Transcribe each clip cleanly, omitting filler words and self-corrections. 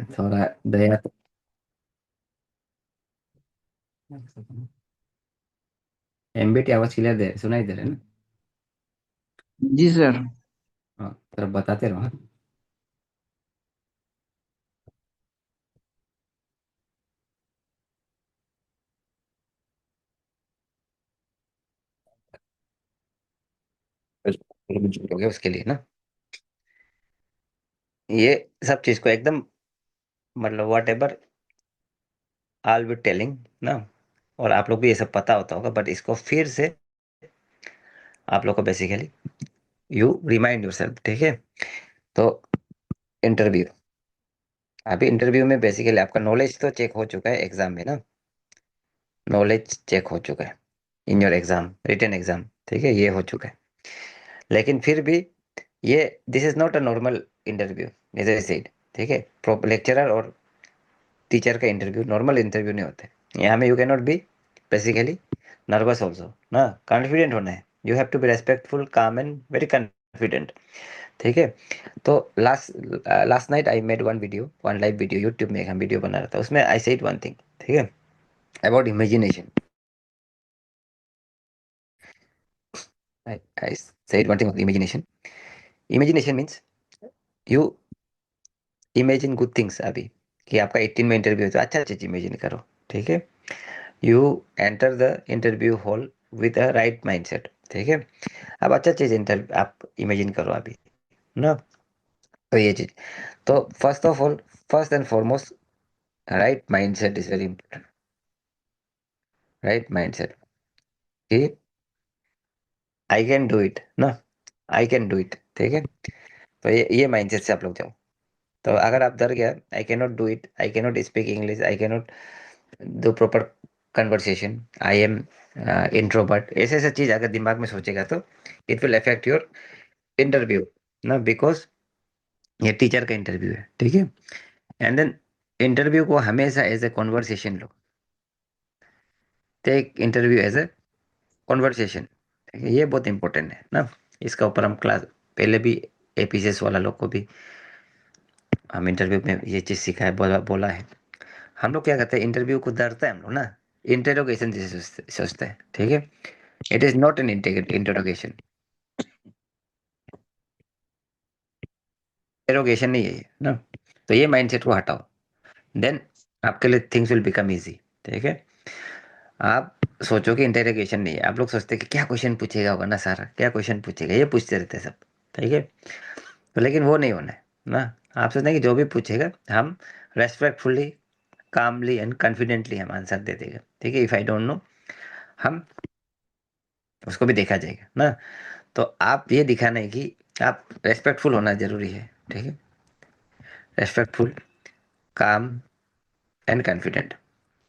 थोड़ा दया तो। एमबीटी आवाज क्लियर दे सुनाई दे रहे हैं ना? जी सर। हाँ, तो बताते रहो हाँ। हो गया उसके लिए ना, ये सब चीज को एकदम, मतलब what ever I will telling ना, और आप लोग को ये सब पता होता होगा, बट इसको फिर से आप लोग को बेसिकली यू रिमाइंड योरसेल्फ, ठीक है? तो इंटरव्यू, अभी इंटरव्यू में बेसिकली आपका नॉलेज तो चेक हो चुका है एग्जाम में ना, नॉलेज चेक हो चुका है in your exam, written exam, ठीक है, ये हो चुका है। लेकिन फिर भी ये, this is not a normal interview, as I said, ठीक है? लेक्चरर और टीचर का इंटरव्यू नॉर्मल इंटरव्यू नहीं होते। यहाँ में you can not be basically nervous also ना, कॉन्फिडेंट होना है, you have to be respectful, calm and very confident, ठीक है? तो last last night I made one video, one live video, YouTube में एक हम वीडियो बना रहा था, उसमें आई सेड वन थिंग, ठीक है, about imagination. I said one thing about imagination. Imagination means you imagine good things अभी, कि आपका 18 में इंटरव्यू है तो अच्छा चीज इमेजिन करो, ठीक है? You enter the interview hall with a right mindset, ठीक है? अब अच्छा चीज इंटर आप इमेजिन करो अभी ना, तो ये चीज, तो first of all, first and foremost, right mindset is very important. Right mindset कि आई कैन डू इट ना, आई कैन डू इट, ठीक है? तो ये माइंडसेट से आप लोग जाओ। तो अगर आप डर गया, I can not do it, I can not speak English, I can not do proper conversation, I am introvert, ऐसे ऐसे चीज अगर दिमाग में सोचेगा तो it will affect your interview ना, बिकॉज ये टीचर का इंटरव्यू है, ठीक है? एंड देन इंटरव्यू को हमेशा एज ए कॉन्वर्सेशन लो, take interview as a conversation, ठीक है? ये बहुत इंपॉर्टेंट है ना, इसका ऊपर हम क्लास पहले भी एपीसीएस वाला लोग को भी हम इंटरव्यू में ये चीज सिखाया है, बोला बोला है। हम लोग क्या करते हैं, इंटरव्यू को डरते हैं हम लोग ना, इंटेरोगेशन जैसे सोचते हैं, ठीक है? It is not an interrogation, interrogation नहीं है ये ना। तो ये माइंडसेट को हटाओ, देन आपके लिए थिंग्स विल बिकम इजी, ठीक है? आप सोचो कि इंटेरोगेशन नहीं है, आप लोग सोचते हैं कि क्या क्वेश्चन पूछेगा होगा ना, सारा क्या क्वेश्चन पूछेगा, ये पूछते रहते हैं सब, ठीक है? तो लेकिन वो नहीं होना है ना, आप सोचते हैं कि जो भी पूछेगा हम रेस्पेक्टफुली, कामली एंड कॉन्फिडेंटली हम आंसर दे देगा, ठीक है? इफ आई डोंट नो, हम उसको भी देखा जाएगा ना। तो आप ये दिखाना है कि आप रेस्पेक्टफुल होना जरूरी है, ठीक है? रेस्पेक्टफुल, काम एंड कॉन्फिडेंट,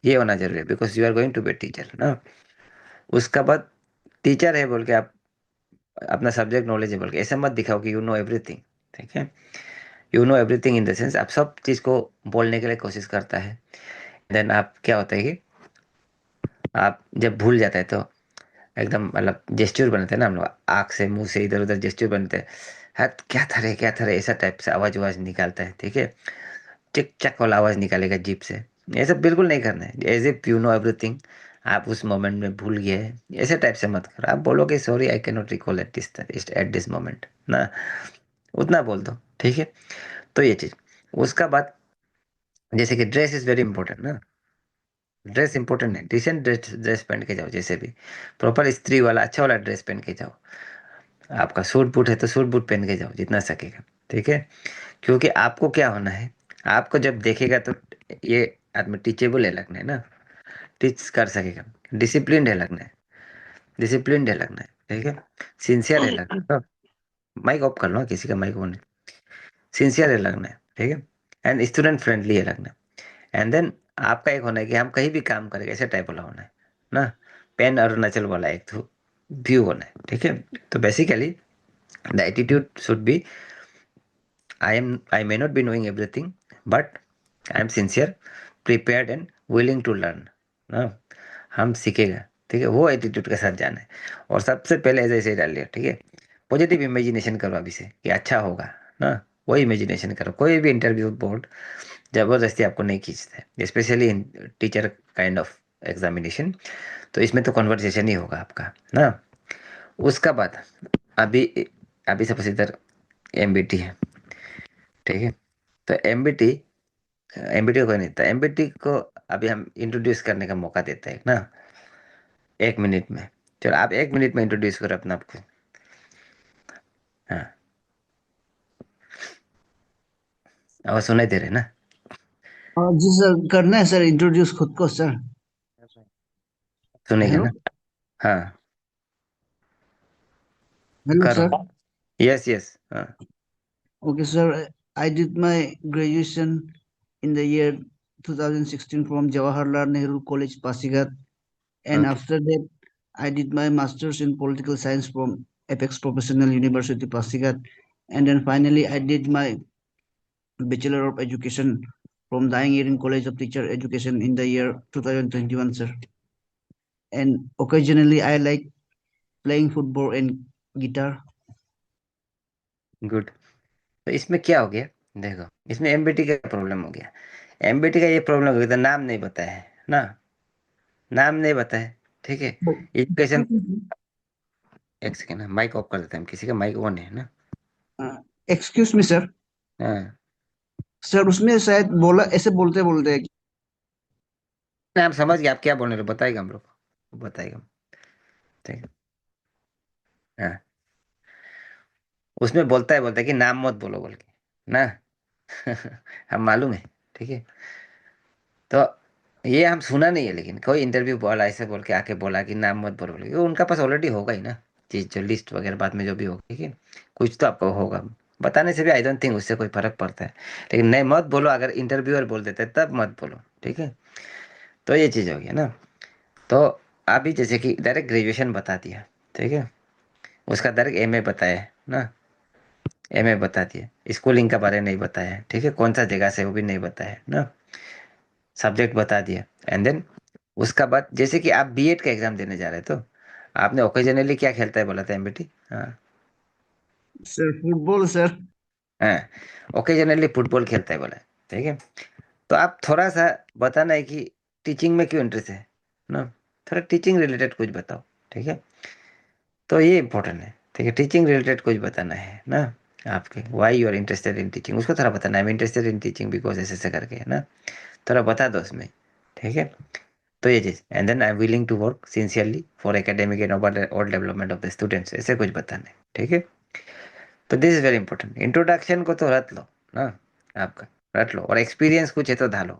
ये होना जरूरी है, because you are going to be teacher ना। उसका बाद टीचर है बोल के आप अपना सब्जेक्ट नॉलेज है बोल के ऐसे मत दिखाओ कि यू नो एवरीथिंग, ठीक है? You know everything in the sense आप सब चीज को बोलने के लिए कोशिश करता है, देन आप क्या होता है कि आप जब भूल जाता है तो एकदम, मतलब जेस्चर बनते हैं ना हम लोग, आँख से मुंह से इधर उधर जेस्चर बनते हैं, हाँ क्या था रे ऐसा टाइप से आवाज आवाज निकालता है, ठीक है? चिक चक वाला आवाज निकालेगा जीप से, ये सब बिल्कुल नहीं करना है, as if you know everything, आप उस मोमेंट में भूल गए हैं, ऐसे टाइप से मत करो। आप बोलोगे sorry I can not recall at this moment ना, उतना बोल दो, ठीक है? तो ये चीज, उसका बाद जैसे कि ड्रेस इज वेरी इंपॉर्टेंट ना, ड्रेस इंपॉर्टेंट है, डिसेंट ड्रेस ड्रेस पहन के जाओ, जैसे भी प्रॉपर इस्त्री वाला अच्छा वाला ड्रेस पहन के जाओ। आपका सूट बूट है तो सूट बूट पहन के जाओ जितना सकेगा, ठीक है? क्योंकि आपको क्या होना है, आपको जब देखेगा तो ये आदमी टीचेबल है लगना है ना, टीच कर सकेगा, डिसिप्लिन है लगना है, डिसिप्लिन है लगना है, ठीक है? सिंसियर है लगना है, माइक ऑफ कर लो, किसी का माइक ऑन है, सिंसियर है लगना है, ठीक है? एंड स्टूडेंट फ्रेंडली है लगना है। एंड देन आपका एक होना है कि हम कहीं भी काम करेंगे, ऐसे टाइप वाला होना है ना, पेन अरुणाचल वाला एक तो व्यू होना है, ठीक है? तो basically the attitude should be, I may not be knowing everything, but I am sincere, prepared and willing to learn ना, हम सीखेगा, ठीक है? वो एटीट्यूड के साथ जाना है। और सबसे पहले ऐसे ऐसे डाल लिया, ठीक है? पॉजिटिव इमेजिनेशन करो अभी से कि अच्छा होगा ना, वो इमेजिनेशन करो, कोई भी इंटरव्यू बोर्ड जबरदस्ती आपको नहीं खींचता है, specially in teacher kind of examination. तो इसमें तो कॉन्वर्सेशन ही होगा आपका ना। उसका बाद अभी अभी सपोज इधर एमबीटी है, ठीक है। तो एमबीटी कोई नहीं था, एमबीटी को अभी हम इंट्रोड्यूस करने का मौका देते हैं ना, 1 मिनट में। चलो आप 1 मिनट में इंट्रोड्यूस करो अपना आपको। हाँ, आवाज सुनाई दे रहे ना? जी सर, करना है सर इंट्रोड्यूस खुद को सर। सुनेगा हेलो। ना? हाँ, हेलो करो। सर। यस यस, हाँ। Okay, sir. I did my graduation in the year 2016 from Jawaharlal Nehru College, Pasigat. And okay, after that, I did my master's in political science from Apex Professional University, Pasigat. And then finally, I did my Bachelor of Education from Dying Erin College of Teacher Education in the year 2021, sir. And occasionally, I like playing football and guitar. Good. तो इसमें क्या हो गया, देखो इसमें MBT का problem हो गया। एमबीटी का ये प्रॉब्लम हो गया था, नाम नहीं बताया है ना, नाम नहीं बताया, ठीक है। एजुकेशन, एक सेकेंड माइक ऑफ कर देते हैं हम, किसी का माइक ऑन है ना। Excuse me sir. हाँ, सर उसमें शायद बोला ऐसे बोलते बोलते हैं। ना हम समझ गए आप क्या बोल रहे हो, बताएगा हम लोग को, बताएगा, ठीक है। हाँ, उसमें बोलता है कि नाम मत बोलो बोल के ना। हम मालूम है, ठीक है। तो ये हम सुना नहीं है, लेकिन कोई इंटरव्यू बोला ऐसे बोल के आके बोला कि नाम मत बोलो बोल के, वो उनका पास ऑलरेडी होगा ही ना चीज, जो लिस्ट वगैरह बाद में जो भी होगा, ठीक है। कुछ तो आपको होगा, बताने से भी आई डोंट थिंक उससे कोई फर्क पड़ता है। लेकिन नहीं मत बोलो, अगर इंटरव्यूअर बोल देते हैं तब मत बोलो, ठीक है। तो ये चीज हो गया ना। तो अभी जैसे कि डायरेक्ट ग्रेजुएशन बता दिया, ठीक है। उसका डायरेक्ट एमए बताया है ना, एमए बता दिया, स्कूलिंग का बारे में नहीं बताया है, ठीक है, कौन सा जगह से वो भी नहीं बताया है ना, सब्जेक्ट बता दिया। एंड देन उसका बाद जैसे कि आप बीएड का एग्जाम देने जा रहे, तो आपने ओकेजनली क्या खेलता है बोला था एमबीटी? हाँ, सर फुटबॉल सर। हाँ, ओकेजनली फुटबॉल खेलता है बोला है, ठीक है। तो आप थोड़ा सा बताना है कि टीचिंग में क्यों इंटरेस्ट है ना, थोड़ा टीचिंग रिलेटेड कुछ बताओ, ठीक है। तो ये इंपॉर्टेंट है, ठीक है, टीचिंग रिलेटेड कुछ बताना है ना। आपके why you are interested in teaching, उसको थोड़ा बताना है, I am interested in teaching because ऐसे ऐसे करके, है ना। थोड़ा बता दो उसमें, ठीक है। तो ये चीज, and then I am willing to work sincerely for academic and overall development of the students, ऐसे कुछ बताना है, ठीक है। तो this is very important, introduction को तो रट लो ना, आपका रट लो, और एक्सपीरियंस कुछ है तो डालो,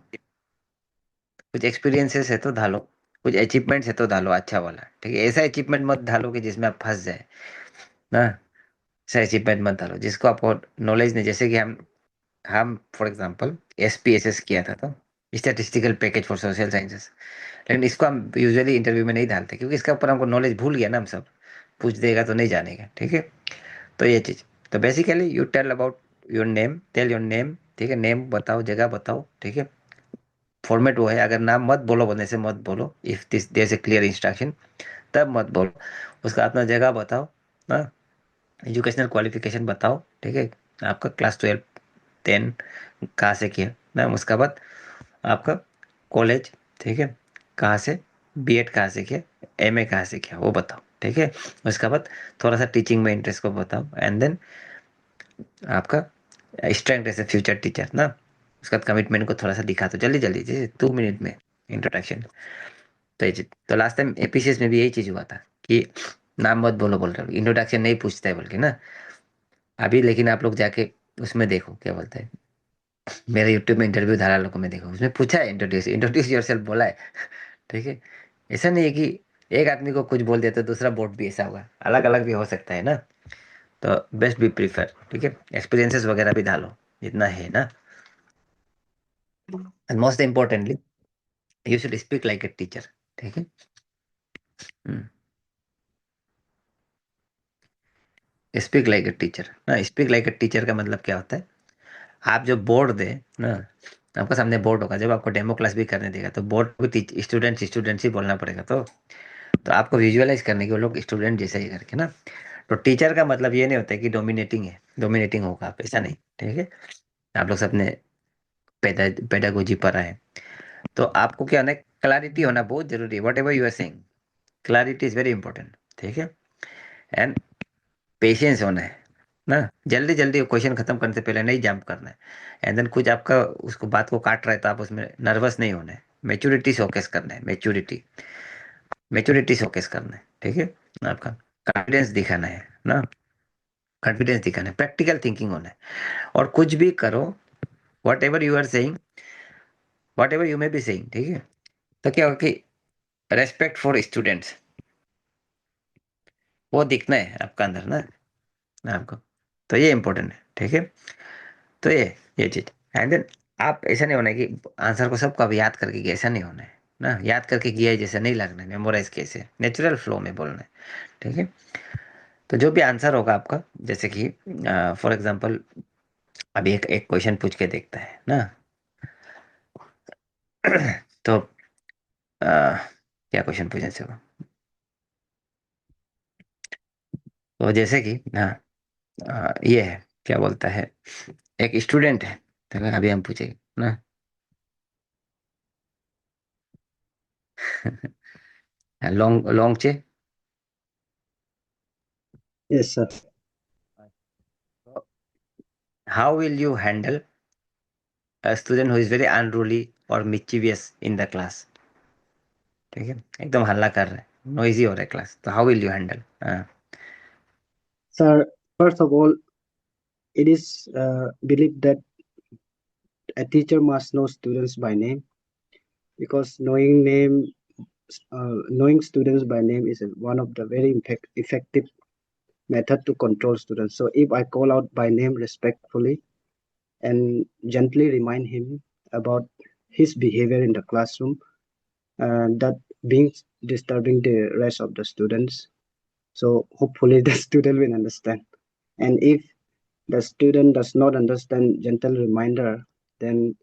कुछ एक्सपीरियंसेस है तो डालो, कुछ अचीवमेंट्स है तो डालो अच्छा वाला, ठीक है। ऐसा अचीवमेंट मत डालो कि जिसमें आप फंस जाए ना, ऐसा अचीवमेंट मत डालो जिसको आपको नॉलेज नहीं, जैसे कि हम फॉर एग्जांपल एसपीएसएस किया था, तो statistical package for social sciences, लेकिन इसको हम यूजुअली इंटरव्यू में नहीं डालते क्योंकि इसका ऊपर हमको नॉलेज भूल गया ना, हम सब पूछ देगा तो नहीं जानेगा, ठीक है। तो ये चीज, तो basically you tell about your name, tell your name, ठीक है, नेम बताओ, जगह बताओ, ठीक है। फॉर्मेट वो है, अगर नाम मत बोलो बोलने से मत बोलो, if this there is a clear instruction, तब मत बोलो। उसका अपना जगह बताओ ना, एजुकेशनल क्वालिफिकेशन बताओ, ठीक है। आपका क्लास 12 10 कहाँ से किया ना, उसका बाद आपका कॉलेज, ठीक है, कहाँ से, बीएड कहाँ से किया, एमए कहाँ से किया वो बताओ, ठीक है। उसके बाद थोड़ा सा टीचिंग में इंटरेस्ट को बताओ, एंड देन आपका strength as a future teacher ना, उसका कमिटमेंट को थोड़ा सा दिखा दो जल्दी जल्दी, जैसे 2 मिनट में इंट्रोडक्शन। तो ये चीज, तो लास्ट टाइम एपीसीएस में भी यही चीज हुआ था कि नाम मत बोलो बोल रहे, इंट्रोडक्शन नहीं पूछता है बोल के ना। अभी लेकिन आप लोग जाके उसमें देखो क्या बोलते हैं, मेरे यूट्यूब में इंटरव्यू धारा लोगों में देखो, उसमें पूछा है इंट्रोड्यूस इंट्रोड्यूस योरसेल्फ बोला है, ठीक है। ऐसा नहीं है कि एक आदमी को कुछ बोल दिया तो दूसरा बोर्ड भी ऐसा होगा, अलग अलग भी हो सकता है ना। तो बेस्ट बी प्रीफर, ठीक है, एक्सपीरियंसेस वगैरह भी डालो जितना है ना। And most importantly you should speak like a teacher, ठीक है। स्पीक लाइक ए टीचर ना, स्पीक लाइक ए टीचर का मतलब क्या होता है, आप जो बोर्ड दे ना, आपका सामने बोर्ड होगा, जब आपको डेमो क्लास भी करने देगा तो बोर्ड को स्टूडेंट्स स्टूडेंट्स ही बोलना पड़ेगा, तो आपको विजुअलाइज करने के वो लोग स्टूडेंट जैसे ही करके ना। तो टीचर का मतलब ये नहीं होता है कि डोमिनेटिंग है, डोमिनेटिंग होगा आप, ऐसा नहीं, ठीक है। आप लोग सबने पेडागोजी पढ़ा है, तो आपको क्या होना है, क्लैरिटी होना बहुत जरूरी है। Whatever you are saying, clarity is very important, ठीक है। एंड पेशेंस होना है ना, जल्दी जल्दी क्वेश्चन खत्म करने से पहले नहीं जंप करना है। एंड देन कुछ आपका उसको बात को काट रहा है तो आप उसमें नर्वस नहीं होना है, मेच्योरिटी शोकेस करना है, मेच्योरिटी, मेच्योरिटी शोकेस करना है, ठीक है। आपका कॉन्फिडेंस दिखाना है ना, कॉन्फिडेंस दिखाना है, प्रैक्टिकल थिंकिंग होना है। और कुछ भी करो, whatever you are saying, whatever you may be saying, ठीक है, तो क्या होगा कि रेस्पेक्ट फॉर स्टूडेंट्स वो दिखना है आपका अंदर ना, आपको। तो ये इंपॉर्टेंट है, ठीक है। तो ये चीज। एंड देन आप ऐसा नहीं होना है कि आंसर को सबको अब याद करके गया, ऐसा नहीं होना है ना, याद करके किया है जैसे नहीं लगना है, मेमोराइज कैसे, नेचुरल फ्लो में बोलना है, ठीक है। तो जो भी आंसर होगा आपका, जैसे कि फॉर एग्जांपल अभी एक एक क्वेश्चन पूछ के देखता है ना। तो क्या क्वेश्चन पूछने से होगा, तो जैसे कि हाँ, ये है, क्या बोलता है, एक स्टूडेंट है, तो अभी हम पूछेंगे ना। लॉन्ग लॉन्ग चे, Yes, sir. How will you handle a student who is very unruly or mischievous in the class, ठीक है, एकदम हल्ला कर रहा है, नॉइजी हो रहा है क्लास, तो हाउ विल यू हैंडल। हाँ, Sir, first of all, it is believed that a teacher must know students by name because knowing students by name is one of the very effective method to control students. So if I call out by name respectfully and gently remind him about his behavior in the classroom, that being disturbing the rest of the students. So hopefully the student will understand. And if the student does not understand gentle reminder, then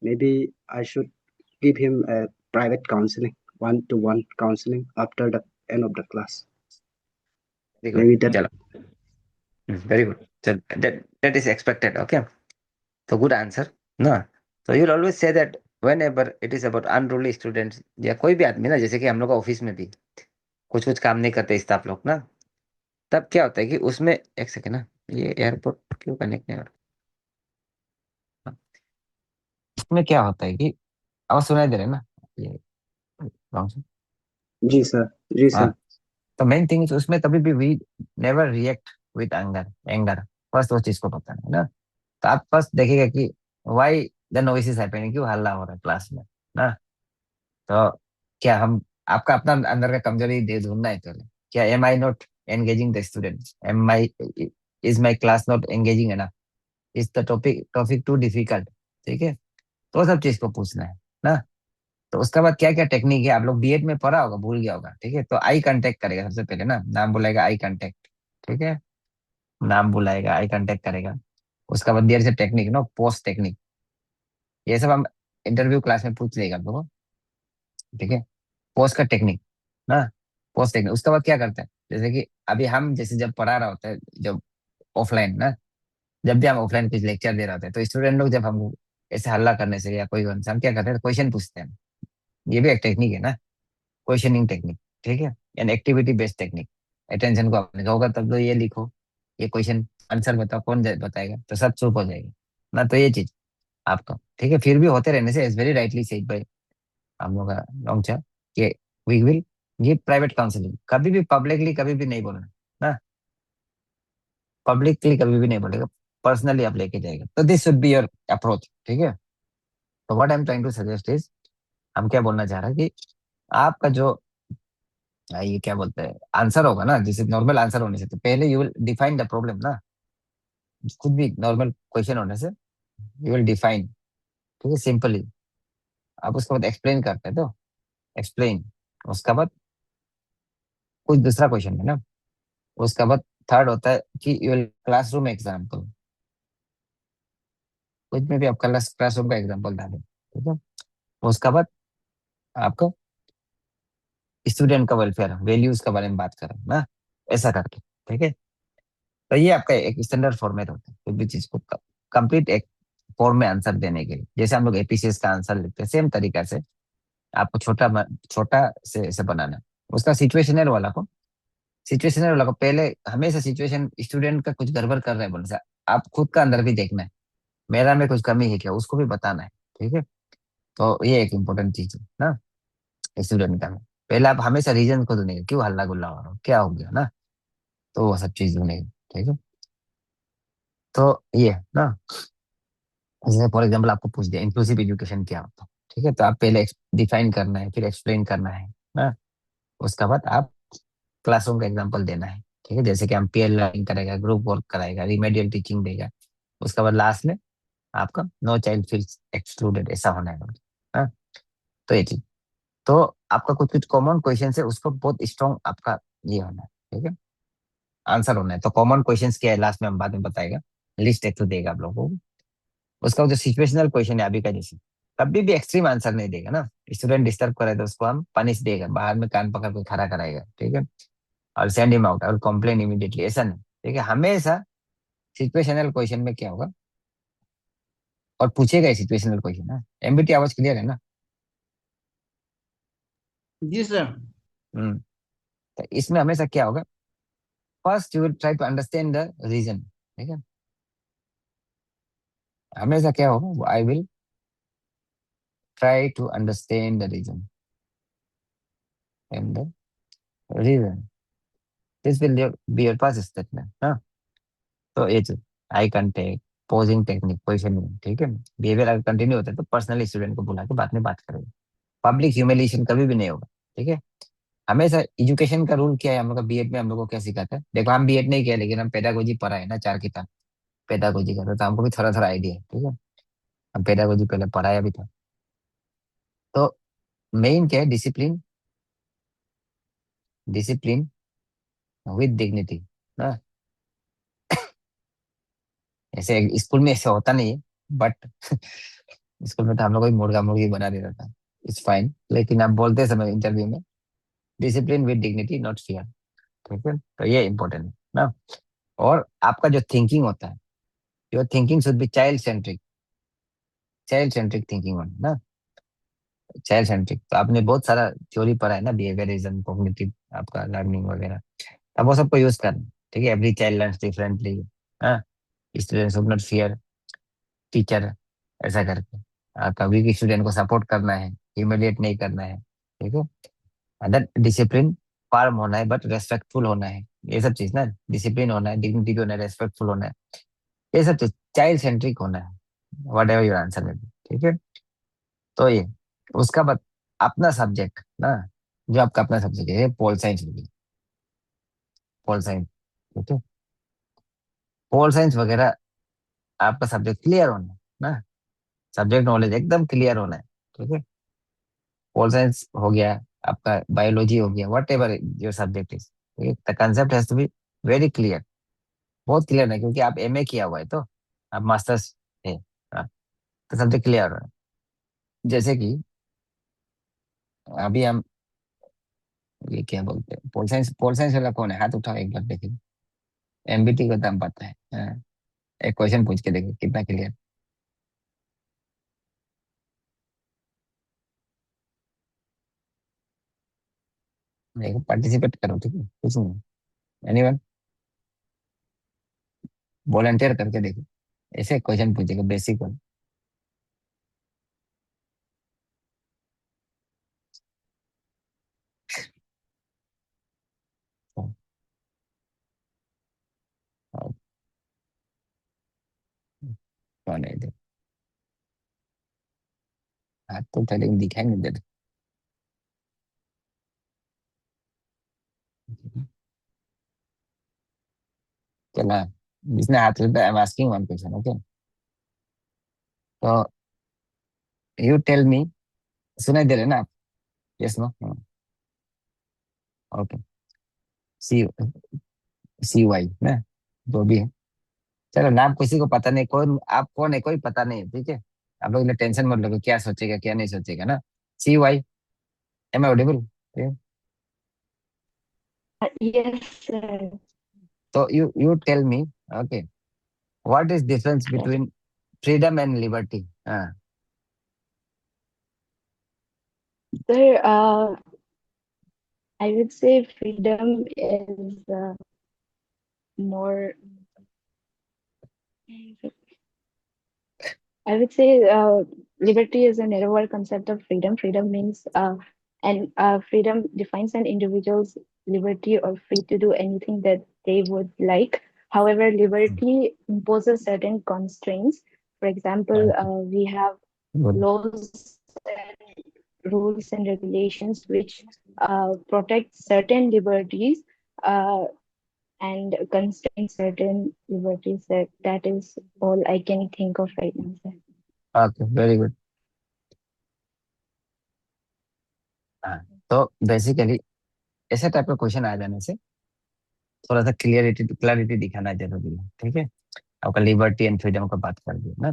maybe I should give him a private counseling, one-to-one counseling after the end of the class. Very good, Maybe that. चलो, very good, चल, that that is expected, okay. तो good answer ना। तो you always say that when ever it is about unruly students, या कोई भी आदमी ना, जैसे कि हम लोग ऑफिस में भी कुछ कुछ काम नहीं करते स्टाफ लोग ना, तब क्या होता है कि उसमें, एक सेकेंड ना, ये एयरपोर्ट क्यों कनेक्ट नहीं हो रहा, इसमें क्या होता है कि आवाज सुनाई दे रहा है ना, ये wrong से? जी सर, जी हाँ, सर। तो मेन थिंग उसमें कभी भी we never react with anger, anger first वो चीज को पता है ना। तो आप फर्स्ट देखिएगा कि why the noise is happening, क्यों हल्ला हो रहा है क्लास में ना। तो क्या हम, आपका अपना अंदर का कमजोरी दे ढूंढना है पहले, क्या am I not engaging the student, am I, is my class not engaging है ना, is the topic topic too difficult, ठीक है। तो सब चीज को पूछना है ना। तो उसके बाद क्या क्या टेक्निक है, आप लोग बीएड में पढ़ा होगा, भूल गया होगा, ठीक है। तो आई कांटेक्ट करेगा सबसे पहले ना, नाम बुलाएगा, आई कांटेक्ट, ठीक है, नाम बुलाएगा, आई कांटेक्ट करेगा। उसके बाद देर से टेक्निक नो, पोस्ट टेक्निक, ये सब हम इंटरव्यू क्लास में पूछ लेगा लोगों, ठीक है। पोस्ट का टेक्निक ना, पोस्ट टेक्निक। उसके बाद क्या करते हैं, जैसे कि अभी हम जैसे जब पढ़ा रहा होता है, जब ऑफलाइन ना, जब भी हम ऑफलाइन कुछ लेक्चर दे रहे होते हैं, तो स्टूडेंट लोग जब हमको ऐसे हल्ला करने से या कोई हम क्या करते हैं, क्वेश्चन पूछते हैं। ये भी एक टेक्निक है ना, क्वेश्चनिंग टेक्निक, ठीक है, an activity based technique. Attention को आपने होगा तब तो ये लिखो, ये क्वेश्चन आंसर बताओ, कौन बताएगा, तो सब चुप हो जाएगा ना। तो ये चीज आपका, ठीक है। फिर भी होते रहने से, is very rightly said by हम लोग का लॉन्ग चा, कि we will give private counselling, कभी भी पब्लिकली कभी भी नहीं बोलना ना, पब्लिकली कभी भी नहीं बोलेगा, पर्सनली आप लेके जाएगा। तो this should be your approach, ठीक है। तो what I am trying to suggest is, हम क्या बोलना चाह रहे हैं कि आपका जो ये क्या बोलते हैं आंसर होगा ना, जैसे नॉर्मल आंसर होने से तो पहले you will define the problem ना, खुद भी नॉर्मल क्वेश्चन होने से यू विल डिफाइन, ठीक है, सिंपली। आप उसके बाद एक्सप्लेन करते हैं, तो एक्सप्लेन, उसके बाद कुछ दूसरा क्वेश्चन है ना, उसके बाद थर्ड होता है कि यू विल क्लासरूम एग्जाम्पल, कुछ में भी आप क्लासरूम का एग्जाम्पल डालें, ठीक है। उसके बाद आपको स्टूडेंट का वेलफेयर, वैल्यूज के बारे में बात करें ना, ऐसा करके, ठीक है। तो ये आपका एक स्टैंडर्ड फॉर्मेट होता है, कोई भी चीज को कंप्लीट फॉर्म में आंसर देने के लिए। जैसे हम लोग एपीसीएस का आंसर लिखते हैं, सेम तरीका से आपको छोटा से बनाना। उसका सिचुएशनल वाला को पहले हमेशा सिचुएशन, स्टूडेंट का कुछ गड़बड़ कर रहे हैं बोलने से आप खुद का अंदर भी देखना है, मेरा में कुछ कमी है क्या, उसको भी बताना है। ठीक है, तो ये एक इम्पोर्टेंट चीज है ना स्टूडेंट का। पहले आप हमेशा रीजन को ढूंढेंगे, क्यों हल्ला गुल्ला हो रहा हो, क्या हो गया ना, तो वो सब चीज ढूंढेंगे। ठीक है, तो ये ना, जैसे फॉर एग्जाम्पल आपको पूछ दिया इंक्लूसिव एजुकेशन क्या होता है। ठीक है, तो आप पहले डिफाइन करना है, फिर एक्सप्लेन करना है ना। उसके बाद आप क्लासरूम का एग्जाम्पल देना है। ठीक है, जैसे कि हम पीयर लर्निंग करेगा, ग्रुप वर्क कराएगा, रिमेडियल टीचिंग देगा। उसके बाद लास्ट में आपका नो चाइल्ड फील्स एक्सक्लूडेड ऐसा होना है। हाँ, तो ये चीज, तो आपका कुछ कुछ कॉमन क्वेश्चन है, उसको बहुत स्ट्रॉन्ग आपका ये होना है। ठीक है, आंसर होना है। तो कॉमन क्वेश्चंस क्या है लास्ट में हम बाद में बताएगा, लिस्ट एक तो देगा आप लोगों को। उसका जो सिचुएशनल क्वेश्चन है अभी का जैसे, कभी भी एक्सट्रीम आंसर नहीं देगा ना। स्टूडेंट डिस्टर्ब करे तो उसको हम पनिश देगा, बाहर में कान पकड़ के खड़ा कराएगा। ठीक है, और सेंड हिम आउट और कंप्लेन इमीडिएटली, ऐसा नहीं। ठीक है, हमेशा सिचुएशनल क्वेश्चन में क्या होगा, और पूछेगा सिचुएशनल क्वेश्चन ना। एमबीटी आवाज क्लियर है ना? जी सर। हम्म, तो इसमें हमेशा क्या होगा, first you will try to understand the reason. ठीक है, हमेशा क्या होगा, I will try to understand the reason and the reason, this will be your first statement ना। तो ये चीज, eye contact, pausing technique, positioning. ठीक है, बिहेवियर अगर कंटिन्यू होता है तो पर्सनली स्टूडेंट को बुला के बाद में बात करेंगे। पब्लिक ह्यूमिलिएशन कभी भी नहीं होगा। ठीक है, हमेशा एजुकेशन का रूल क्या है, हम लोग का बीएड में हम लोग को क्या सिखाता है, देखो हम बीएड नहीं किया लेकिन हम पेडागोजी पढ़ा है ना, 4 किताब पेडागोजी का, तो हमको भी थोड़ा थोड़ा आइडिया है। ठीक है, हम पेडागोजी पहले पढ़ाया भी था। तो मेन क्या है, डिसिप्लिन, डिसिप्लिन विद डिग्निटी ना। ऐसे स्कूल में ऐसे होता नहीं है, बट स्कूल में तो हम लोग को भी मुर्गा मुर्गी बना देता था, इट्स फाइन, लेकिन आप बोलते समय इंटरव्यू में discipline with dignity not fear. ठीक है, तो ये इंपॉर्टेंट है ना। और आपका जो थिंकिंग होता है, your thinking should be child centric, child centric thinking होना ना, चाइल्ड सेंट्रिक। तो आपने बहुत सारा थ्योरी पढ़ा है ना, बिहेवियरिज्म, कॉग्निटिव आपका लर्निंग वगैरह, अब वो सबको यूज करना। ठीक है, एवरी चाइल्ड लर्न्स डिफरेंटली, हाँ, student should not fear teacher, ऐसा करके कभी भी स्टूडेंट को सपोर्ट करना है, ह्यूमिलिएट नहीं करना है। ठीक है, अदर डिसिप्लिन फार्म होना है बट रेस्पेक्टफुल होना है। ये सब चीज ना, डिसिप्लिन होना है, डिग्निटी भी होना है, रेस्पेक्टफुल होना है, ये सब चीज चाइल्ड सेंट्रिक होना है, वट एवर योर आंसर में। ठीक है, तो ये उसका बाद अपना सब्जेक्ट ना, जो आपका अपना सब्जेक्ट है, पोल साइंस होगी, पोल साइंस। ठीक है, पोल साइंस वगैरह आपका सब्जेक्ट क्लियर होना है ना, सब्जेक्ट नॉलेज एकदम क्लियर होना है। ठीक है, पोल साइंस हो गया, आपका बायोलॉजी हो गया, whatever your subject is, the concept has to be very clear, बहुत क्लियर है, क्योंकि आप एमए किया हुआ है तो आप मास्टर्स है। हाँ, तो सब्जेक्ट क्लियर हो, जैसे कि अभी हम ये क्या बोलते हैं, पोल साइंस वाला कौन है, हाथ उठाओ एक बार देखिए। एमबीटी का दाम पता है, हाँ, एक क्वेश्चन पूछ के देखिए कितना क्लियर। देखो पार्टिसिपेट करो, ठीक है, कुछ नहीं, एनीवन, वॉलंटियर करके देखो, ऐसे क्वेश्चन पूछेगा बेसिक वन। कौन है इधर, हाथ तो उठा लेकिन दिखाई नहीं देता। चला, जिसने हाथ उठाया, I am asking one question, okay. तो यू टेल मी, सुनाई दे रहे ना आप? यस नो, ओके, सी, सी वाई ना, जो भी है। चलो नाम किसी को पता नहीं, कौन आप कौन है कोई पता नहीं है, ठीक है। आप लोग टेंशन मत लो क्या सोचेगा क्या नहीं सोचेगा ना। See why, am I audible? Yes, sir. तो you tell me, okay, what is difference between freedom and liberty. हाँ। Sir, I would say freedom is more. I would say liberty is a narrower concept of freedom. Freedom means and freedom defines an individual's liberty or free to do anything that they would like. However, liberty imposes certain constraints. For example, we have good. laws and rules and regulations which protect certain liberties uh, and constrain certain liberties. That is all I can think of right now, sir. Okay, very good. हाँ, तो basically ऐसे type का question आ जाने से थोड़ा सा clarity दिखाना जरूरी है, ठीक है। आपका लिबर्टी एंड फ्रीडम का बात कर दिया ना।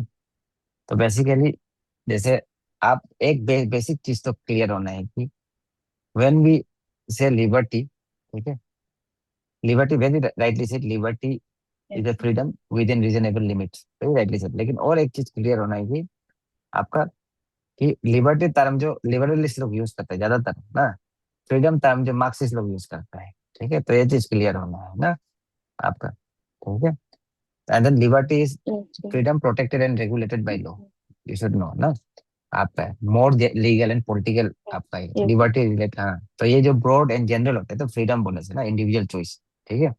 तो बेसिकली जैसे आप एक बेसिक चीज तो क्लियर होना है कि व्हेन वी से लिबर्टी, ठीक है, liberty very rightly said, liberty Yes, is a sir. Freedom with in reasonable limits, very rightly said. लेकिन और एक चीज क्लियर होना है कि आपका कि लिबर्टी टर्म जो लिबरलिस्ट लोग यूज करते हैं ज्यादातर ना, फ्रीडम टर्म जो मार्क्सिस्ट लोग यूज करता है, ठीक है। तो ये चीज क्लियर होना है ना आपका, ठीक है। And then liberty is Yes, sir. Freedom protected and regulated by law, you should know ना आपका मोर लीगल एंड पॉलिटिकल आपका Yes, sir. Liberty relate. हाँ, तो ये जो ब्रॉड एंड जनरल होता है तो फ्रीडम बोले से ना इंडिविजुअल चॉइस, ठीक है।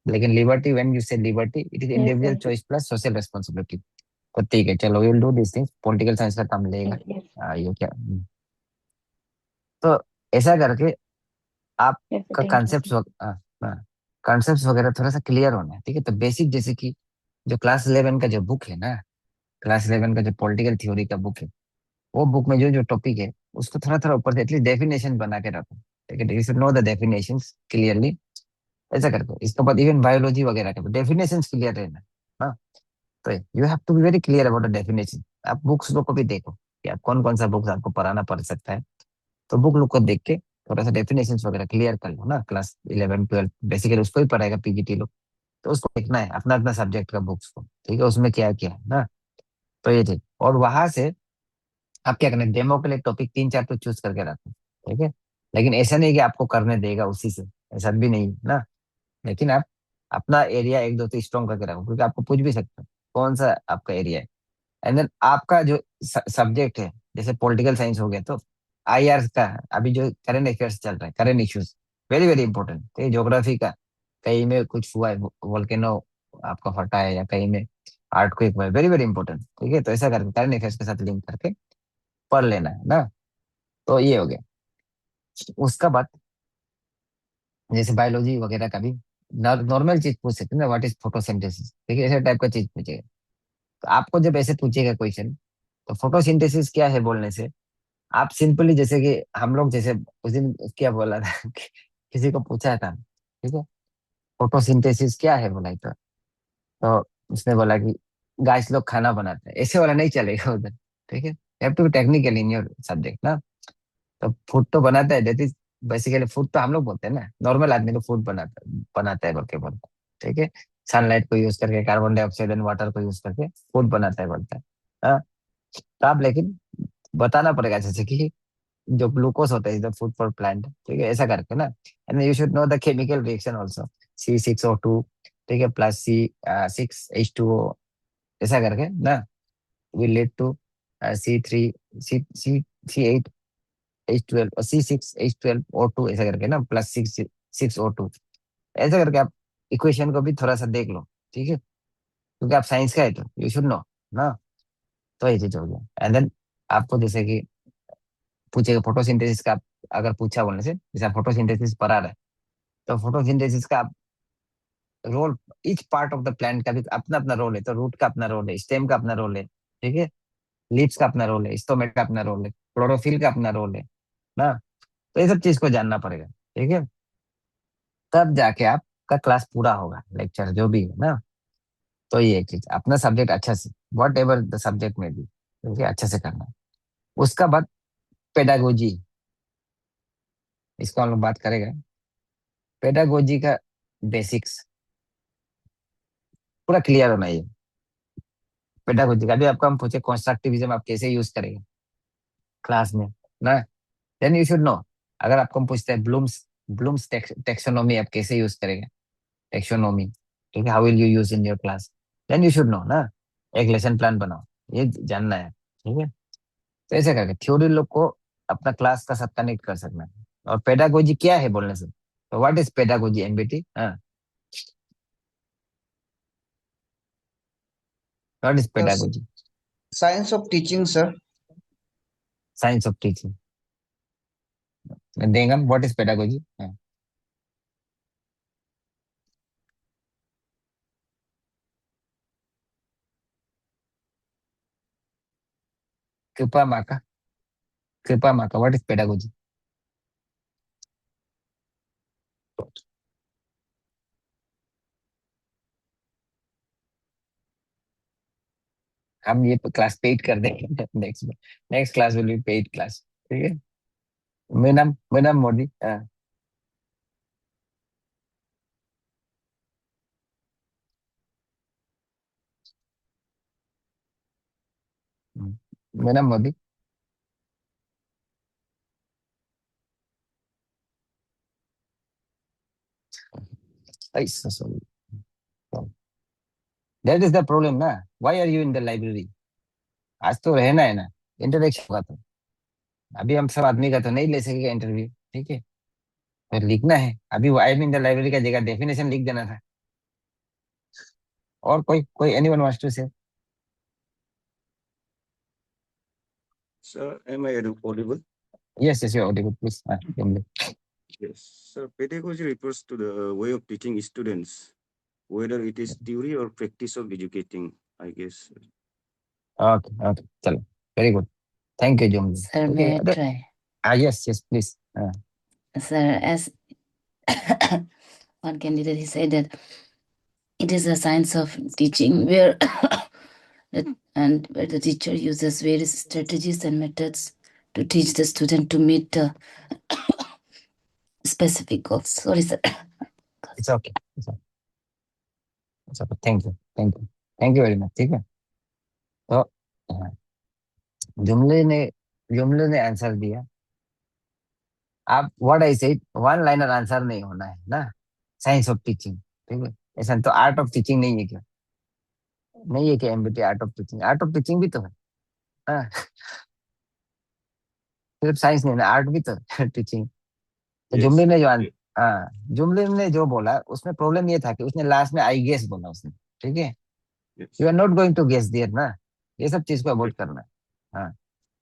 लेकिन liberty when you say liberty it is Yes, individual sir. Choice plus social responsibility. तो ठीक है, चलो we will do this things, political science का काम लेगा। Yes, yes. ये क्या तो ऐसा करके Yes, sir. आपका Thank you, sir. कॉन्सेप्ट वगैरह थोड़ा सा क्लियर होना है, ठीक है। तो बेसिक जैसे कि जो क्लास 11 का जो बुक है ना, क्लास 11 का जो पॉलिटिकल थ्योरी का बुक है, वो बुक में जो जो टॉपिक है उसको थोड़ा थोड़ा ऊपर से एटलीस्ट डेफिनेशन बना के रखो, ठीक है। You should know the definitions clearly, ऐसा करके इसके बाद इवन बायोलॉजी वगैरह का डेफिनेशंस क्लियर रहना। हाँ, तो you have to be very clear about the definition. आप बुक्स लोग को भी देखो कि आप कौन कौन सा बुक्स आपको पढ़ाना पड़ सकता है, तो बुक लोग को देख के थोड़ा सा डेफिनेशन वगैरह क्लियर कर लो ना। क्लास 11 12 बेसिकली उसको ही पढ़ाएगा पीजीटी लोग, तो उसको देखना है अपना अपना सब्जेक्ट का बुक्स को, ठीक है, उसमें क्या क्या है ना। तो ये चीज, और वहां से आप क्या करना है, डेमो के लिए टॉपिक 3 4 तो चूज करके रखो, ठीक है। लेकिन ऐसा नहीं कि आपको करने देगा उसी से, ऐसा भी नहीं है ना। लेकिन आप अपना एरिया एक दो तो स्ट्रॉन्ग करके रखो, क्योंकि आपको पूछ भी सकते हो कौन सा आपका एरिया है। एंड देन आपका जो सब्जेक्ट है, जैसे पॉलिटिकल साइंस हो गया तो आईआर का अभी जो करंट अफेयर्स चल रहा है, current issues, very very important. तो ज्योग्राफी का कहीं में कुछ हुआ है, वोल्केनो आपका फटा है या कहीं में आर्टक्वेक हुआ है, वेरी वेरी इंपॉर्टेंट, ठीक है। तो ऐसा करके करंट अफेयर्स के साथ लिंक करके पढ़ लेना है ना। तो ये हो गया। उसका बाद जैसे बायोलॉजी वगैरह का भी नॉर्मल चीज पूछ सकते हैं ना, व्हाट इज फोटोसिंथेसिस, ठीक है, ऐसे टाइप का चीज पूछेगा। तो आपको जब ऐसे पूछेगा क्वेश्चन, तो फोटोसिंथेसिस क्या है बोलने से आप सिंपली, जैसे कि हम लोग जैसे उस दिन क्या बोला था कि किसी को पूछा था, ठीक है, फोटोसिंथेसिस क्या है बोला तो उसने बोला कि गाइस लोग खाना बनाते हैं, ऐसे वाला नहीं चलेगा उधर, ठीक है। You have to be technical in your subject ना। तो फूड तो बनाता है, दैट इज बेसिकली फूड तो हम लोग बोलते हैं ना, नॉर्मल आदमी तो फूड बनाता है बोल के बोलता है, ठीक है। सनलाइट को यूज करके, कार्बन डाइऑक्साइड एंड वाटर को यूज करके फूड बनाता है बोलता है। हाँ, तो आप लेकिन बताना पड़ेगा जैसे कि जो ग्लूकोज होता है is the food for plant, ठीक है, ऐसा करके ना। And you should know the chemical reaction also, C6O2, ठीक है, प्लस C6H2O, ऐसा करके ना will lead to C3 C8H12 और C6H12O2, ऐसा करके ना प्लस 6O2, ऐसा करके आप इक्वेशन को भी थोड़ा सा देख लो, ठीक है, क्योंकि आप साइंस का है तो यू शुड नो ना। तो ये चीज हो गया। एंड देन आपको जैसे कि पूछेगा फोटोसिंथेसिस का, अगर पूछा बोलने से जैसे आप फोटोसिंथेसिस पढ़ा रहे, तो फोटोसिंथेसिस का role, each part of the plant का भी अपना अपना रोल है। तो रूट का अपना रोल है, स्टेम का अपना रोल है, ठीक है, लीव्स का अपना रोल है, स्टोमेट का अपना रोल है, क्लोरोफिल का अपना रोल है ना। तो ये सब चीज को जानना पड़ेगा, ठीक है। तब जाके आपका क्लास पूरा होगा, लेक्चर जो भी है ना। तो ये एक चीज, अपना सब्जेक्ट अच्छा से, वॉट एवर द सब्जेक्ट में भी, ठीक है, अच्छे से करना है। उसका बाद पेडागोजी, इसको हम लोग बात करेगा। पेडागोजी का बेसिक्स पूरा क्लियर होना है। पेडागोजी का भी आपको हम पूछे कंस्ट्रक्टिविज्म आप कैसे यूज करेंगे क्लास में ना, देन यू शुड नो। अगर आपको हम पूछते हैं ब्लूम्स ब्लूम्स टेक्सोनोमी आप कैसे यूज करेंगे, टेक्सोनोमी, ठीक है, how will you use in your class, then you should know ना। एक लेसन प्लान बनाओ, ये जानना है, ठीक है। तो ऐसे करके थ्योरी लोग को अपना क्लास का साथ कनेक्ट कर सकना है। और पेडागोजी क्या है बोलने से, तो व्हाट इज पेडागोजी एमबीटी, हाँ, what is The pedagogy? science of teaching, sir. Science of teaching देंगे हम, व्हाट इज पेडागोजी, हाँ। कृपा माका, कृपा माका, व्हाट इज पेडागोजी? हम ये क्लास पेड कर देंगे next next class will be paid class, ठीक है। मेरा नाम मोदी, हाँ। मेरा नाम मोदी। ऐसा sorry, that is the problem ना, why are you in the library? आज तो रहना है ना, इंटरेक्शन होगा तो। अभी हम सब आदमी का तो नहीं ले सकेगा इंटरव्यू, ठीक है, तो लिखना है। अभी I am in the library का जगह डेफिनेशन लिख देना था। और कोई कोई एनीवन वांट्स टू से? Sir, am I audible? Yes yes, you Audible please, हाँ, Yes. Sir, pedagogy refers to the way of teaching students, whether it is theory or practice of educating, I guess. Okay okay, चलो, very good, thank you जोम। Sir, okay, may I try? Yes yes please, हाँ। Sir, as one candidate, he said that it is a science of teaching where and where the teacher uses various strategies and methods to teach the student to meet specific goals. Sorry, sir. It's okay, it's okay, thank you, thank you, thank you very much, ठीक है। तो हाँ, जुमले ने जुमले ने answer दिया। आप what I said, one liner answer नहीं होना है ना, साइंस ऑफ टीचिंग, ठीक है। ऐसा तो आर्ट ऑफ टीचिंग नहीं है क्या? नहीं है क्या MBT art of teaching? Art of teaching भी तो है, हाँ। सिर्फ साइंस नहीं ना, आर्ट भी तो है टीचिंग। तो Yes. जुमले ने जो Yes. हाँ, जुमले ने जो बोला उसमें प्रॉब्लम ये था कि उसने लास्ट में आई गेस बोला उसने, ठीक है। Yes. You are not going to guess there ना, ये सब चीज को अवॉइड करना है, हाँ।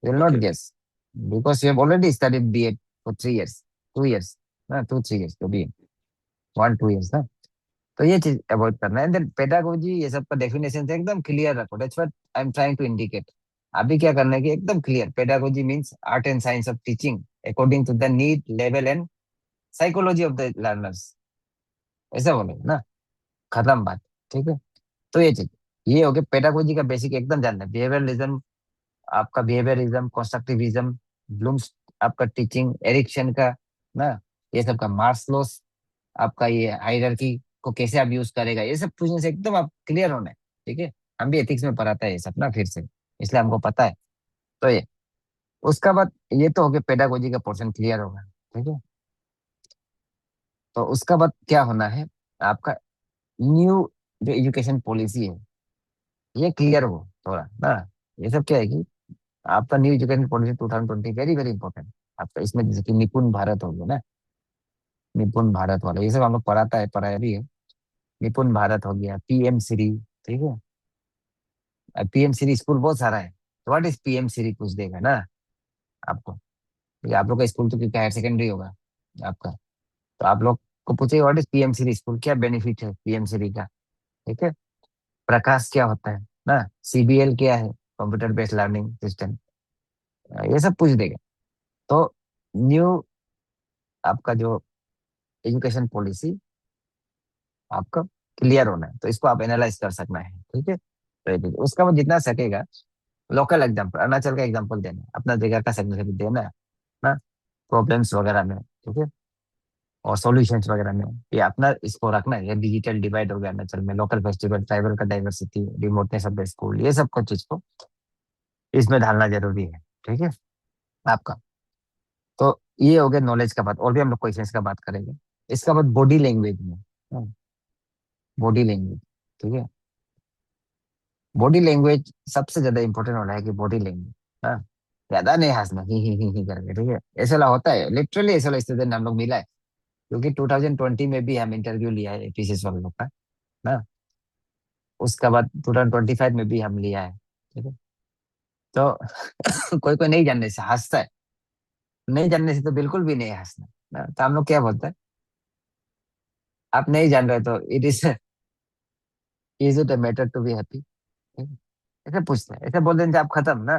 You will not Okay. Guess because you have already studied BEd for 3 years, 2 years ना, 2 3 years तो भी 1 2 years ना। तो ये चीज अवॉइड करना है। देन पेडागोजी ये सब का डेफिनेशन से एकदम क्लियर रखो, that's what I am trying to indicate. अभी क्या करना है कि एकदम clear, pedagogy means art and science of teaching according to the need level and psychology of the learners, ऐसा बोले ना, खत्म बात, ठीक है। तो ये चीज, ये हो गया पेडागोजी का बेसिक एकदम जानना है। बिहेवियरलिज्म, आपका बिहेवियरिज्म, कंस्ट्रक्टिविज्म, ब्लूम्स, आपका टीचिंग, एरिक्सन का ना, ये सब का मार्सलोस, आपका ये हायरार्की को कैसे आप यूज करेगा, ये सब पूछने से एकदम आप क्लियर होना है, ठीक है। हम भी एथिक्स में पढ़ाता है ये सब ना, फिर से इसलिए हमको पता है। तो ये उसका बाद ये तो हो गया, पेडागोजी का पोर्शन क्लियर होगा, ठीक है। तो उसका बाद क्या होना है, आपका न्यू जो एजुकेशन पॉलिसी है ये क्लियर हो थोड़ा ना। ये सब क्या है कि आपका new education policy 2020 very very important आपका, इसमें जैसे कि निपुण भारत हो गया ना, निपुण भारत वाला ये सब हम लोग पढ़ाता है, पढ़ाया भी है। निपुण भारत हो गया, पीएम श्री, ठीक है। पीएम श्री स्कूल बहुत सारा है, तो व्हाट इज पीएम श्री पूछ देगा ना आपको। ये आप लोग का स्कूल तो क्योंकि हायर सेकेंडरी होगा आपका, तो आप लोग को पूछेगा what is PM Shri school, क्या बेनिफिट है पीएम श्री का, ठीक है। प्रकाश क्या होता है ना, सीबीएल क्या है, कंप्यूटर बेस्ड लर्निंग सिस्टम, ये सब पूछ देगा। तो न्यू आपका जो एजुकेशन पॉलिसी आपका क्लियर होना है, तो इसको आप एनालाइज कर सकना है, ठीक है। तो ये देखिए, उसका वो जितना सकेगा लोकल एग्जाम्पल, अरुणाचल का एग्जाम्पल देना, अपना जगह का सेग्निफिकेंट देना है ना, प्रॉब्लम्स वगैरह में, ठीक है। और सॉल्यूशंस वगैरह में ये अपना इसको रखना है। ये डिजिटल डिवाइड हो गया अरुणाचल में, लोकल फेस्टिवल, ट्राइबल का diversity, remoteness of the school, ये सब कुछ चीज को इसमें ढालना जरूरी है। ठीक है आपका। तो ये हो गया नॉलेज का बात, और भी हम लोग क्वेश्चंस का बात करेंगे। इसका बाद बॉडी लैंग्वेज में, बॉडी लैंग्वेज, ठीक है। बॉडी लैंग्वेज सबसे ज्यादा इंपॉर्टेंट हो रहा है कि बॉडी लैंग्वेज, हाँ, ज्यादा नहीं हंसना ही करके, ठीक है। ऐसा वाला होता है लिटरली, ऐसा वाला स्टूडेंट हम लोग मिला है, क्योंकि 2020 में भी हम इंटरव्यू लिया है एपीसीएस वाले लोग का ना। उसका बाद 2025 में भी हम लिया है, ठीक है। तो कोई कोई नहीं जानने से हंसता है, नहीं जानने से तो बिल्कुल भी नहीं हंसना ना। तो हम लोग क्या बोलते हैं, आप नहीं जान रहे तो is it a matter to be happy, ऐसे पूछते हैं, ऐसे बोल देंगे आप खत्म ना।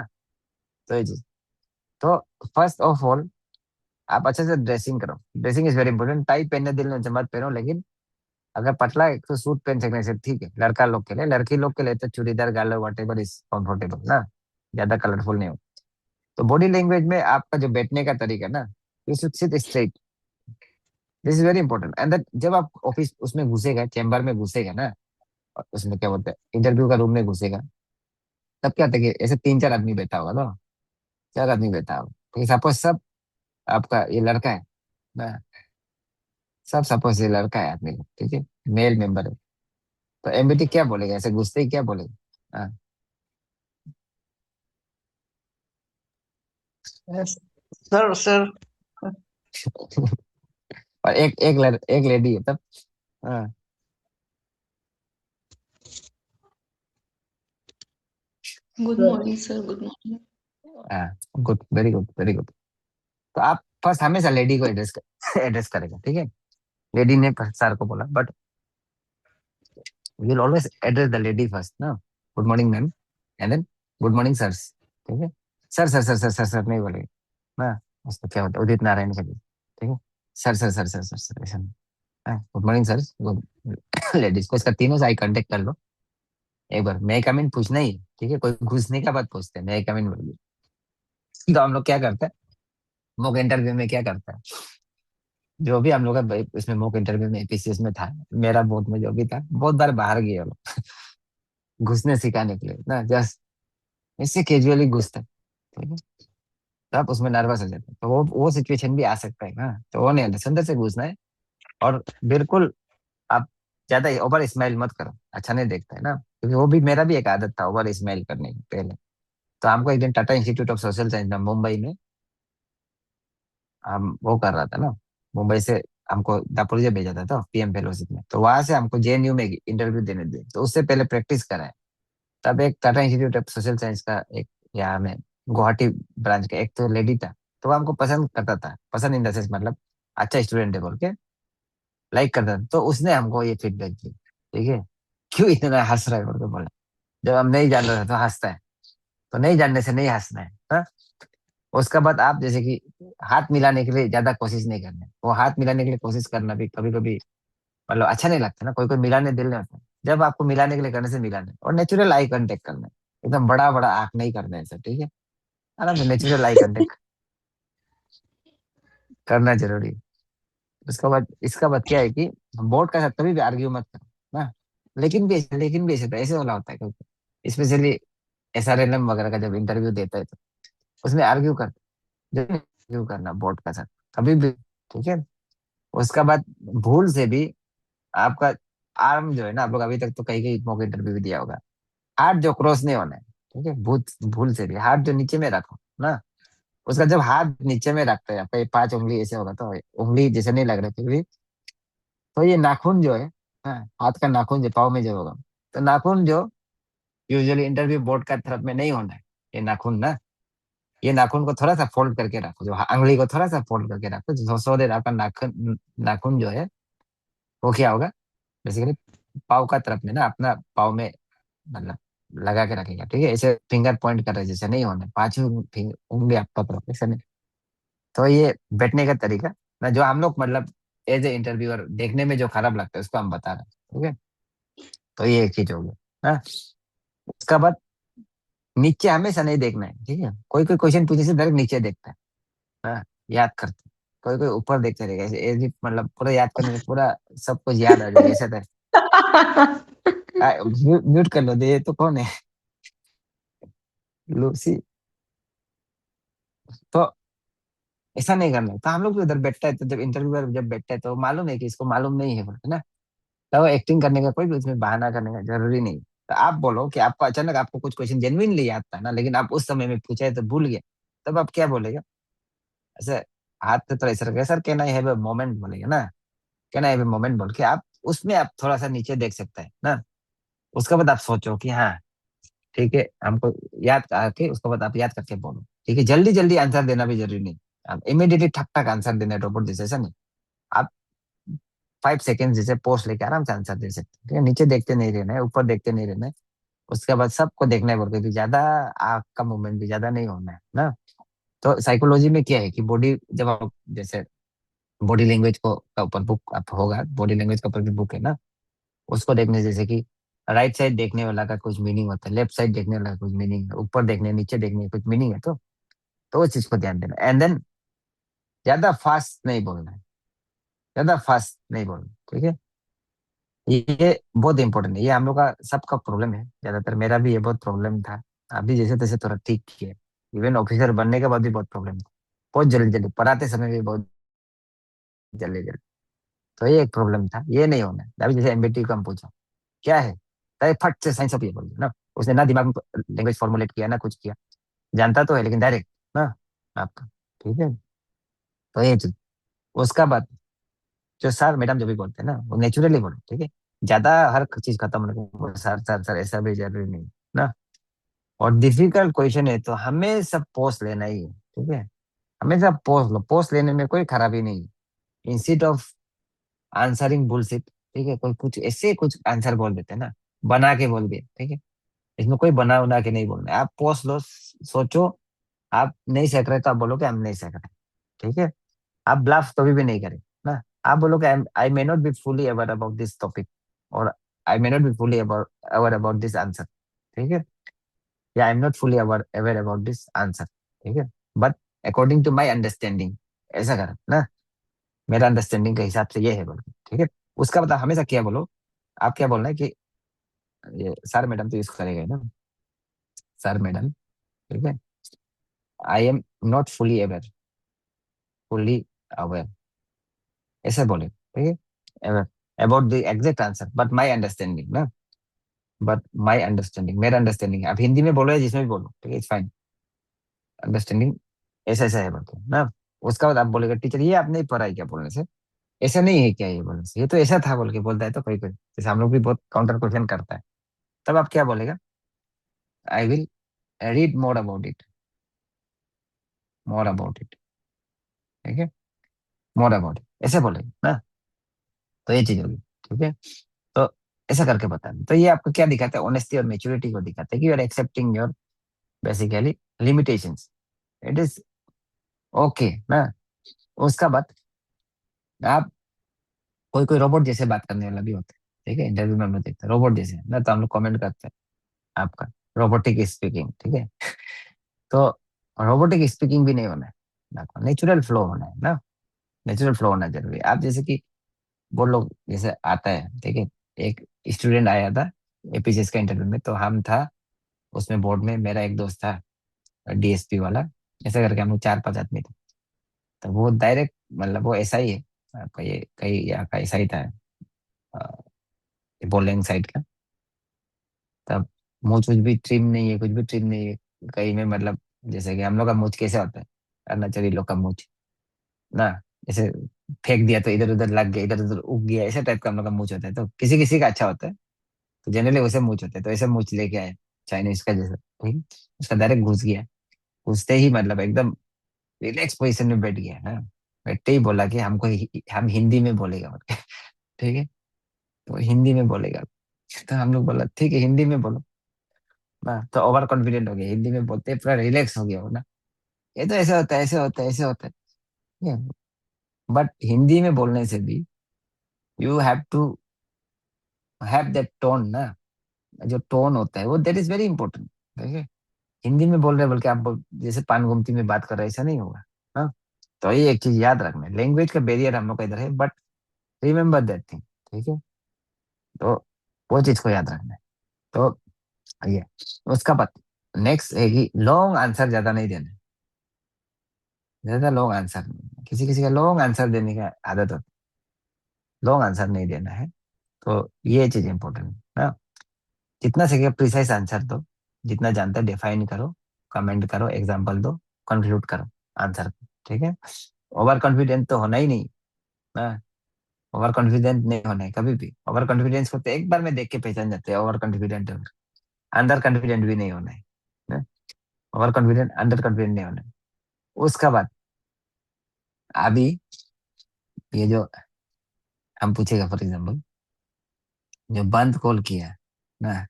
तो ये चीज, तो फर्स्ट ऑफ ऑल आप अच्छे से ड्रेसिंग करो। Dressing is very important. Tie पहनने दिल में मत पहनो, लेकिन अगर पतला है तो सूट पहन सकने से ठीक है, लड़का लोग के लिए। लड़की लोग के लिए तो चूड़ीदार गालो वट एवर इज कंफर्टेबल ना, ज्यादा कलरफुल नहीं हो। तो बॉडी लैंग्वेज में आपका जो बैठने का तरीका ना, you should seat straight, this is very important. And that जब आप ऑफिस उसमें घुसेगा, चैम्बर में घुसेगा ना, और उसमें क्या बोलते हैं, इंटरव्यू का रूम में घुसेगा, तब क्या होता है कि ऐसे 3-4 आदमी बैठा होगा, तो 4 आदमी बैठा होगा, ठीक है। सपोज सब आपका ये लड़का है ना, सब सपोज ये लड़का है आदमी लोग, ठीक है, मेल मेंबर है। तो एमबीटी क्या बोलेगा, ऐसे घुसते ही क्या बोलेगा, हाँ। Yes, sir. और एक लेडी है तब, हाँ। Good Sir, morning, sir. Good morning. हाँ, good, very good, very good. तो आप फर्स्ट हमेशा लेडी को एड्रेस करेगा, ठीक है। लेडी ने सर को बोला, but will always address the lady first ना। Good morning ma'am, and then good morning sir, ठीक है। सर नहीं बोलेगा ना, उसको क्या होता है उदित नारायण का, ठीक है। सर ऐसा नहीं। Good morning sir, good ladies को इसका तीनों से आई कांटेक्ट कर लो एक बार। मैं कम इन पूछना ही है, ठीक है, कोई घुसने का बात पूछते हैं, मैं कम इन बोलिए। तो हम लोग क्या करते हैं, मॉक इंटरव्यू में क्या करता है, जो भी हम लोग का इसमें मॉक इंटरव्यू में एपीसीएस में था, मेरा बोर्ड में जो भी था, बहुत बार बाहर गए हम लोग घुसने सिखाने के लिए ना, जस्ट इससे कैजुअली घुसते हैं, ठीक है। तो आप उसमें नर्वस हो जाते हैं, तो वो सिचुएशन भी आ सकता है ना। तो वो नहीं आता, अंदर से घुसना है। और बिल्कुल आप ज्यादा ओवर स्माइल मत करो, अच्छा नहीं देखता है ना, क्योंकि वो भी मेरा भी एक आदत था ओवर स्माइल करने की पहले। तो हमको एक दिन Tata institute of social science में मुंबई में हम वो कर रहा था ना, मुंबई से हमको दापोरिजो भेजा था तो पीएम फेलोशिप में, तो वहां से हमको जेएनयू में इंटरव्यू देने दिए, तो उससे पहले प्रैक्टिस करा है। तब एक Tata institute of social science का एक, यहाँ में गुवाहाटी ब्रांच का एक तो लेडी था, तो वो हमको पसंद करता था, पसंद इन द सेंस मतलब अच्छा स्टूडेंट है बोल के लाइक करता था। तो उसने हमको ये फीडबैक दी, ठीक है, क्यों इतना हंस रहा है बोल के बोला। जब हम नहीं जान रहे थे तो हंसता है, तो नहीं जानने से नहीं हंसना है, हाँ? उसका बाद आप जैसे कि हाथ मिलाने के लिए ज्यादा कोशिश नहीं करना है। वो हाथ मिलाने के लिए कोशिश करना भी कभी कभी मतलब अच्छा नहीं लगता ना, कोई कोई मिलाने दिल नहीं होता। जब आपको मिलाने के लिए करने से मिलाना है, और नेचुरल आई कांटेक्ट करना है, एकदम बड़ा बड़ा आंख नहीं करना है सर, ठीक है। आराम से नेचुरल आई कांटेक्ट करना जरूरी है। इसका बाद क्या है कि बोर्ड का साथ कभी भी आर्ग्यू मत करो ना। लेकिन भी ऐसे ऐसे वाला होता है, क्योंकि स्पेशली एसआरएलएम वगैरह का जब इंटरव्यू देता है तो उसमें आर्ग्यू करते, जब आर्ग्यू करना बोर्ड का साथ कभी भी, ठीक है। उसका बाद भूल से भी आपका आर्म जो है ना, आप लोग अभी तक तो कहीं कहीं मॉक इंटरव्यू भी दिया होगा, हाथ जो क्रॉस नहीं होना है, ठीक है। भूल भूल से भी हाथ जो नीचे में रखो ना, उसका जब हाथ नीचे में रखते हैं आपका ये 5 उंगली ऐसे होगा, तो उंगली जैसे नहीं लग रहा फिर भी, तो ये नाखून जो है, हाँ, हाथ का नाखून जो पाँव में जो होगा, तो नाखून जो यूजुअली इंटरव्यू बोर्ड का तरफ में नहीं होना है, ये नाखून ना, ये नाखून को थोड़ा सा फोल्ड करके रखो, जो अंगुली को थोड़ा सा फोल्ड करके रखो, जो सो देर आपका नाखून नाखून जो है वो क्या होगा, बेसिकली पाव का तरफ में ना, अपना पाव में मतलब लगा के रखेगा, ठीक है। ऐसे फिंगर पॉइंट कर रहे जैसे नहीं होना, 5 उंगली आपका तरफ ऐसे नहीं। तो ये बैठने का तरीका ना, जो हम लोग मतलब एज ए इंटरव्यूअर देखने में जो खराब लगता है उसको हम बता रहे हैं, ठीक है। तो ये एक चीज हो गया हाँ। उसका बाद नीचे हमेशा नहीं देखना है, ठीक है। कोई कोई क्वेश्चन पूछने से डायरेक्ट नीचे देखता है, हाँ, याद करते हैं। कोई कोई ऊपर देखते रहेगा ऐसे मतलब पूरा याद करने में पूरा सब कुछ याद आ जाएगा ऐसा था। म्यूट कर लो दे, ये तो कौन है? लूसी। तो ऐसा नहीं करना। तो हम लोग भी उधर बैठता है, तो जब इंटरव्यू जब बैठता है तो मालूम है कि इसको मालूम नहीं है बोलते ना। तो एक्टिंग करने का कोई भी उसमें बहाना करने का जरूरी नहीं। तो आप बोलो कि आपको अचानक आपको कुछ क्वेश्चन जेन्युइनली याद था ना, लेकिन आप उस समय में पूछा है तो भूल गया, तब आप क्या बोलेगा? ऐसे हाथ पे तो ऐसा रखेगा, sir can I have a moment बोलेगा ना। Can I have a moment बोल के आप उसमें आप थोड़ा सा नीचे देख सकते हैं ना। उसके बाद आप सोचो कि हाँ ठीक है, हमको याद आके उसके बाद आप याद करके बोलो। ठीक है, जल्दी जल्दी आंसर देना भी जरूरी नहीं। आप इमीडिएटली ठक ठक आंसर देना रोबोट जैसे, ऐसा नहीं। आप 5 सेकेंड जैसे पोस्ट लेके आराम से आंसर दे सकते हैं। ठीक है, नीचे देखते नहीं रहना है, ऊपर देखते नहीं रहना है। उसके बाद सबको देखना है बोल के भी ज्यादा आग का मूवमेंट भी ज्यादा नहीं होना है ना। तो साइकोलॉजी में क्या है कि बॉडी जब आप जैसे बॉडी लैंग्वेज को का ऊपर बुक आप होगा, बॉडी लैंग्वेज का ऊपर भी बुक है ना। उसको देखने जैसे कि राइट साइड देखने वाला का कुछ मीनिंग होता है, लेफ्ट साइड देखने वाला का कुछ मीनिंग है, ऊपर देखने नीचे देखने का कुछ मीनिंग है। तो उस चीज को ध्यान देना। एंड देन ज्यादा फास्ट नहीं बोलना है, ज्यादा फास्ट नहीं बोलना। ठीक है, ये बहुत इंपॉर्टेंट है। ये हम लोग का सबका प्रॉब्लम है, ज्यादातर मेरा भी ये बहुत प्रॉब्लम था। अभी जैसे तैसे थोड़ा ठीक किया। इवन ऑफिसर बनने के बाद भी बहुत प्रॉब्लम था, बहुत जल्दी जल्दी पढ़ाते समय भी बहुत जल्दी जल्दी। तो ये एक प्रॉब्लम था, ये नहीं होना है। अभी जैसे एमबीटी को हम पूछा क्या है, तो फट से साइंस ऑफ ये बोल दिया ना। उसने ना दिमाग में लैंग्वेज फॉर्मुलेट किया ना कुछ किया, जानता तो है लेकिन डायरेक्ट ना आपका। ठीक है, तो ये चीज। उसका बाद जो सर मैडम जो भी बोलते हैं ना वो नेचुरली बोलो। ठीक है, ज्यादा हर चीज खत्म होने के बाद सर सर सर ऐसा भी जरूरी नहीं ना। और डिफिकल्ट क्वेश्चन है तो हमेशा पोस्ट लेना ही है। ठीक है, हमेशा पोस्ट लो, पोस्ट लेने में कोई खराबी नहीं है। इंस्टेड ऑफ आंसरिंग बुलशिट, ठीक है, कोई कुछ ऐसे कुछ आंसर बोल देते हैं ना, बना के बोल दिए। ठीक है, इसमें कोई बना उना के नहीं बोलना है। आप पोस्ट लो, सोचो। आप नहीं सीख रहे तो आप बोलो कि हम नहीं सीख रहे। ठीक है, आप ब्लफ कभी भी नहीं करें ना। आप बोलो कि I may not be fully aware about this topic, और I may not be fully aware about this answer. ठीक है, या I am not fully aware about this answer. ठीक है, but according to my understanding, ऐसा कर ना, मेरा अंडरस्टैंडिंग के हिसाब से ये है बोलो। ठीक है, उसका मतलब हमेशा क्या बोलो, आप क्या बोलना है कि ये सर मैडम तो यूज करेगा ना, सर मैडम। ठीक है, I am not fully aware, fully aware, ऐसे बोले। ठीक है, about the exact answer but my understanding ना, बट माई अंडरस्टैंडिंग, मेरा अंडरस्टैंडिंग। आप हिंदी में बोलो या जिसमें भी बोलो, ठीक है, इट्स फाइन। अंडरस्टैंडिंग ऐसा ऐसा है बोलते हैं ना। उसका बाद आप बोलेगा टीचर ये आपने पढ़ा है क्या बोलने से, ऐसा नहीं है क्या ये बोलने से, ये तो ऐसा था बोल के बोलता है। तो कोई कोई जैसे हम लोग भी बहुत काउंटर क्वेश्चन करता है, तब आप क्या बोलेगा? I will read more about it, more about it. ठीक है, मोर अबाउट इट ऐसे बोलेगा ना। तो ये चीज होगी। ठीक है, तो ऐसा करके बताना। तो ये आपको क्या दिखाता है? ऑनेस्टी और मेच्योरिटी को दिखाता है कि you are accepting your basically limitations. It is okay ना। उसका बाद आप कोई कोई रोबोट जैसे बात करने वाला भी होता है। ठीक है, इंटरव्यू में हम लोग देखते हैं रोबोट जैसे ना, तो हम लोग कमेंट करते हैं आपका रोबोटिक स्पीकिंग। ठीक है, तो रोबोटिक स्पीकिंग भी नहीं होना है ना, नेचुरल फ्लो होना है ना। नेचुरल फ्लो होना जरूरी है। आप जैसे कि वो लोग जैसे आता है, ठीक है, एक स्टूडेंट आया था एपीसीएस का इंटरव्यू में, तो हम था उसमें बोर्ड में, मेरा एक दोस्त था डीएसपी वाला, ऐसा करके हम लोग 4-5 आदमी थे। तो वो डायरेक्ट मतलब वो ऐसा ही है आपका, ये कई यहाँ का ऐसा ही था, बोलेंग साइड का। तब मूछ कुछ भी ट्रिम नहीं है, कुछ भी ट्रिम नहीं है कहीं में, मतलब जैसे कि हम लोग का मूछ कैसे होता है, अरुणाचली लोग का मूछ ना, जैसे फेंक दिया तो इधर उधर लग गया, इधर उधर उग गया, ऐसे टाइप का हम लोग का मूछ होता है। तो किसी किसी का अच्छा होता है, तो जनरली वैसे मूछ होता है। तो ऐसे मूछ लेके आए चाइनीज का जैसा, ठीक, उसका डायरेक्ट घुस गया। घुसते ही मतलब एकदम रिलैक्स पोजिशन में बैठ गया ना। बैठते ही बोला कि हमको हम हिंदी में बोलेगा बोल के। ठीक है, तो हिंदी में बोलेगा। तो हम लोग बोला ठीक है हिंदी में बोलो ना। तो ओवर कॉन्फिडेंट हो गया, हिंदी में बोलते पूरा रिलैक्स हो गया वो ना। ये तो ऐसे होता है, ऐसे होता है, ऐसे होता है। बट हिंदी में बोलने से भी you have to have that tone ना। जो टोन होता है वो दैट इज वेरी इंपॉर्टेंट। ठीक है, हिंदी में बोल रहे हैं बल्कि आप जैसे पान गुमती में बात कर रहे हैं, ऐसा नहीं होगा। हाँ, तो ये एक चीज याद रखना है, लैंग्वेज का बैरियर हम लोग का इधर है, बट रिमेम्बर दैट थिंग, ठीक है। तो वो चीज को याद रखना है। तो ये उसका बात। नेक्स्ट है कि लॉन्ग आंसर ज्यादा नहीं देना, ज्यादा लॉन्ग आंसर नहीं, किसी किसी का लॉन्ग आंसर देने का आदत होती है, लॉन्ग आंसर नहीं देना है। तो ये चीज इंपॉर्टेंट है ना। जितना सके प्रिसाइज आंसर दो, जितना जानते हैं डिफाइन करो, कमेंट करो, एग्जाम्पल दो, कंक्लूड करो आंसर को, ठीक है। ओवर कॉन्फिडेंट तो होना ही नहीं ना, ओवर कॉन्फिडेंट नहीं होना है कभी भी। ओवर कॉन्फिडेंस को तो एक बार में देख के पहचान जाते हैं ओवर कॉन्फिडेंट है। अंडर कॉन्फिडेंट भी नहीं होना है, ओवर कॉन्फिडेंट अंडर कॉन्फिडेंट नहीं होना है। उसका बाद अभी ये जो हम पूछेगा, फॉर एग्जाम्पल जो बंद कॉल किया ना,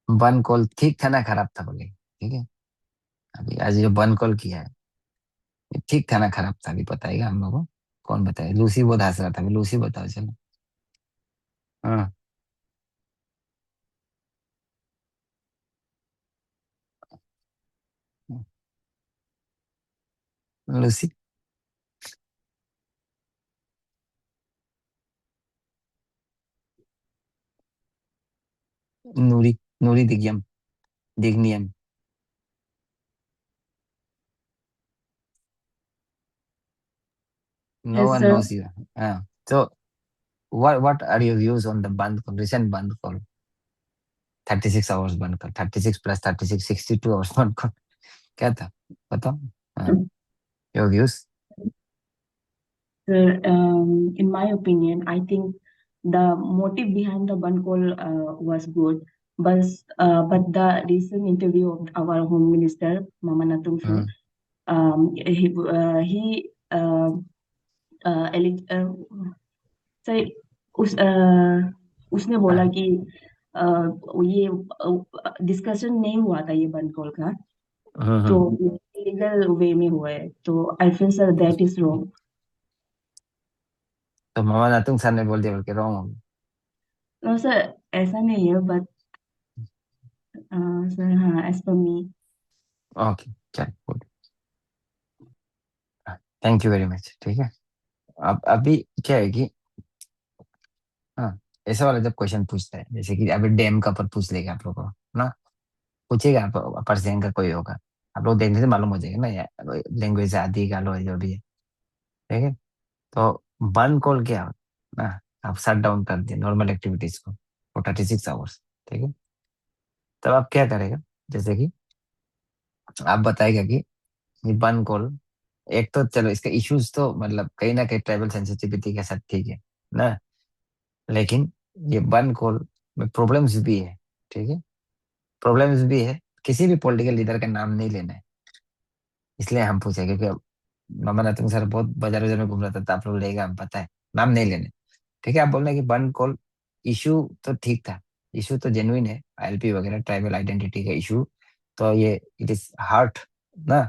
बंद कॉल ठीक था ना खराब था बोले, ठीक है। अभी आज जो बंद कॉल किया है, ये ठीक था ना खराब था, अभी बताएगा हम लोग को। कौन बताए? लूसी बहुत हंस रहा था, अभी लूसी बताओ चलो। हाँ, लूसी। नूरी, नूरी दिग्यम, दिग्नियम। No Yes, one sir. नोस यू। हाँ, so what are your views on the band call, recent band call? 36 hours बंद कर, 36 प्लस 36, 62 hours बंद कर, क्या था बताओ। हाँ, your views. Sir, in my opinion, I think the motive behind the ban call was good, but the recent interview of our Home Minister Mama Natungsu, he elect, sorry, उस उसने बोला कि ये डिस्कशन नहीं हुआ था ये बंद कॉल का, तो लीगल वे में हुआ है, तो I feel sir that is wrong. तो मामा नातुंग सर ने बोल दिया, बोल के रॉन्ग हो गया। नो सर, ऐसा नहीं है, बट सर हाँ, एज पर मी। ओके, चल good, thank you very much, ठीक है। अब अभी क्या है कि हाँ, ऐसा वाला जब क्वेश्चन पूछता है, जैसे कि अभी डैम का पर पूछ लेगा आप लोगों को ना, पूछेगा आप अपर सैंग का कोई होगा, आप लोग देखने से मालूम हो जाएगा ना, यार लैंग्वेज आदि का लो जो भी है, ठीक है। तो बंद कॉल क्या होता है ना, आप शट डाउन कर दिए नॉर्मल एक्टिविटीज को फॉर 36 आवर्स, ठीक है। तब आप क्या करेगा, जैसे कि आप बताएगा कि ये बंद कॉल, एक तो चलो इसका इश्यूज तो मतलब कहीं ना कहीं ट्राइबल सेंसिटिविटी के साथ ठीक है ना, लेकिन ये बंद कॉल में प्रॉब्लम्स भी है, ठीक है। प्रॉब्लम्स भी है, किसी भी पॉलिटिकल लीडर का नाम नहीं लेना है, इसलिए हम पूछे, क्योंकि मामा नतंग सर बहुत बाजार बाजार में घूम रहा था, तो आप लोग लेगा हम पता है, नाम नहीं लेने, ठीक है। आप बोल रहे हैं कि बंद कॉल इशू तो ठीक था, इशू तो जेन्युइन है, आईएलपी वगैरह ट्राइबल आइडेंटिटी का इशू, तो ये इट इज हार्ट ना,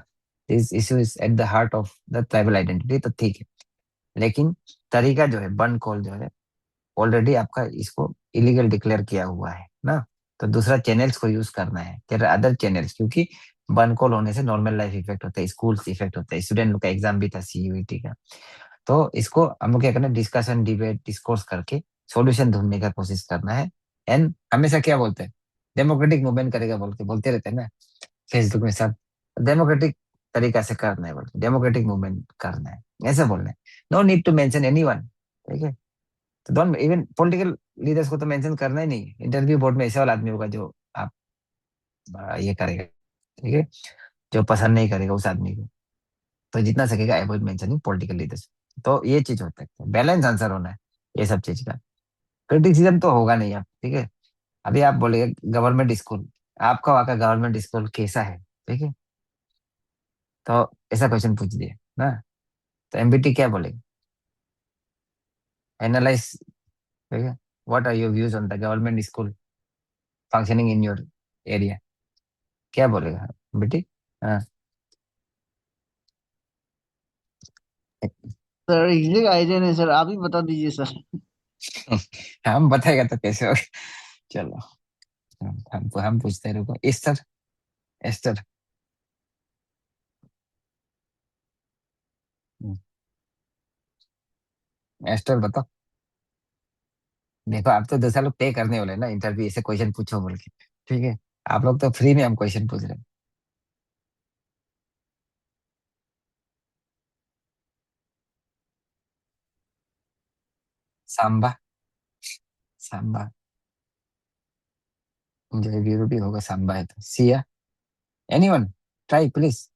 this issue is at the heart of the tribal identity, तो ठीक है। लेकिन तरीका जो है, बंद कॉल जो है, ऑलरेडी आपका इसको इलीगल डिक्लेयर किया हुआ है ना, तो दूसरा चैनल्स को यूज करना है, देयर आर अदर चैनल्स, क्योंकि बंद कॉल होने से नॉर्मल लाइफ इफेक्ट होता है, स्कूल इफेक्ट होता है, स्टूडेंट लोग का एग्जाम भी था सीयूईटी का। तो इसको हम लोग क्या करना है, डिस्कशन डिबेट डिस्कोर्स करके सॉल्यूशन ढूंढने का कोशिश करना है। एंड हमेशा क्या बोलते हैं, डेमोक्रेटिक मूवमेंट करेगा बोल के बोलते रहते हैं ना फेसबुक में सब, डेमोक्रेटिक तरीका से करना है, बोलते डेमोक्रेटिक मूवमेंट करना है, ऐसे बोलना है। No need to mention anyone, ठीक है। तो डोंट इवन पॉलिटिकल लीडर्स को तो मेंशन करना ही नहीं है, इंटरव्यू बोर्ड में ऐसा वाला आदमी होगा जो आप ये करेगा, ठीक है, जो पसंद नहीं करेगा उस आदमी को, तो जितना सकेगा अवॉइड मेंशनिंग पॉलिटिकल लीडर्स। तो ये चीज होता है, बैलेंस आंसर होना है ये सब चीज का। क्रिटिसिज्म तो होगा नहीं आप, ठीक है। अभी आप बोलेगा गवर्नमेंट स्कूल, आपका वहाँ का गवर्नमेंट स्कूल कैसा है, ठीक है, तो ऐसा क्वेश्चन पूछ दिए ना, तो एमबीटी क्या बोलेगा, एनालाइज, ठीक है, what are your views on the government school functioning in your area, क्या बोलेगा बेटी। हाँ, सर एग्जैक्ट आइडिया नहीं सर, आप ही बता दीजिए सर। हम बताएगा तो कैसे होगा। चलो, हम पूछते हैं, रुको, एस्टर, एस्टर। एस्टर बताओ। देखो आप तो दूसरा लोग पे करने वाले ना इंटरव्यू, ऐसे क्वेश्चन पूछो बोल के, ठीक है। आप लोग तो फ्री में हम क्वेश्चन पूछ रहे हैं। सांबा। सांबा। जो भी भी होगा सांबा है तो Siya. Anyone, try please.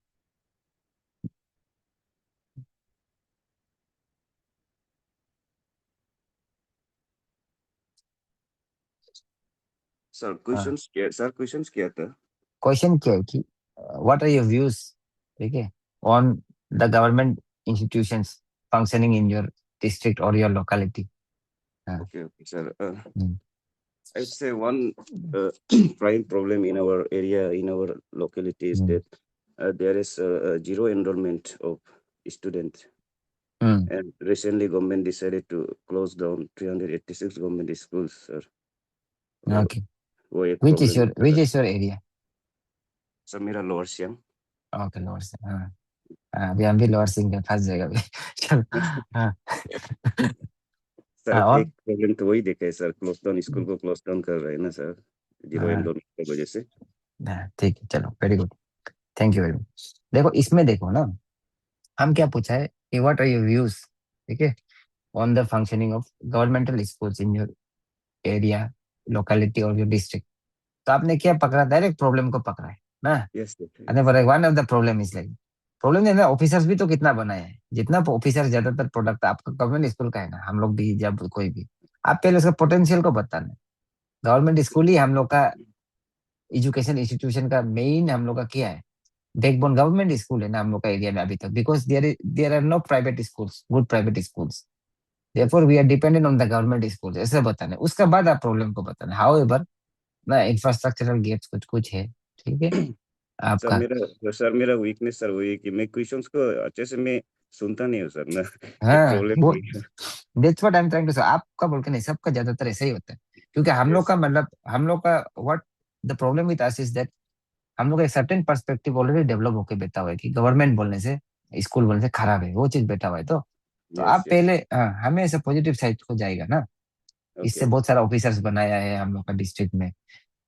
Sir questions क्या था? क्वेश्चन क्या है कि व्हाट आर योर व्यूज, ठीक है, on the government institutions functioning in your district और your locality. Okay, sir. Hmm. I would say one prime problem in our area, in our locality, is that there is zero enrollment of students. And recently, government decided to close down 386 government schools, sir. Okay. वो एक Which is problem your which is your area? Sir मेरा lower Siang. Okay, lower से। हाँ हाँ, अभी हम भी lower Singh में फंस जाएगा अभी। चल। हाँ सर हाँ, और एक प्रॉब्लम तो वही देखा है सर, क्लोज डाउन स्कूल को क्लोज डाउन कर रहे हैं ना सर, जीरो हाँ एनरोलमेंट की वजह से। हाँ, ठीक है, चलो, very good, thank you very much. देखो इसमें देखो ना, हम क्या पूछा है कि व्हाट आर योर व्यूज, ठीक है, on the functioning of governmental schools in your area, locality और योर डिस्ट्रिक्ट। तो आपने क्या पकड़ा, डायरेक्ट प्रॉब्लम को पकड़ा है ना। यस आपने बोला one of the problem is like, problem है ना, ऑफिसर्स भी तो कितना बनाए हैं, जितना ऑफिसर ज्यादातर प्रोडक्ट आपका गवर्नमेंट स्कूल का है ना, हम लोग भी जब कोई भी, आप पहले उसका पोटेंशियल को बताना है। गवर्नमेंट स्कूल ही हम लोग का एजुकेशन इंस्टीट्यूशन का मेन, हम लोग का क्या है, बैकबोन गवर्नमेंट स्कूल है ना हम लोग का एरिया में अभी तक, because there are no private schools, good private schools, therefore we are dependent on the government school, ऐसे बताना है। उसके बाद आप प्रॉब्लम को बताना, हाउ एवर ना, इंफ्रास्ट्रक्चरल गैप्स कुछ कुछ है, ठीक है आपका। सर मेरा वीकनेस सर वही है कि मैं क्वेश्चंस को अच्छे से मैं सुनता नहीं हूँ सर ना। एक हाँ प्रॉब्लम वो, वही है। That's what I am trying to say, आपका बोल के नहीं, सबका ज्यादातर ऐसा ही होता है। क्योंकि हम लोग यस का मतलब, हम लोग का what the problem with us is that, हम लोग का एक सर्टेन पर्सपेक्टिव ऑलरेडी डेवलप होके बैठा हुआ है कि गवर्नमेंट बोलने से, स्कूल बोलने से खराब है, वो चीज बैठा हुआ है। तो यस आप यस। पहले, हाँ, हमें ऐसा पॉजिटिव साइड को जाएगा ना। इससे ओके बहुत सारा ऑफिसर्स बनाया है हम लोग का डिस्ट्रिक्ट में,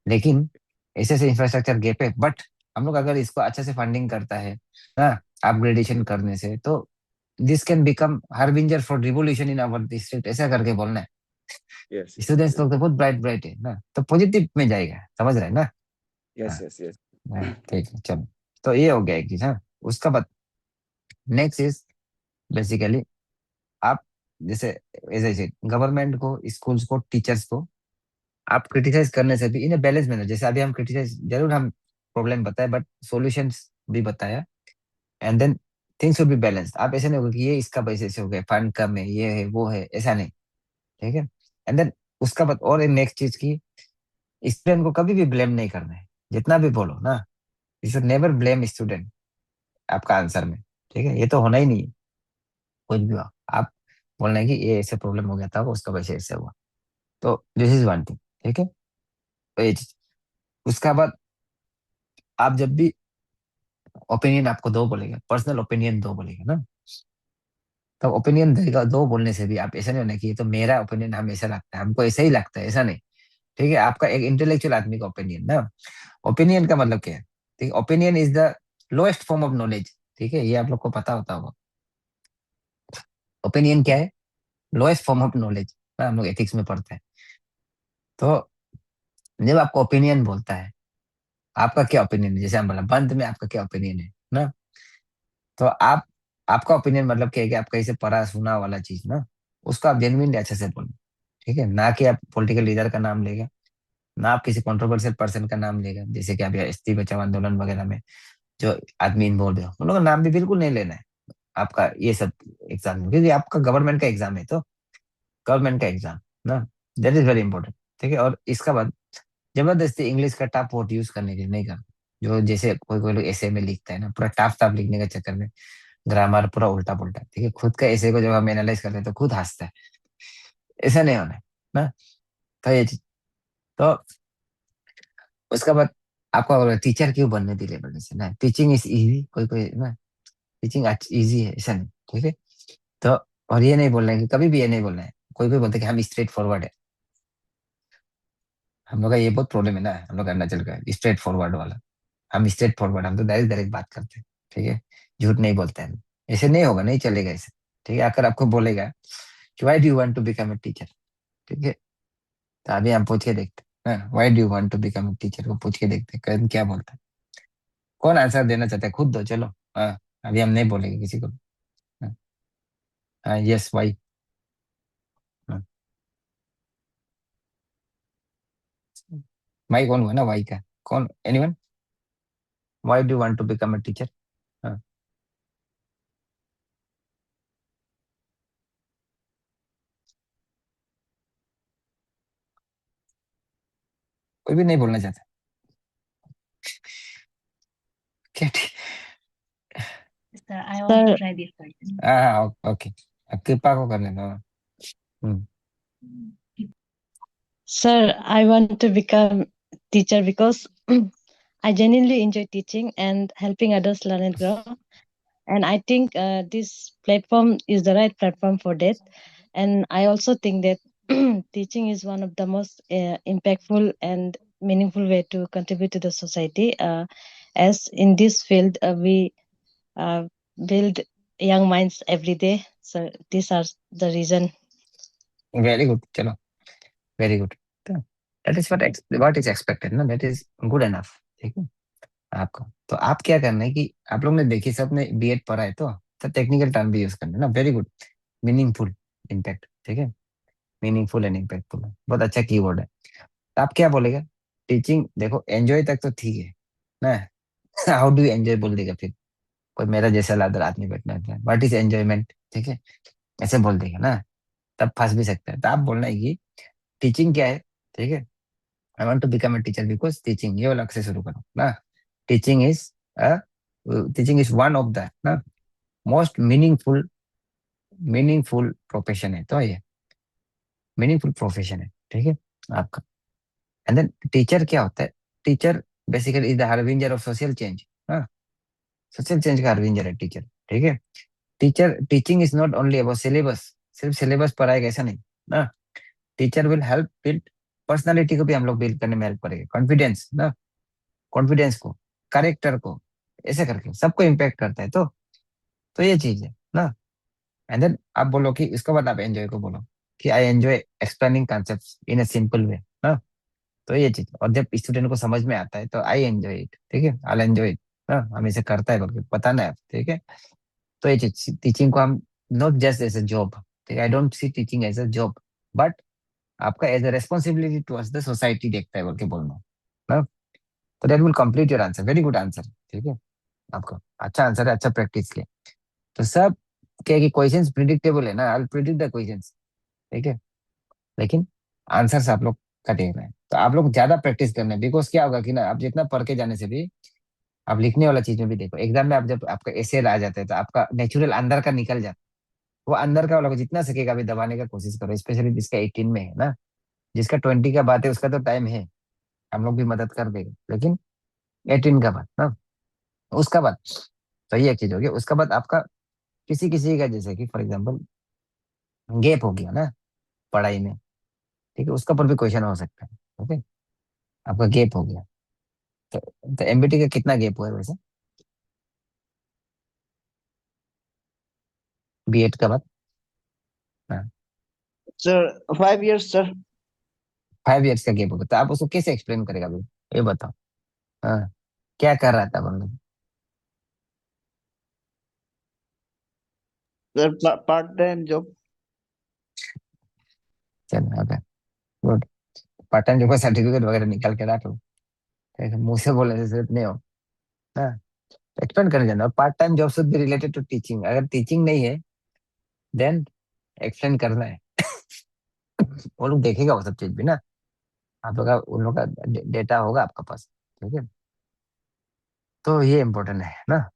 लेकिन ऐसे ऐसे इंफ्रास्ट्रक्चर गैप है, बट हम लोग अगर इसको अच्छे से फंडिंग करता है ना, अपग्रेडेशन करने से, तो this can become harbinger for revolution in our district, ऐसा करके बोलना है। यस यस स्टूडेंट्स लोग तो बहुत ब्राइट ब्राइट है ना, तो पॉजिटिव में जाएगा, समझ रहे हैं ना। यस हाँ यस यस। हाँ, ठीक है, चलो। तो ये हो गया एक चीज। हाँ, उसका बाद नेक्स्ट इज बेसिकली, आप जैसे ऐसे गवर्नमेंट को, स्कूल्स को, टीचर्स को आप क्रिटिसाइज करने से भी इन्हें बैलेंस मैनर, जैसे अभी हम क्रिटिसाइज जरूर हम प्रॉब्लम बताए, बट सॉल्यूशंस भी बताया, and then things will be balance. आप ऐसे नहीं होगा कि ये इसका पैसे से हो गया, फंड कम है, ये है वो है, ऐसा नहीं, ठीक है। एंड देन उसका बाद और एक नेक्स्ट चीज की, स्टूडेंट को कभी भी ब्लेम नहीं करना है, जितना भी बोलो ना, you should never blame student आपका आंसर में, ठीक है, ये तो होना ही नहीं है। कुछ भी हो, आप बोलना है कि ये ऐसे प्रॉब्लम हो गया था, उसका वजह से ऐसे हुआ, तो दिस इज वन थिंग, ठीक है। तो ये चीज, उसका बाद आप जब भी ओपिनियन आपको दो बोलेगा, पर्सनल ओपिनियन दो बोलेगा ना, तो ओपिनियन देगा दो बोलने से भी आप ऐसा नहीं होना कि ये तो मेरा ओपिनियन हम ऐसा लगता है, हमको ऐसा ही लगता है, ऐसा नहीं, ठीक है। आपका एक इंटेलेक्चुअल आदमी का ओपिनियन ना, ओपिनियन का मतलब क्या है, ठीक है, opinion is the lowest form of knowledge, ठीक है, ये आप लोग को पता होता होगा। ओपिनियन क्या है, लोएस्ट फॉर्म ऑफ नॉलेज ना, हम लोग एथिक्स में पढ़ते हैं। तो जब आपको ओपिनियन बोलता है, आपका क्या ओपिनियन है, जैसे हम बोला बंद में आपका क्या ओपिनियन है ना, तो आप, आपका ओपिनियन मतलब क्या है कि आप कहीं से पढ़ा सुना वाला चीज ना, उसको आप जेन्युइनली अच्छे से बोलो, ठीक है, ना कि आप पॉलिटिकल लीडर का नाम लेगा, ना आप किसी कंट्रोवर्शियल पर्सन का नाम लेगा, जैसे कि अभी एसटी बचाओ आंदोलन वगैरह में जो आदमी इन्वॉल्व है, उन लोगों का नाम भी बिल्कुल नहीं लेना है आपका ये सब एग्जाम में, क्योंकि आपका गवर्नमेंट का एग्जाम है, तो गवर्नमेंट का एग्जाम ना, दैट इज वेरी इंपॉर्टेंट, ठीक है। और इसका बाद जबरदस्ती इंग्लिश का टफ वर्ड यूज करने के लिए नहीं करना, जो जैसे कोई कोई लोग ऐसे में लिखता है ना, पूरा टफ टफ लिखने के चक्कर में ग्रामर पूरा उल्टा पुल्टा, ठीक है, खुद का ऐसे को जब हम एनालाइज करते हैं तो खुद हंसता है, ऐसा नहीं होना है ना। तो ये चीज, तो उसका बाद आपको टीचर क्यों बनने दिले बोलने से ना, टीचिंग इज इजी, कोई कोई ना, टीचिंग इजी है ऐसा नहीं, ठीक है। तो और ये नहीं बोलना है कि कभी भी ये नहीं बोलना है, कोई भी बोलते कि हम स्ट्रेट फॉरवर्ड है। हम लोग का ये बहुत प्रॉब्लम है ना, हम लोग अरुणाचल का स्ट्रेट फॉरवर्ड वाला। हम स्ट्रेट फॉरवर्ड, हम तो डायरेक्ट डायरेक्ट बात करते हैं, ठीक है, झूठ नहीं बोलते हैं। ऐसे नहीं होगा, नहीं चलेगा ऐसे, ठीक है। अगर आपको बोलेगा कि why do you want to become a teacher, ठीक है, तो अभी हम पूछ के देखते हैं, why do you want to become a teacher को पूछ के देखते हैं क्या बोलता है। कौन आंसर देना चाहता है, खुद दो, चलो। हाँ, अभी हम नहीं बोलेंगे किसी को। हाँ, यस, वाई। वाई कौन हुआ ना, वाई का कौन, anyone, why do you want to become a teacher. हाँ, कोई भी नहीं बोलना चाहता। क्या Sir, I want to Sir, try this question. हाँ, ओके, कृपा को करने दो। हम्म, Sir, I want to become teacher because I genuinely enjoy teaching and helping others learn and grow. And I think this platform is the right platform for that. And I also think that teaching is one of the most impactful and meaningful way to contribute to the society. As in this field, we build young minds every day. So these are the reason. Very good, चलो, very good. That is what is expected ना, that is good enough, ठीक है। आपको तो आप क्या करना है कि आप लोग ने देखी, सबने बीएड पढ़ा है तो टेक्निकल टर्म भी यूज करना ना, वेरी गुड। मीनिंगफुल इम्पैक्ट, ठीक है, मीनिंगफुल एंड इम्पैक्टफुल, बहुत अच्छा कीवर्ड है। तो आप क्या बोलेगा, टीचिंग देखो, एंजॉय तक तो ठीक है ना, हाउ डू एंजॉय बोल देगा फिर, कोई मेरा जैसा लादर आदमी बैठना है, व्हाट इज एंजॉयमेंट, ठीक है, ऐसे बोल देगा ना, तब फंस भी सकता है। तो आप बोलना है कि टीचिंग क्या है, ठीक है, I want to become a teacher because teaching, ये अलग से शुरू करो ना। Teaching is teaching is one of the ना मोस्ट मीनिंगफुल प्रोफेशन है, तो ये मीनिंगफुल प्रोफेशन है, ठीक है आपका। एंड देन टीचर क्या होता है, teacher basically is the harbinger of social change. हाँ, सोशल चेंज का हार्बिंजर है टीचर, ठीक है। Teacher teaching is not only about syllabus, सिर्फ सिलेबस पढ़ाएगा ऐसा नहीं ना। Teacher will help build personality को भी, हम लोग बिल्ड करने में हेल्प करेंगे, कॉन्फिडेंस ना, कॉन्फिडेंस को, करेक्टर को, ऐसे करके सबको इम्पैक्ट करता है। तो ये चीज है ना। एंड देन आप बोलो कि इसके बाद आप एंजॉय को बोलो कि I enjoy explaining concepts in a simple way ना। तो ये चीज, और जब स्टूडेंट को समझ में आता है तो आई एंजॉय इट, ठीक है, आई एंजॉय इट ना, हमें से करता है बोल के बताना है, ठीक है। तो ये चीज, टीचिंग को हम not just as a job, ठीक है, I don't see teaching as a job, but आपका as a responsibility towards the society देखता है बोल के बोलना ना। तो that will complete your answer, very good answer, ठीक है, आपका अच्छा आंसर है, अच्छा प्रैक्टिस किया। तो सब क्या कि क्वेश्चंस प्रिडिक्टेबल है ना, आई प्रिडिक्ट द क्वेश्चंस, ठीक है, लेकिन आंसर्स आप लोग का देखना है। तो आप लोग ज्यादा प्रैक्टिस करना है, बिकॉज क्या होगा कि ना, आप जितना पढ़ के जाने से भी, आप लिखने वाला चीज में भी देखो, एग्जाम में आप जब आपका एसे आ जाता है तो आपका नेचुरल अंदर का निकल जाता है। वो अंदर का वाला को जितना सकेगा अभी दबाने का कोशिश करो, स्पेशली जिसका 18 में है ना, जिसका 20 का बात है उसका तो टाइम है, हम लोग भी मदद कर देंगे, लेकिन 18 का बात ना, उसका बाद। तो ये एक चीज होगी, उसका बाद आपका किसी किसी का जैसे कि फॉर एग्जाम्पल गैप हो गया ना पढ़ाई में, ठीक है, उसका पर भी क्वेश्चन हो सकता है, ओके, आपका गैप हो गया। तो एमबीटी का कितना गैप हुआ है वैसे, बीएड का बाद। हाँ, Sir, 5 years, sir. 5 इयर्स का गैप होगा, तो आप उसको कैसे एक्सप्लेन करेगा अभी, ये बताओ। हाँ, क्या कर रहा था बंदा। Sir, part-time job. चलो, okay, good. Part time job का सर्टिफिकेट वगैरह निकाल के रख लो, ठीक है, मुंह से बोलने से जरूरत नहीं हो। हाँ, एक्सप्लेन करने जाना, part time job should be related to teaching, अगर टीचिंग नहीं है देन एक्सप्लेन करना है। वो लोग देखेगा वो सब चीज भी ना, आप लोग का, उन लोग का डेटा होगा आपका पास, ठीक है। तो ये इम्पोर्टेंट है ना।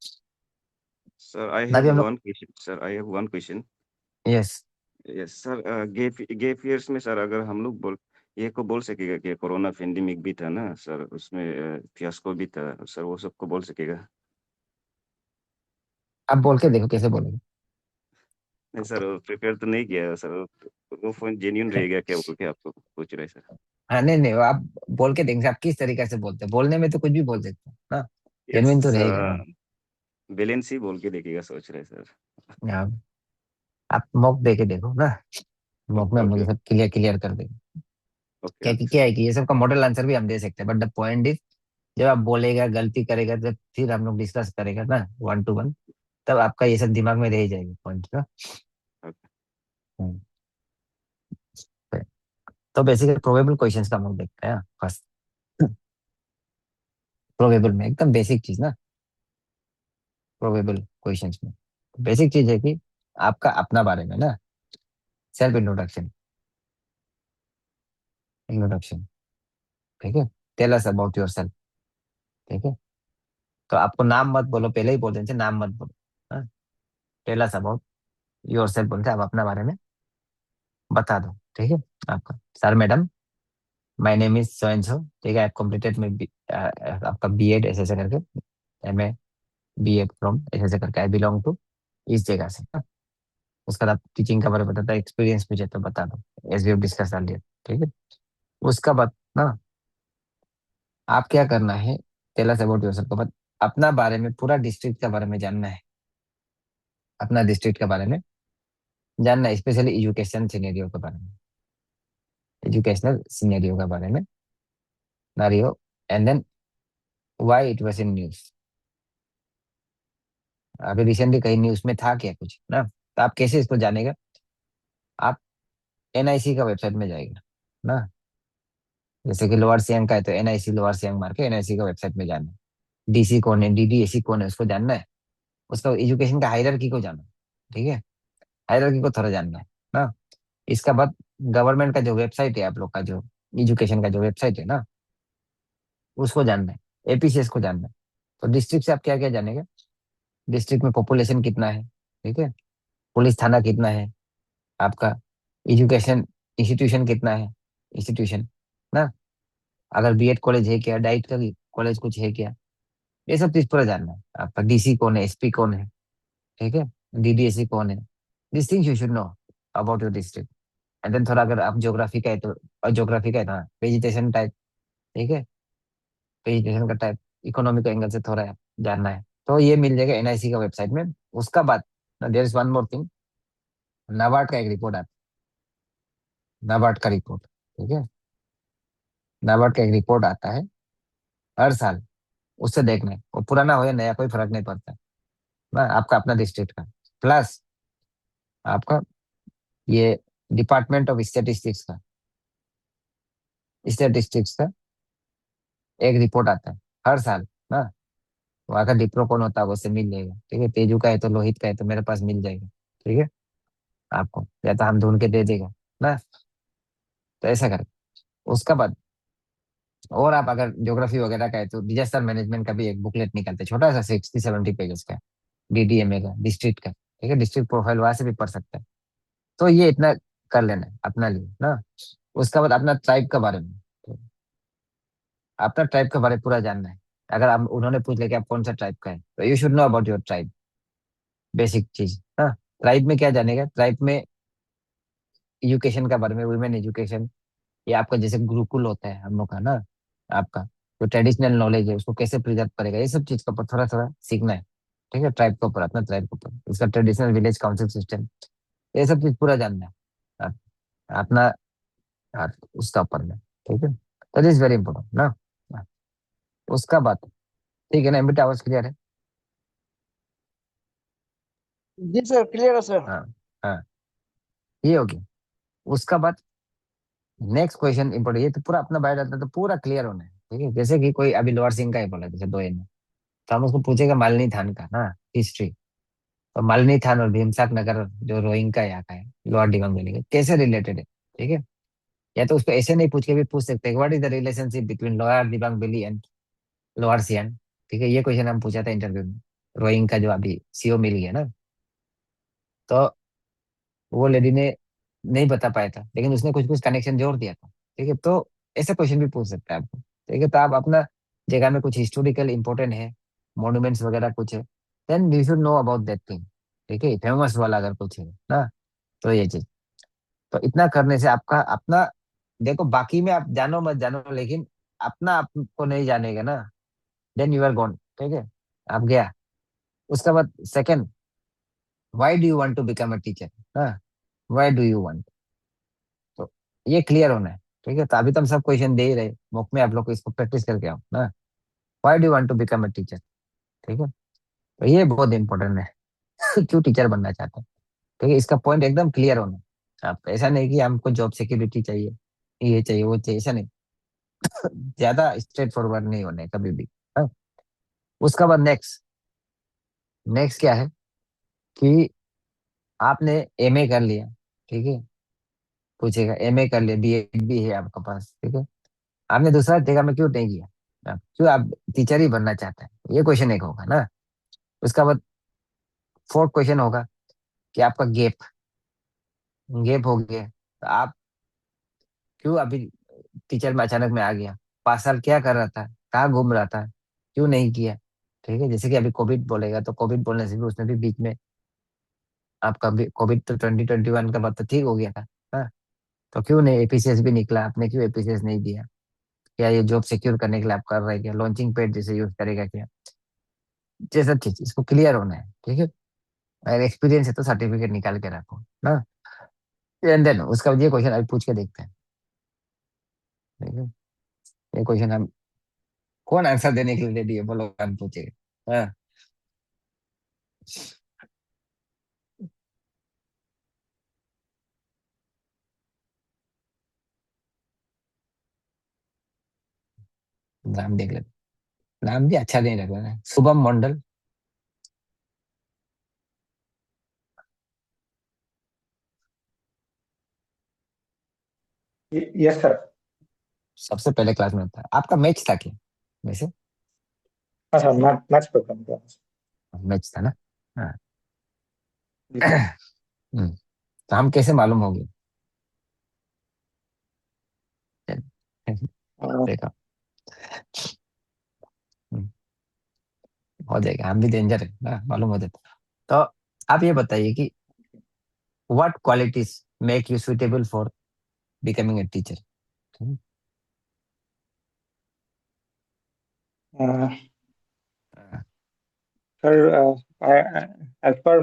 Sir, I अभी have हम लोग, one question. Sir, I have one question. Yes, Yes, sir. Gap years में सर अगर हम लोग ये को बोल सकेगा कि कोरोना पेंडेमिक भी था ना सर, उसमें फियास्को भी था सर, वो सबको बोल सकेगा। आप बोल के देखो कैसे बोलेंगे। नहीं सर, प्रिपेयर तो नहीं किया है सर, वो फोन जेन्यून रहेगा क्या बोल के आपको पूछ रहे सर। हाँ नहीं नहीं, आप बोल के देंगे आप किस तरीके से बोलते हैं, बोलने में तो कुछ भी बोल सकते हैं ना, यस, जेन्युइन तो रहेगा ना। बैलेंस ही बोल के देखेगा सोच रहे सर। हाँ, आप मॉक दे के देखो ना, मॉक में हम ओके लोग सब क्लियर क्लियर कर देंगे। ओके क्या ओके क्या सर। है कि ये सब का मॉडल आंसर भी हम दे सकते हैं, बट द पॉइंट इज जब आप बोलेगा गलती करेगा जब फिर हम लोग डिस्कस करेगा ना 1 to 1, तब आपका ये सब दिमाग में रह जाएगा पॉइंट ना। ओके हम्म, तो बेसिकली प्रोबेबल क्वेश्चंस का हम लोग देखते हैं फर्स्ट। प्रोबेबल में एकदम बेसिक चीज ना, प्रोबेबल क्वेश्चंस में बेसिक चीज है कि आपका अपना बारे में ना, सेल्फ इंट्रोडक्शन, इंट्रोडक्शन, ठीक है, tell us about yourself, ठीक है। तो आपको नाम मत बोलो, पहले ही बोल देते नाम मत बोलो, tell us about yourself बोलते हैं, आप अपना बारे में बता दो, ठीक है। आपका sir madam, my name is so and so, ठीक है, आई कंप्लीटेड में आपका बीएड ऐसे ऐसे करके, एमए बीएड फ्रॉम ऐसे ऐसे करके, आई बिलोंग टू इस जगह से ना। उसके बाद आप टीचिंग का बारे में बताता है, एक्सपीरियंस मुझे तो बता दो, एज वी डिस्कस अर्लियर, ठीक है। उसका बाद ना आप क्या करना है, टेल अस अबाउट योरसेल्फ के बाद अपना बारे में पूरा डिस्ट्रिक्ट के बारे में जानना है, अपना डिस्ट्रिक्ट के बारे में जानना है, स्पेशली एजुकेशन सिनेरियो के बारे में, एजुकेशनल सिनेरियो के बारे में नारियो, and then why it was in news, अभी रिसेंटली कहीं न्यूज में था क्या कुछ ना, तो आप कैसे इसको जानेगा, आप एनआईसी का वेबसाइट में जाएगा ना, जैसे कि लोअर सियांग का है तो एनआईसी लोअर सियांग मार के एनआईसी का वेबसाइट में जाना है, डीसी कौन है, डीडीएसी कौन है उसको जानना है, उसका एजुकेशन का हायरार्की को जानना है, ठीक है, हायरार्की को थोड़ा जानना है ना। इसका बाद गवर्नमेंट का जो वेबसाइट है, आप लोग का जो एजुकेशन का जो वेबसाइट है ना, उसको जानना है, एपीसीएस को जानना है। तो डिस्ट्रिक्ट से आप क्या क्या जानेंगे, डिस्ट्रिक्ट में पॉपुलेशन कितना है, ठीक है, पुलिस थाना कितना है, आपका एजुकेशन इंस्टीट्यूशन कितना है, इंस्टीट्यूशन ना, अगर बीएड कॉलेज है क्या, डाइट का कॉलेज कुछ है क्या, ये सब चीज पूरा जानना है। आपका डीसी कौन है, एसपी कौन है, ठीक है, डीडीएससी कौन है, this things you should know about your district. And then थोड़ा अगर आप ज्योग्राफी का है तो, और ज्योग्राफी का है ना, वेजिटेशन टाइप, ठीक है, वेजिटेशन का टाइप, इकोनॉमिक एंगल से थोड़ा जानना है, तो ये मिल जाएगा एनआईसी का वेबसाइट में। उसका बाद there is one more thing, NABARD का एक रिपोर्ट आता है, नाबार्ड का रिपोर्ट, ठीक है, नाबार्ड का एक रिपोर्ट आता है हर साल, उससे देखना है, वो पुराना हो या नया कोई फर्क नहीं पड़ता ना, आपका अपना डिस्ट्रिक्ट का, प्लस आपका ये डिपार्टमेंट ऑफ स्टेटिस्टिक्स का, स्टेटिस्टिक्स का एक रिपोर्ट आता है हर साल ना, वहाँ का डिप्रो कौन होता है वो से मिल जाएगा, ठीक है, तेजू का है तो लोहित का है तो मेरे पास मिल जाएगा, ठीक है, आपको या तो हम ढूंढ के दे देगा ना, तो ऐसा करें। उसका बाद और आप अगर ज्योग्राफी वगैरह का है तो डिजास्टर मैनेजमेंट का भी एक बुकलेट निकलता है, छोटा सा 60-70 पेजेस का, डीडीएमए का, डिस्ट्रिक्ट का, ठीक है, डिस्ट्रिक्ट प्रोफाइल वहां से भी पढ़ सकता है। तो ये इतना कर लेना है अपना लिए ना। उसका बाद अपना ट्राइब के बारे में, तो अपना ट्राइब के बारे में पूरा जानना है। अगर आप उन्होंने पूछ लिया कि आप कौन सा ट्राइब का है, तो you should know about your tribe, basic चीज ना। ट्राइब में क्या जानेगा, ट्राइब में एजुकेशन का बारे में, वुमेन एजुकेशन, ये आपका जैसे गुरुकुल होता है हम लोग का ना, आपका जो ट्रेडिशनल नॉलेज है उसको कैसे प्रिजर्व करेगा, ये सब चीज का ऊपर थोड़ा थोड़ा सीखना है, ठीक है, ट्राइब के ऊपर, अपना ट्राइब के ऊपर, उसका ट्रेडिशनल विलेज काउंसिल सिस्टम, ये सब चीज पूरा जानना है आप- अपना, उसका ऊपर में, ठीक है, तो दिस वेरी इंपॉर्टेंट ना। हाँ, उसका बाद ठीक है ना, एमबीटी आवाज क्लियर है। जी सर, क्लियर है सर। हाँ हाँ, ये हो गया। उसका बाद नेक्स्ट क्वेश्चन इंपॉर्टेंट, ये तो पूरा अपना बायोडाटा तो पूरा क्लियर होना है, ठीक है, जैसे कि कोई अभी लोअर सिंह का ही बोला जैसे 2 में, तो हम उसको पूछेगा मालनी थान का ना हिस्ट्री, तो मालनी थान और भीमसाक नगर जो रोइंग का यहाँ का है, लोअर दिबांग वैली का, कैसे रिलेटेड है, ठीक है। या तो उसको ऐसे नहीं पूछ के भी पूछ सकते हैं, what is the relationship between lower Dibang valley and lower सियान, ठीक है, ये क्वेश्चन हम पूछा था इंटरव्यू में, रोइंग का जो अभी सीओ मिल गया ना, तो वो लेडी ने नहीं बता पाया था, लेकिन उसने कुछ कुछ कनेक्शन जोड़ दिया था, ठीक है, तो ऐसा क्वेश्चन भी पूछ सकता है आपको, ठीक है। तो आप अपना जगह में कुछ हिस्टोरिकल इंपॉर्टेंट है, मॉन्यूमेंट्स वगैरह कुछ है, then you should know about that thing, ठीक है, फेमस वाला अगर कुछ है ना, तो ये चीज। तो इतना करने से आपका अपना, देखो बाकी में आप जानो मत जानो, लेकिन अपना आपको नहीं जानेगा ना, देन यू आर गॉन। ठीक है, आप गया। उसके बाद second, why do you want to become a teacher, हाँ, व्हाई डू यू वांट, तो ये क्लियर होना है। ठीक है, तो अभी तो हम सब क्वेश्चन दे ही रहे, मॉक में आप लोग को इसको प्रैक्टिस करके आओ ना, why do you want to become a teacher. ठीक है, तो ये बहुत इंपॉर्टेंट है। क्यों टीचर बनना चाहते हैं, ठीक है, इसका पॉइंट एकदम क्लियर होना है। आप ऐसा नहीं कि हमको जॉब सिक्योरिटी चाहिए, ये चाहिए वो चाहिए, ऐसा नहीं। ज्यादा स्ट्रेट फॉरवर्ड नहीं होने कभी भी, हाँ? उसका बाद नेक्स्ट, नेक्स्ट क्या है कि आपने एमए कर लिया, ठीक है, पूछेगा एमए कर लिया, बीएड भी है आपके पास, ठीक है, आपने दूसरा जगह में क्यों नहीं किया, क्यों आप टीचर ही बनना चाहते हैं, ये क्वेश्चन एक होगा ना। उसका बाद फोर्थ क्वेश्चन होगा कि आपका गैप, गैप हो गया, तो आप क्यों अभी टीचर में अचानक में आ गया, 5 साल क्या कर रहा था, कहाँ घूम रहा था, क्यों नहीं किया। ठीक है, जैसे कि अभी कोविड बोलेगा, तो कोविड बोलने से भी उसने भी बीच में आपका भी कोविड तो 2021 का बाद तो ठीक हो गया था, हाँ? तो क्यों नहीं एपीसीएस भी निकला, आपने क्यों एपीसीएस नहीं दिया, क्या ये जॉब सिक्योर करने के लिए आप कर रहे हैं क्या, लॉन्चिंग पैड जैसे यूज करेगा क्या, ये सब चीज इसको क्लियर होना है। ठीक है, अगर एक्सपीरियंस है तो सर्टिफिकेट निकाल के रखो ना, एंड देन उसका ये क्वेश्चन अभी पूछ के देखते हैं। ठीक है, ये क्वेश्चन हम कौन आंसर देने के लिए रेडी है, बोलो, हम पूछेगा, हाँ? नाम देख लेते, नाम भी अच्छा नहीं लग रहा है, शुभम मंडल। Yes sir. सबसे पहले क्लास में था, आपका मैच था क्या वैसे, हाँ सर, मैथ्स प्रोग्राम का। मैच था ना, हाँ। जी सर। हम्म, तो हम कैसे मालूम होगी, देखो, हम्म, हो जाएगा, हम भी डेंजर है ना, मालूम हो जाता। तो आप ये बताइए कि what qualities make you suitable for becoming a teacher. Sir, as per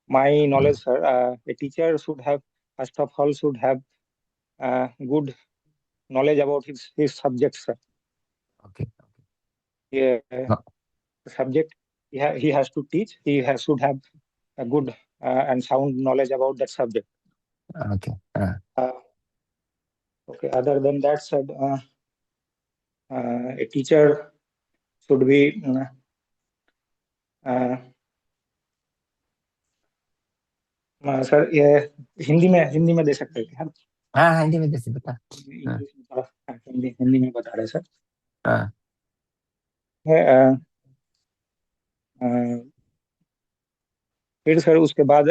my knowledge, sir, a teacher should have, first of all, should have good knowledge about his subject, sir. Okay, Yeah, subject he has to teach. Should have a good and sound knowledge about that subject. Okay, Okay. Other than that, sir, a teacher should be sir, ये हिंदी में दे सकते हैं क्या? हाँ हाँ, हिंदी में जैसे बता, हाँ इंग्लिश में थोड़ा, हिंदी में बता रहे सर। हाँ है, फिर सर उसके बाद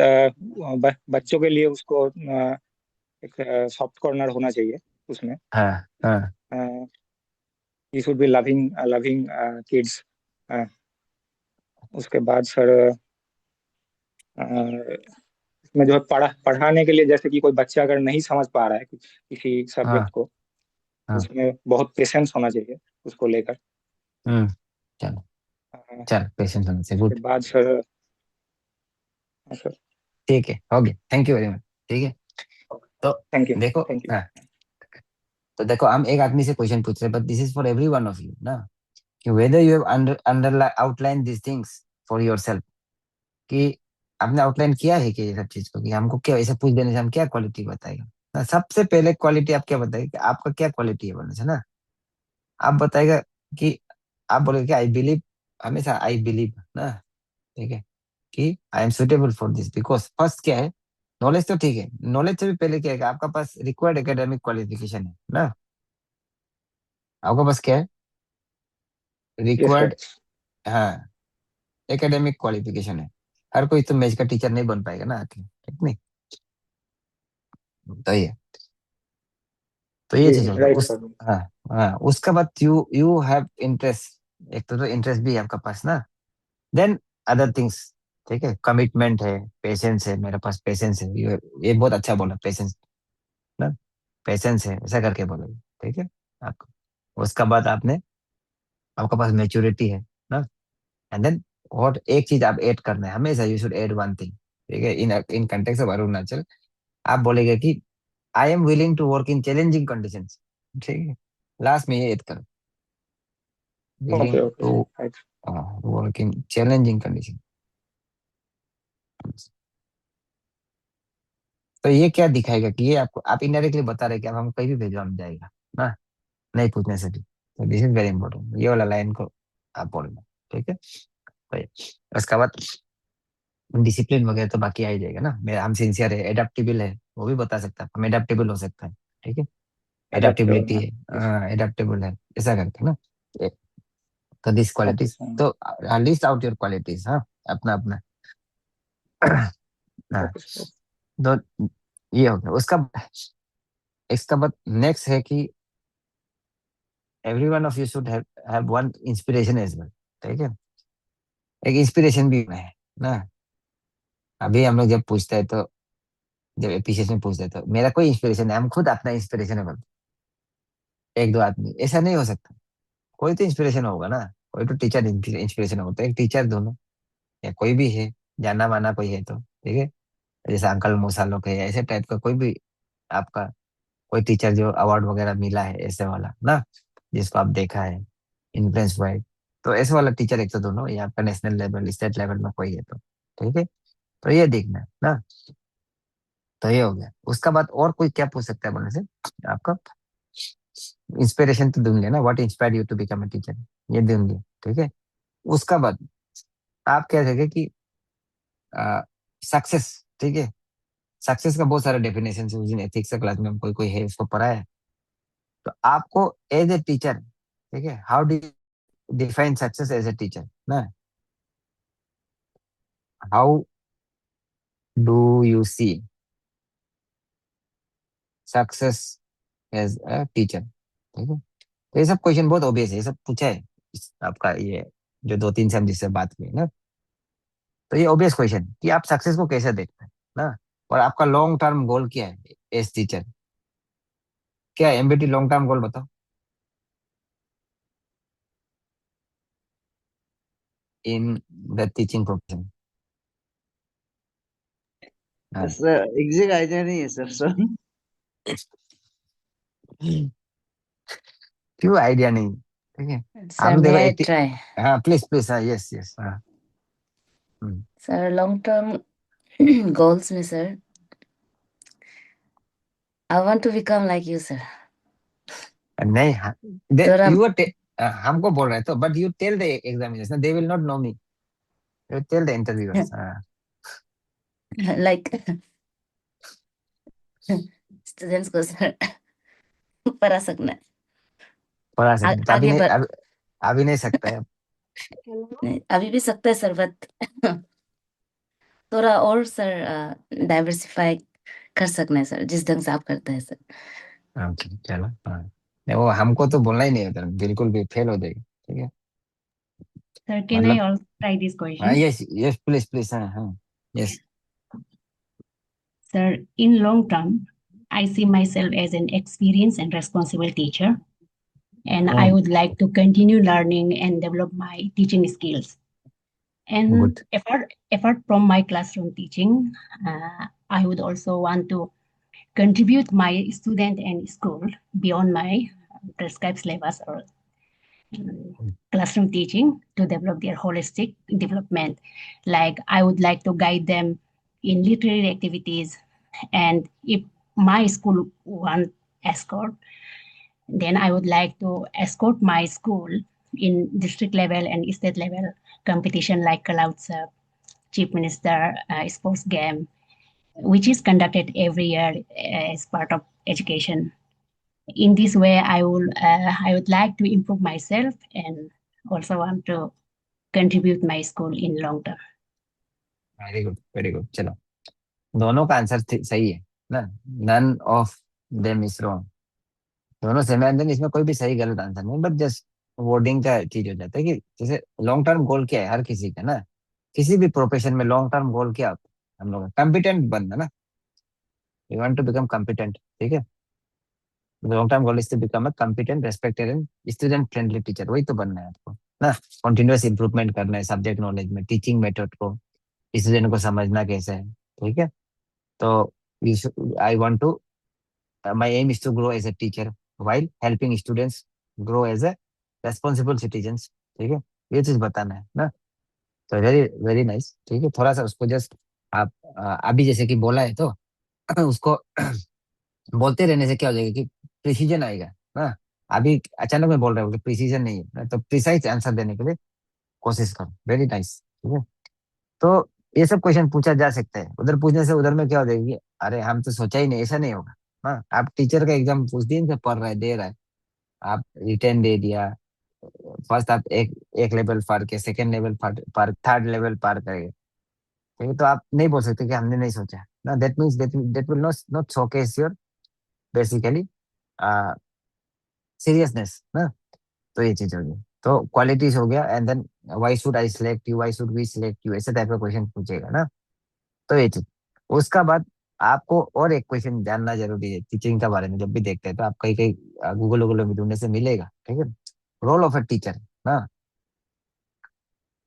बच्चों के लिए उसको एक सॉफ्ट कॉर्नर होना चाहिए उसमें। हाँ हाँ he should be loving loving kids. उसके बाद सर इसमें जो है पढ़ाने के लिए, जैसे कि कोई बच्चा अगर नहीं समझ पा रहा है किसी हाँ सब्जेक्ट को, हाँ, उसमें बहुत पेशेंस होना चाहिए उसको लेकर। हम्म, चलो अ, चल, पेशेंस होने से उसके गुड। बाद सर, सर ठीक है, हो गया, थैंक यू वेरी मच। ठीक है, तो थैंक यू, देखो, थैंक यू। हाँ, तो देखो हम एक आदमी से क्वेश्चन पूछ रहे हैं, but this is for every one of you ना, कि whether you have under outline this things for yourself, कि आपने आउटलाइन किया है कि ये सब चीज को, कि हमको क्या ऐसे पूछ देने से हम क्या क्वालिटी बताएगा ना, सबसे पहले क्वालिटी आप क्या बताएगा कि आपका क्या क्वालिटी है बोलने से ना, आप बताएगा कि आप बोलेगे कि आई बिलीव, हमेशा आई बिलीव ना, ठीक है, कि I M suitable for this because first क्या है, नॉलेज तो ठीक है, नॉलेज से भी पहले क्या है कि आपका पास रिक्वायर्ड एकेडमिक क्वालिफिकेशन है ना, आपका पास क्या है, यस सर। रिक्वायर्ड, हाँ, एकेडमिक क्वालिफिकेशन है। हर कोई तो मैथ का टीचर नहीं बन पाएगा ना आके, ठीक नहीं, तो ये जी चीज होगा राइट उस, सर। हाँ हाँ, उसका बाद यू यू हैव इंटरेस्ट, एक तो इंटरेस्ट भी है आपका पास ना, देन अदर थिंग्स, ठीक है, कमिटमेंट है, पेशेंस है, मेरे पास पेशेंस है, ये बहुत अच्छा बोला, पेशेंस ना, पेशेंस है, ऐसा करके बोलो, ठीक है आपको। उसका बाद आपने, आपके पास मेच्योरिटी है ना, एंड देन और एक चीज आप ऐड करना है हमेशा, you should add one thing, ठीक है, in in context of Arunachal आप बोलेंगे कि I am willing to work in challenging conditions, ठीक है, लास्ट में ये ऐड करो, Okay, willing okay. To Right. Work in challenging condition. तो ये क्या दिखाएगा कि ये आपको, आप इनडायरेक्टली बता रहे कि आप हम कहीं भी भेजो हम जाएगा ना, नहीं पूछने से भी। तो दिस इज वेरी इंपॉर्टेंट, ये वाला लाइन को आप बोलना, ठीक है। तो उसके बाद डिसिप्लिन वगैरह तो बाकी आ ही जाएगा ना, मेरा हम सिंसियर है, एडेप्टेबल है, वो भी बता सकता है, हम एडेप्टेबल हो सकता है, ठीक है, Adaptable. Adaptability Huh? Yes. है, एडेप्टेबल है, ऐसा करके ना। ए- तो दिस Okay. क्वालिटीज, तो लिस्ट आउट योर क्वालिटीज, हाँ, अपना अपना। हाँ, Okay, sir. तो ये हो गया। उसका इसका बाद नेक्स्ट है कि every one of you should have one inspiration as well, ठीक है, एक इंस्पिरेशन भी है ना। अभी हम लोग जब पूछते हैं तो, जब एप्रिसिएशन पूछते हैं तो मेरा कोई इंस्पिरेशन है, हम खुद अपना इंस्पिरेशन है बोलते हैं। एक दो आदमी ऐसा नहीं हो सकता, कोई तो इंस्पिरेशन होगा ना, कोई तो टीचर इंस्पिरेशन होता है, एक टीचर दोनों, या कोई भी है, जाना माना कोई है तो, ठीक है, जैसे अंकल मूसा लोग है, ऐसे टाइप का कोई भी आपका, कोई टीचर जो अवार्ड वगैरह मिला है ऐसे वाला ना, जिसको आप देखा है, इन्फ्लुएंस हुआ है, तो ऐसे वाला टीचर एक तो दोनों, या आपका नेशनल लेवल स्टेट लेवल में कोई है तो, ठीक है, तो ये देखना है ना। तो ये हो गया। उसका बाद और कोई क्या पूछ सकता है बोलने से, आपका इंस्पिरेशन तो दूंगे ना, what inspire you to become a teacher, ये दूंगे, ठीक है। उसका बाद आप क्या कहेंगे कि सक्सेस, ठीक है, सक्सेस का बहुत सारे डेफिनेशन है, उस दिन एथिक्स का क्लास में हम कोई कोई है उसको पढ़ा है, तो आपको एज ए टीचर, ठीक है, how do define success as a teacher ना, how do you see success as a teacher, ठीक है। तो ये सब क्वेश्चन बहुत ऑब्वियस है, ये सब पूछा है आपका, ये जो दो तीन से हम जिससे बात की ना, तो ये ऑब्वियस क्वेश्चन कि आप सक्सेस को कैसे देखते हैं ना, और आपका लॉन्ग टर्म गोल क्या है एज टीचर, क्या है एमबीटी लॉन्ग टर्म गोल बताओ इन द टीचिंग प्रोफेशन। हाँ, सर एग्जैक्ट आइडिया नहीं है सर, सर क्यों आइडिया नहीं, ठीक है, आप Sir, लोग देखो may I एक, try? हाँ प्लीज प्लीज, हाँ यस यस, हाँ Sir, long-term goals में sir, I want to become like you, sir. नहीं, हाँ, थोड़ा यू हमको बोल रहे तो, but you tell the examination, they will not know me, you tell the interviewers, हाँ, like students को sir पढ़ा सकना है। पढ़ा सकते तो अभी आगे नहीं, बढ़, अभी नहीं सकता है। नहीं, अभी भी सकते हैं सर, बट थोड़ा और सर डाइवर्सिफाई कर सकना है सर, जिस ढंग से आप करते हैं सर। ओके चलो, हाँ, नहीं वो हमको तो बोलना ही नहीं होता, बिल्कुल भी फेल हो जाएगी, ठीक है, Sir, can I मतलब, also try this हाँ question? Yes yes please please, हाँ हाँ yes. Sir, in long term, I see myself as an experienced and responsible teacher, and I would like to continue learning and develop my teaching skills. And good, apart from my classroom teaching, I would also want to contribute my student and school beyond my prescribed syllabus or classroom teaching to develop their holistic development. Like I would like to guide them in literary activities, and if my school want escort, then I would like to escort my school in district level and state level competition like Clouds Chief Minister sports game, which is conducted every year as part of education. In this way, I would like to improve myself and also want to contribute my school in long term. Very good very good, चलो दोनों का answer सही है ना, none of them is wrong, दोनों same answer, इसमें कोई भी सही गलत आंसर नहीं, बट जस्ट वर्डिंग का चीज हो जाता है कि जैसे लॉन्ग टर्म गोल क्या है हर किसी का ना, किसी भी प्रोफेशन में लॉन्ग टर्म गोल क्या होता है हम लोग का? कॉम्पिटेंट बनना ना, you want to become competent, ठीक है। Long term goal is to become a competent respected and student friendly teacher, वही तो बनना है आपको ना। कॉन्टिन्यूअस इंप्रूवमेंट करना है सब्जेक्ट नॉलेज में, टीचिंग मेथड को, स्टूडेंट को समझना कैसे है, ठीक है। तो I want to, my aim is to grow as a teacher while helping students grow as a responsible citizens, ठीक है। ये चीज बताना है ना। तो वेरी वेरी नाइस, ठीक है। थोड़ा सा उसको जस्ट आप अभी जैसे कि बोला है तो उसको बोलते रहने से क्या हो जाएगा कि प्रिसीजन आएगा ना। अभी अचानक में बोल रहे हो कि प्रिसीजन नहीं है ना, तो प्रिसाइज आंसर देने के लिए कोशिश करो। वेरी नाइस, ठीक है। तो ये सब क्वेश्चन पूछा जा सकता है, उधर पूछने से उधर में क्या हो जाएगी, अरे हम तो सोचा ही नहीं, ऐसा नहीं होगा। हाँ, आप टीचर का एग्जाम उस दिन से पढ़ रहे हैं, दे रहा है, आप रिटर्न दे दिया, फर्स्ट आप एक लेवल पार के, सेकंड लेवल पार, थर्ड लेवल पार करेंगे, ठीक है। तो आप नहीं बोल सकते कि हमने नहीं सोचा ना। That means that will not not showcase your basically seriousness ना। तो ये चीज होगी। तो क्वालिटीज हो गया, and then why should I select you, why should we select you, ऐसे टाइप का क्वेश्चन पूछेगा ना। तो ये चीज, उसका बाद आपको और एक क्वेश्चन जानना जरूरी है टीचिंग के बारे में। जब भी देखते हैं तो आप कहीं कहीं गूगल वूगल में ढूंढने से मिलेगा, ठीक है। रोल ऑफ अ टीचर ना,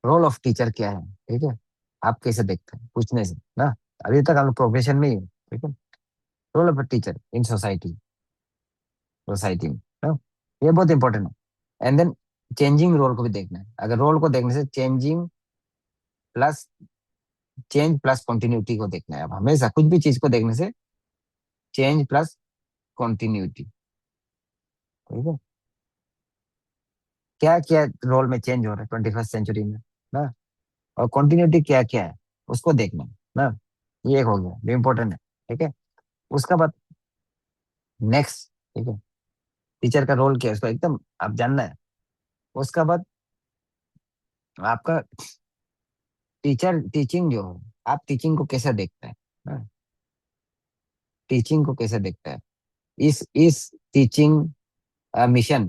रोल ऑफ टीचर क्या है, ठीक है। आप कैसे देखते हैं पूछने से ना। अभी तक हम लोग प्रोफेशन में ही है, ठीक है। Role of a teacher in society, society में ना, ये बहुत इंपॉर्टेंट है। एंड देन चेंजिंग रोल को भी देखना है। अगर रोल को देखने से प्लस चेंज प्लस कंटिन्यूटी को देखना है। अब हमेशा कुछ भी चीज को देखने से चेंज प्लस कंटिन्यूटी, ठीक है। क्या क्या रोल में चेंज हो रहा है 21st सेंचुरी में ना, और कंटिन्यूटी क्या क्या है उसको देखना है ना। ये एक हो गया जो इंपॉर्टेंट है, ठीक है। उसका बाद नेक्स्ट, ठीक है, टीचर का रोल क्या है उसको एकदम आप जानना है। उसका बाद आपका टीचर टीचिंग जो है, आप टीचिंग को कैसे देखते हैं ना, टीचिंग को कैसे देखता है, इस टीचिंग मिशन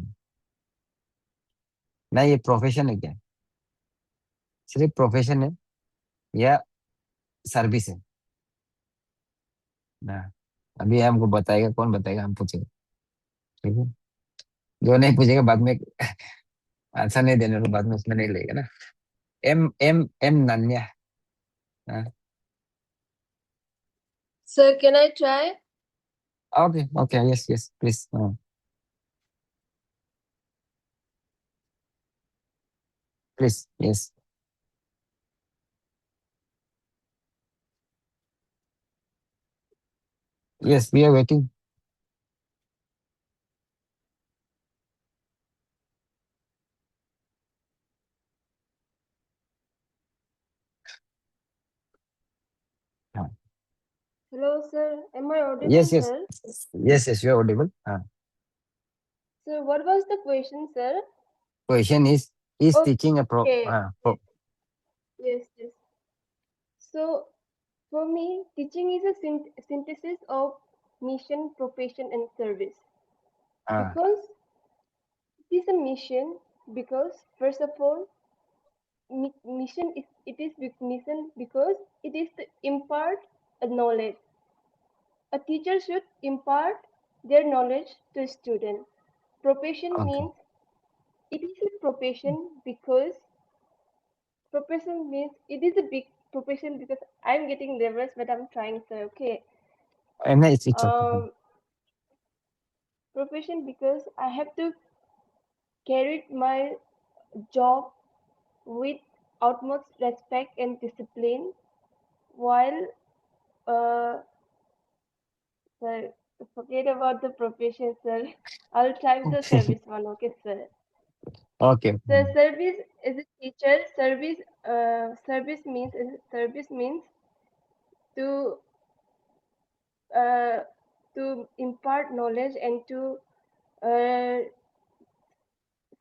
ना, ये प्रोफेशन है क्या, सिर्फ प्रोफेशन है या सर्विस है ना। अभी हमको बताएगा कौन, बताएगा, हम पूछेगा, ठीक है। जो नहीं पूछेगा बाद में आंसर नहीं देने को बाद में उसमें नहीं लेगा ना। एम एम एम नान्या। Sir, can I try? Okay okay, yes yes please. Please yes. Yes we are waiting. Hello, sir. Am I audible, yes yes sir? Yes yes you are audible. Sir, what was the question, sir? Question is teaching a pro Okay. Yes, yes. So, for me, teaching is a synthesis of mission, profession, and service. Because it is a mission, because first of all, mission is mission because it is to impart a knowledge. A teacher should impart their knowledge to a student. Profession means it is a profession because profession means it is a big profession because I'm getting nervous, but I'm trying, sir. Okay. And it's okay. Profession because I have to carry my job with utmost respect and discipline while sir, forget about the profession, sir. I'll try the service one, okay, sir. Okay. So service is a teacher. Service means to impart knowledge and to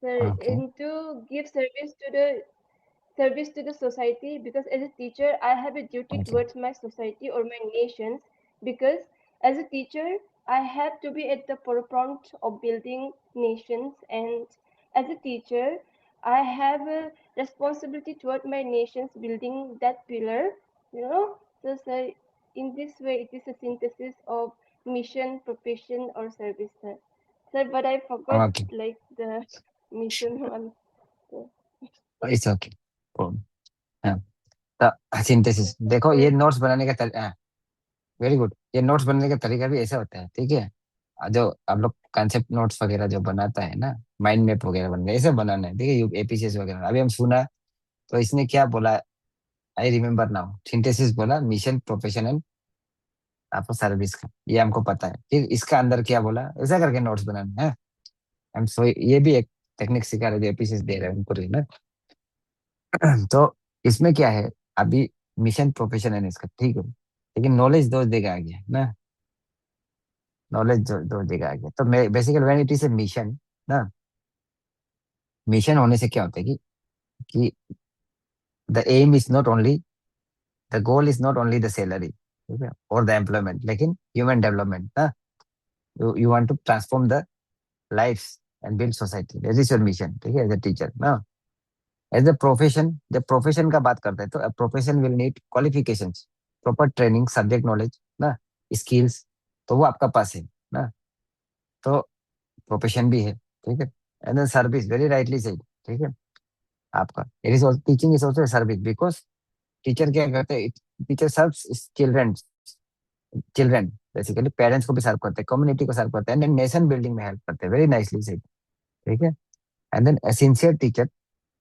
and to give service to the society, because as a teacher I have a duty towards my society or my nations, because as a teacher I have to be at the forefront of building nations, and as a teacher I have a responsibility toward my nation's building that pillar, So, sir, in this way, it is a synthesis of mission, profession, or service, sir. Sir, but I forgot Okay, like the mission one. So, it's okay. हाँ, तो synthesis देखो, ये notes बनाने का तरीका, very good, ये notes बनाने का तरीका भी ऐसा होता है, ठीक है। जो आप लोग कॉन्सेप्ट नोट्स वगैरह जो बनाता है ना, माइंड मैप वगैरह बनना, ऐसे बनाना है, ठीक है। एपीसीएस वगैरह अभी हम सुना, तो इसने क्या बोला, आई रिमेम्बर नाउ, सिंथेसिस बोला मिशन, प्रोफेशनल, आपको सर्विस का, ये हमको पता है। फिर इसका अंदर क्या बोला, ऐसा करके नोट्स बनाना है। हम सो ये भी एक टेक्निक सिखा रहे, जो एपीसीएस दे रहे हैं उनको, ना। तो इसमें क्या है, अभी मिशन, प्रोफेशन है इसका, ठीक है, लेकिन नॉलेज दो जगह आ गया ना, नॉलेज दो जगह आ गया। तो मैं basically when it is a mission ना, मिशन होने से क्या होता है कि the aim is not only, the goal is not only the salary, ठीक है, और द एम्प्लॉयमेंट, लेकिन ह्यूमन डेवलपमेंट ना। You want to transform the lifes and build society, that is your mission, ठीक है, एज अ टीचर ना। As a profession, जब profession का बात करते हैं, तो profession will need qualifications, proper training, subject knowledge ना, स्किल्स, तो वो आपका पास है ना। तो प्रोफेशन भी है, ठीक है। And then service, very rightly said, ठीक है, आपका it is also, teaching is also service, because teacher क्या करते हैं, teacher serves children, children basically parents को भी सर्व करते हैं, कम्युनिटी को सर्व करते हैं, एंड नेशन बिल्डिंग में हेल्प करते हैं, वेरी नाइसली सेड, ठीक है। And then a sincere teacher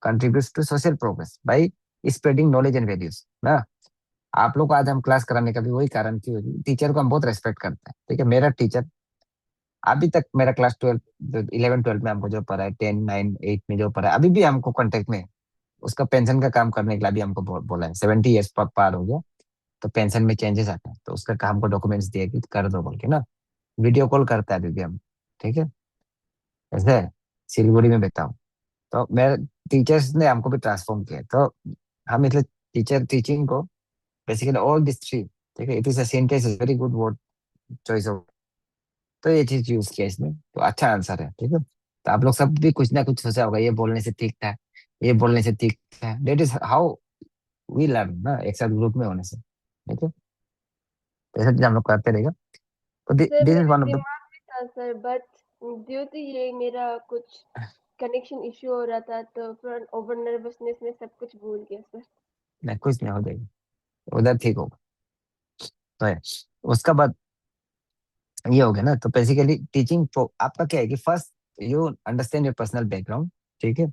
contributes to social progress by spreading knowledge and values ना। आप लोग को आज हम क्लास कराने का भी वही कारण, की टीचर को हम बहुत रेस्पेक्ट करते हैं, ठीक है। मेरा टीचर अभी तक, मेरा क्लास 12, 11 12 में हमको जो पढ़ा है, 10 9 8 में जो पढ़ा है, अभी भी हमको कांटेक्ट में है। उसका पेंशन का काम करने के लिए अभी हमको बोला है, 70 years पार हो गया, तो पेंशन में चेंजेस आता है, तो उसका काम को डॉक्यूमेंट्स दिए कि कर दो बोल के ना। वीडियो कॉल करता है अभी भी हम, ठीक है। ऐसे है, सिलीगुड़ी में बैठा हूँ। तो मेरे टीचर्स ने हमको भी ट्रांसफॉर्म किया, तो हम इसलिए टीचर टीचिंग को बेसिकली ऑल दिस थ्री, ठीक है, it is a syntax, very good word choice of, तो ये चीज यूज किया इसमें, तो अच्छा आंसर है, ठीक है। तो आप लोग सब भी कुछ ना कुछ सोचा होगा, ये बोलने से ठीक था, ये बोलने से ठीक था, that is how we learn ना, एक साथ ग्रुप में होने से, ठीक है। तो ऐसा चीज हम लोग करते रहेगा। तो सर, दिस इज मेरे वन ऑफ द, दिमाग में था सर, बट ड्यू टू ये मेरा कुछ कनेक्शन इश्यू हो रहा था, तो फिर ओवर नर्वसनेस में सब कुछ भूल गया सर। नहीं कुछ नहीं हो जाएगा, उधर ठीक होगा। तो है, उसका बाद ये हो गया ना। तो बेसिकली टीचिंग आपका क्या है कि first you understand your personal background, ठीक है,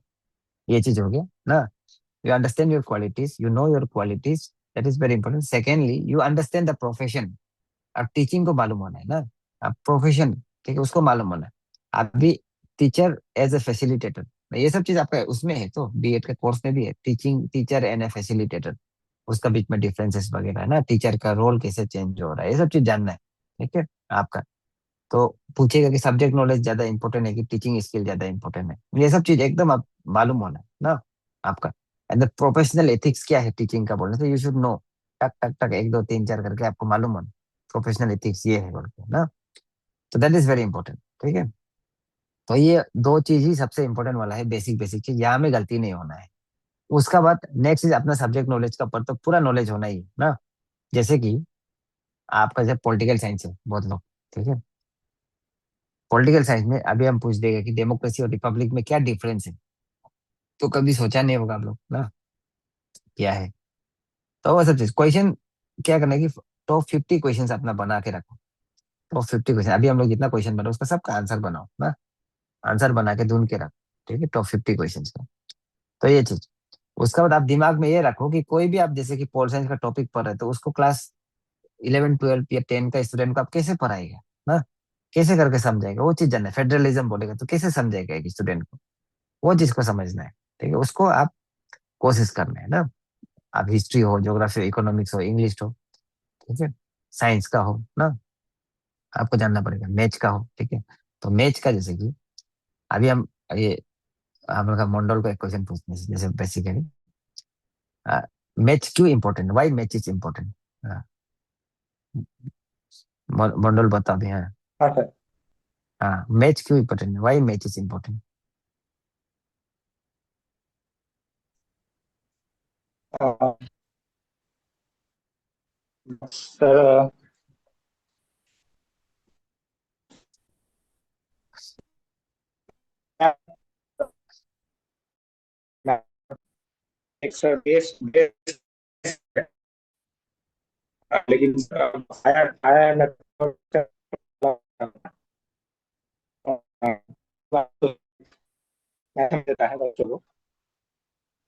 ये चीज हो गया ना। You understand your qualities, you know your qualities, that is very important. Secondly, you understand the profession, अब टीचिंग को मालूम होना है ना, अब प्रोफेशन, ठीक है, उसको मालूम होना है। अभी टीचर एज ए फैसिलिटेटर, ये सब चीज आपका उसमें है, तो बीएड के कोर्स में भी है, teaching teacher and A facilitator, उसका बीच में डिफरेंसेस वगैरह है ना, टीचर का रोल कैसे चेंज हो रहा है, ये सब चीज जानना है, ठीक है आपका। तो पूछेगा कि सब्जेक्ट नॉलेज ज्यादा इंपॉर्टेंट है कि टीचिंग स्किल ज्यादा इंपॉर्टेंट है, ये सब चीज एकदम आप मालूम होना है ना आपका। एंड द प्रोफेशनल एथिक्स क्या है टीचिंग का बोलने से, यू शुड नो, टक टक टक 1 2 3 4 करके आपको मालूम होना, प्रोफेशनल एथिक्स ये है बोल के ना। तो दैट इज वेरी इंपॉर्टेंट, ठीक है। तो ये दो चीज ही सबसे इंपॉर्टेंट वाला है, बेसिक बेसिक चीज, यहाँ में गलती नहीं होना है। उसका बाद नेक्स्ट चीज अपना सब्जेक्ट नॉलेज का, पर तो पूरा नॉलेज होना ही है ना। जैसे कि आपका जब पॉलिटिकल साइंस है बहुत लोग, ठीक है, पॉलिटिकल साइंस में अभी हम पूछ देगा कि डेमोक्रेसी और रिपब्लिक में क्या डिफरेंस है, तो कभी सोचा नहीं होगा आप लोग ना क्या है। तो वो सब चीज क्वेश्चन क्या करना है कि टॉप 50 क्वेश्चन अपना बना के रखो, टॉप 50 क्वेश्चन, अभी हम लोग जितना क्वेश्चन बनाओ उसका सबका आंसर बनाओ ना, आंसर बना के ढूंढ के रखो, ठीक है, टॉप 50 क्वेश्चन का। तो ये चीज, उसका बाद आप दिमाग में ये रखो कि कोई भी आप जैसे कि पोल साइंस का टॉपिक पढ़ रहे हैं, तो उसको क्लास 11 12 या 10 का स्टूडेंट को आप कैसे पढ़ाएगा ना, कैसे करके समझाएगा, वो चीज जानना है। फेडरलिज्म बोलेगा तो कैसे समझाएगा एक स्टूडेंट को, वो चीज को समझना है, ठीक है, उसको आप कोशिश करना है ना। आप हिस्ट्री हो, ज्योग्राफी हो, इकोनॉमिक्स हो, इंग्लिश हो, ठीक है, साइंस का हो ना, आपको जानना पड़ेगा, मैथ का हो, ठीक है। तो मैथ का जैसे कि अभी ये हम लोग का मंडल को एक क्वेश्चन पूछने से, जैसे बेसिकली मैथ क्यों important, why math is important, Mandal बता भी, हाँ। हाँ सर। हाँ, मैथ क्यों important, why math is important. Sir एक सर बेस बेस लेकिन हायर हायर देता है बच्चों को।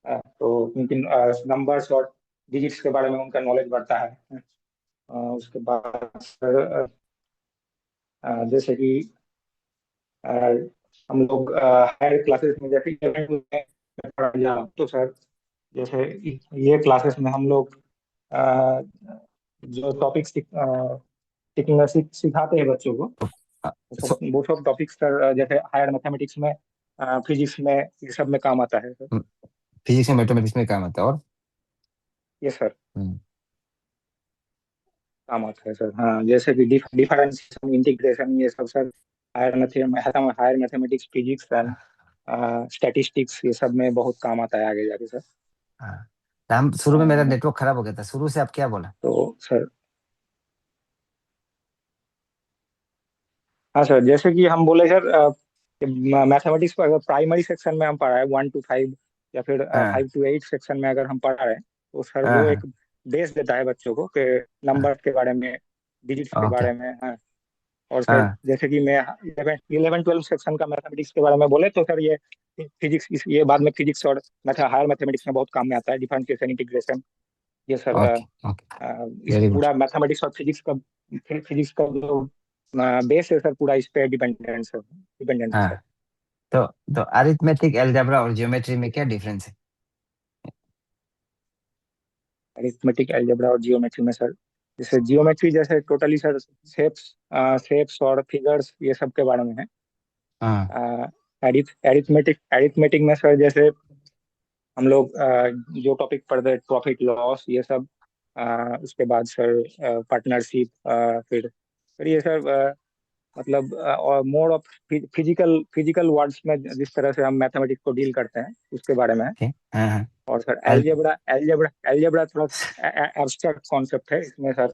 तो उनकी नंबर्स और डिजिट्स के बारे में उनका नॉलेज बढ़ता है। उसके बाद सर जैसे कि हम लोग हायर क्लासेस में जैसे 11th में पढ़ा जा तो सर जैसे ये क्लासेस में हम लोग जो टॉपिक्स सिखाते हैं बच्चों को वो सब टॉपिक्स सर जैसे हायर मैथमेटिक्स में फिजिक्स में ये सब में काम आता है सर। फिजिक्स में मैथमेटिक्स में काम आता है और ये सर काम आता है सर। हाँ जैसे कि डिफरेंशिएशन इंटीग्रेशन ये सब sir higher mathematics physics and statistics ये सब में बहुत काम आता है आगे जाके सर। हम शुरू में मेरा नेटवर्क खराब हो गया था, शुरू से आप क्या बोला? तो सर हाँ सर जैसे कि हम बोले सर मैथमेटिक्स को अगर प्राइमरी सेक्शन में हम पढ़ा है 1 to 5 या फिर 5 to 8 सेक्शन में अगर हम पढ़ा रहे हैं तो सर वो एक बेस देता है बच्चों को कि नंबर के बारे में डिजिट्स के बारे में। हाँ और सर जैसे कि मैं 11-12 सेक्शन का मैथमेटिक्स के बारे में बोले तो सर ये फिजिक्स ये बाद में फिजिक्स और हायर मैथमेटिक्स में बहुत काम में आता है। डिफरेंशिएशन इंटीग्रेशन ये सर इस पूरा मैथमेटिक्स और फिजिक्स का जो बेस है सर पूरा इस पे डिपेंडेंट है सर। तो अरिथमेटिक अलजेब्रा और ज्योमेट्री में क्या डिफरेंस है? अरिथमेटिक अलजेब्रा और जियोमेट्री में सर जैसे जियोमेट्री जैसे टोटली सर शेप्स और फिगर्स ये सब के बारे में है। अरिथमेटिक में सर जैसे हम लोग जो टॉपिक पढ़ते हैं प्रॉफिट लॉस ये सब उसके बाद सर पार्टनरशिप फिर ये सर मतलब और मोर ऑफ फिजिकल वर्ड्स में जिस तरह से हम मैथमेटिक्स को डील करते हैं उसके बारे में है। और सर एलजेब्रा थोड़ा एब्स्ट्रैक्ट कॉन्सेप्ट है इसमें सर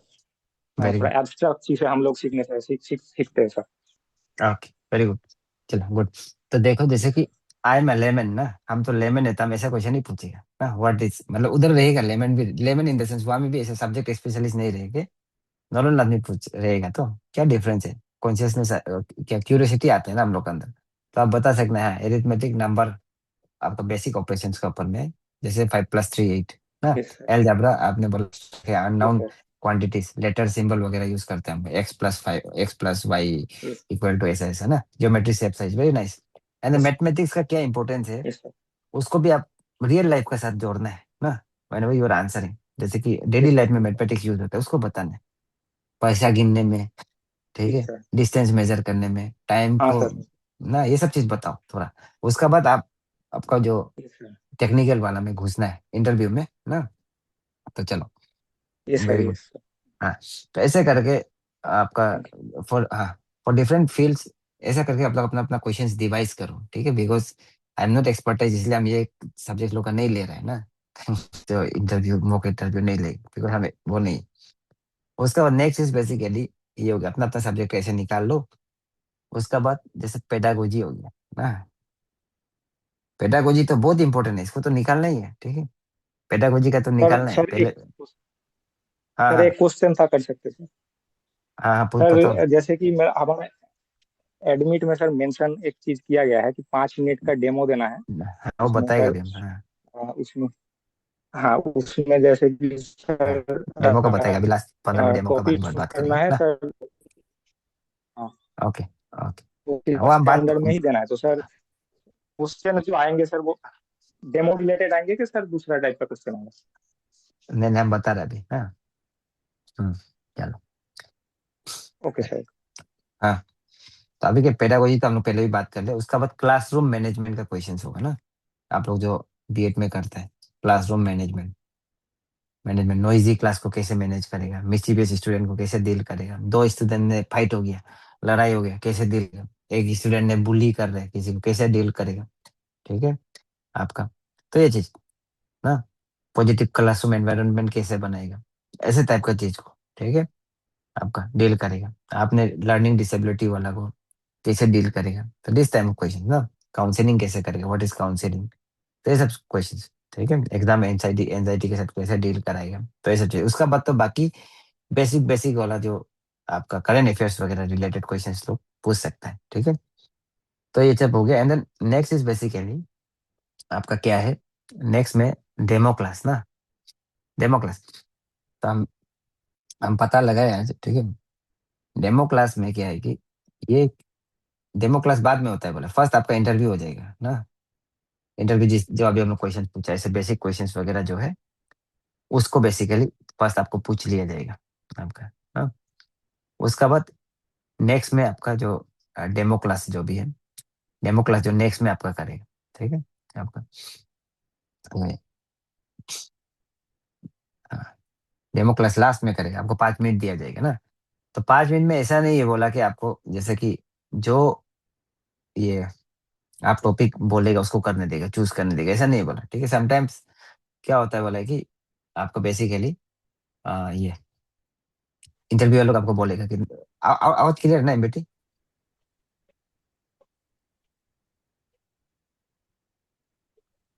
थोड़ा एब्स्ट्रैक्ट चीजें हम लोग सीखते हैं सर। ओके वेरी गुड, चलो गुड। तो देखो जैसे कि आई एम लेमन ना, हम तो लेमन है तो हम ऐसा क्वेश्चन नहीं पूछेगा ना व्हाट इज, मतलब उधर रहेगा लेमन भी, लेमन इन द सेंस वहां में भी ऐसे सब्जेक्ट स्पेशलिस्ट नहीं रहेंगे, नॉर्मल आदमी पूछ रहेगा। तो क्या डिफरेंस है? कॉन्शियसनेस क्या क्यूरियोसिटी आते हैं ना हम लोग के अंदर, तो आप बता सकते हैं एरिथमेटिक नंबर आपका बेसिक ऑपरेशंस के ऊपर में, जैसे 5+3 8 ना। अलजेब्रा आपने बोला अननोन क्वांटिटीज, लेटर सिंबल वगैरह यूज करते हैं हम, x+5 x+y इक्वल टू ऐसा ऐसा ना, geometry shape size, very nice. And mathematics का क्या इंपॉर्टेंस है उसको भी आप रियल लाइफ के साथ जोड़ना है ना, व्हेनेवर यू आर आंसरिंग। जैसे कि डेली लाइफ में मैथमेटिक्स यूज होता है उसको बताना है, पैसा गिनने में, ठीक है, डिस्टेंस मेजर करने में, टाइम को ना, ये सब चीज बताओ थोड़ा। उसका बाद आपका जो टेक्निकल वाला में घुसना है इंटरव्यू में ना, तो चलो वेरी गुड। हाँ तो ऐसे करके आपका फॉर डिफरेंट फील्ड्स ऐसा करके आप लोग अपना अपना क्वेश्चंस डिवाइस करो, ठीक है, because I am not expertise, इसलिए हम ये सब्जेक्ट लोग का नहीं ले रहे हैं ना तो इंटरव्यू मॉक इंटरव्यू नहीं ले, बिकॉज हमें वो नहीं। उसका बाद नेक्स्ट इज बेसिकली ये हो गया, अपना अपना सब्जेक्ट कैसे निकाल लो। उसका बाद जैसे पेडागोजी हो गया ना, पेडागोजी तो बहुत इंपॉर्टेंट है, इसको तो निकालना ही है, ठीक है, पेडागोजी का तो निकालना है पहले। सर एक क्वेश्चन था कर सकते थे? हाँ सर जैसे कि हमारे एडमिट में सर मेंशन एक चीज किया गया है कि 5 मिनट का डेमो देना है। वो बताएगा भी उसमें हाँ उसमें जैसे कि सर डेमो का बताएगा अभी, लास्ट 15 मिनट डेमो का कॉपी बात करना करेंगे है ना। सर। ओके ओके वो हम बात अंदर में ही देना है। तो सर क्वेश्चन जो आएंगे सर वो डेमो रिलेटेड आएंगे कि सर दूसरा टाइप का क्वेश्चन आएगा? नहीं हम बता रहे अभी। हाँ चलो ओके सर। हाँ तो अभी के पेडागोजी तो हम लोग पहले भी बात कर ले, उसका बाद क्लासरूम मैनेजमेंट का क्वेश्चन होगा ना, आप लोग जो बीएड में करते हैं, क्लासरूम मैनेजमेंट, नॉइजी क्लास को कैसे मैनेज करेगा, मिस्चीवियस स्टूडेंट को कैसे डील करेगा, दो स्टूडेंट ने फाइट हो गया, लड़ाई हो गया, कैसे डील करेगा, एक स्टूडेंट ने बुली कर रहा है किसी को, कैसे डील करेगा, ठीक है आपका। तो ये चीज ना पॉजिटिव क्लासरूम एनवायरनमेंट कैसे बनाएगा, ऐसे टाइप का चीज को, ठीक है, आपका डील करेगा। आपने लर्निंग डिसेबिलिटी वाला को कैसे डील करेगा, तो दिस टाइप ऑफ क्वेश्चन ना। काउंसलिंग कैसे करेगा, व्हाट इज काउंसलिंग, तो ये सब क्वेश्चन, ठीक है। एग्जाम एंजाइटी एंजाइटी के साथ कैसे डील कराएगा, तो ये सब चीज। उसका बाद तो बाकी बेसिक बेसिक वाला जो आपका करंट अफेयर्स वगैरह रिलेटेड क्वेश्चंस लोग पूछ सकता है, ठीक है। तो ये सब हो गया। And then next is basically आपका क्या है, नेक्स्ट में डेमो क्लास ना, डेमो क्लास। तो हम पता लगाए आज, ठीक है। डेमो क्लास में क्या है कि ये डेमो क्लास बाद में होता है, बोला फर्स्ट आपका इंटरव्यू हो जाएगा ना। इंटरव्यू जिस जो अभी हमने क्वेश्चन पूछा, ऐसे बेसिक क्वेश्चंस वगैरह जो है उसको बेसिकली फर्स्ट आपको पूछ लिया जाएगा आपका, हाँ। उसका बाद नेक्स्ट में आपका जो डेमो क्लास जो भी है, डेमो क्लास जो नेक्स्ट में आपका करेगा, ठीक है आपका। डेमो क्लास लास्ट में करेगा, आपको 5 मिनट दिया जाएगा ना। तो 5 मिनट में ऐसा नहीं है बोला कि आपको जैसे कि जो ये आप टॉपिक बोलेगा उसको करने देगा, चूज करने देगा, ऐसा नहीं बोला, ठीक है। समटाइम्स क्या होता है बोला कि आपको बेसिकली ये इंटरव्यू लोग आपको बोलेगा कि आवाज क्लियर है ना बेटी,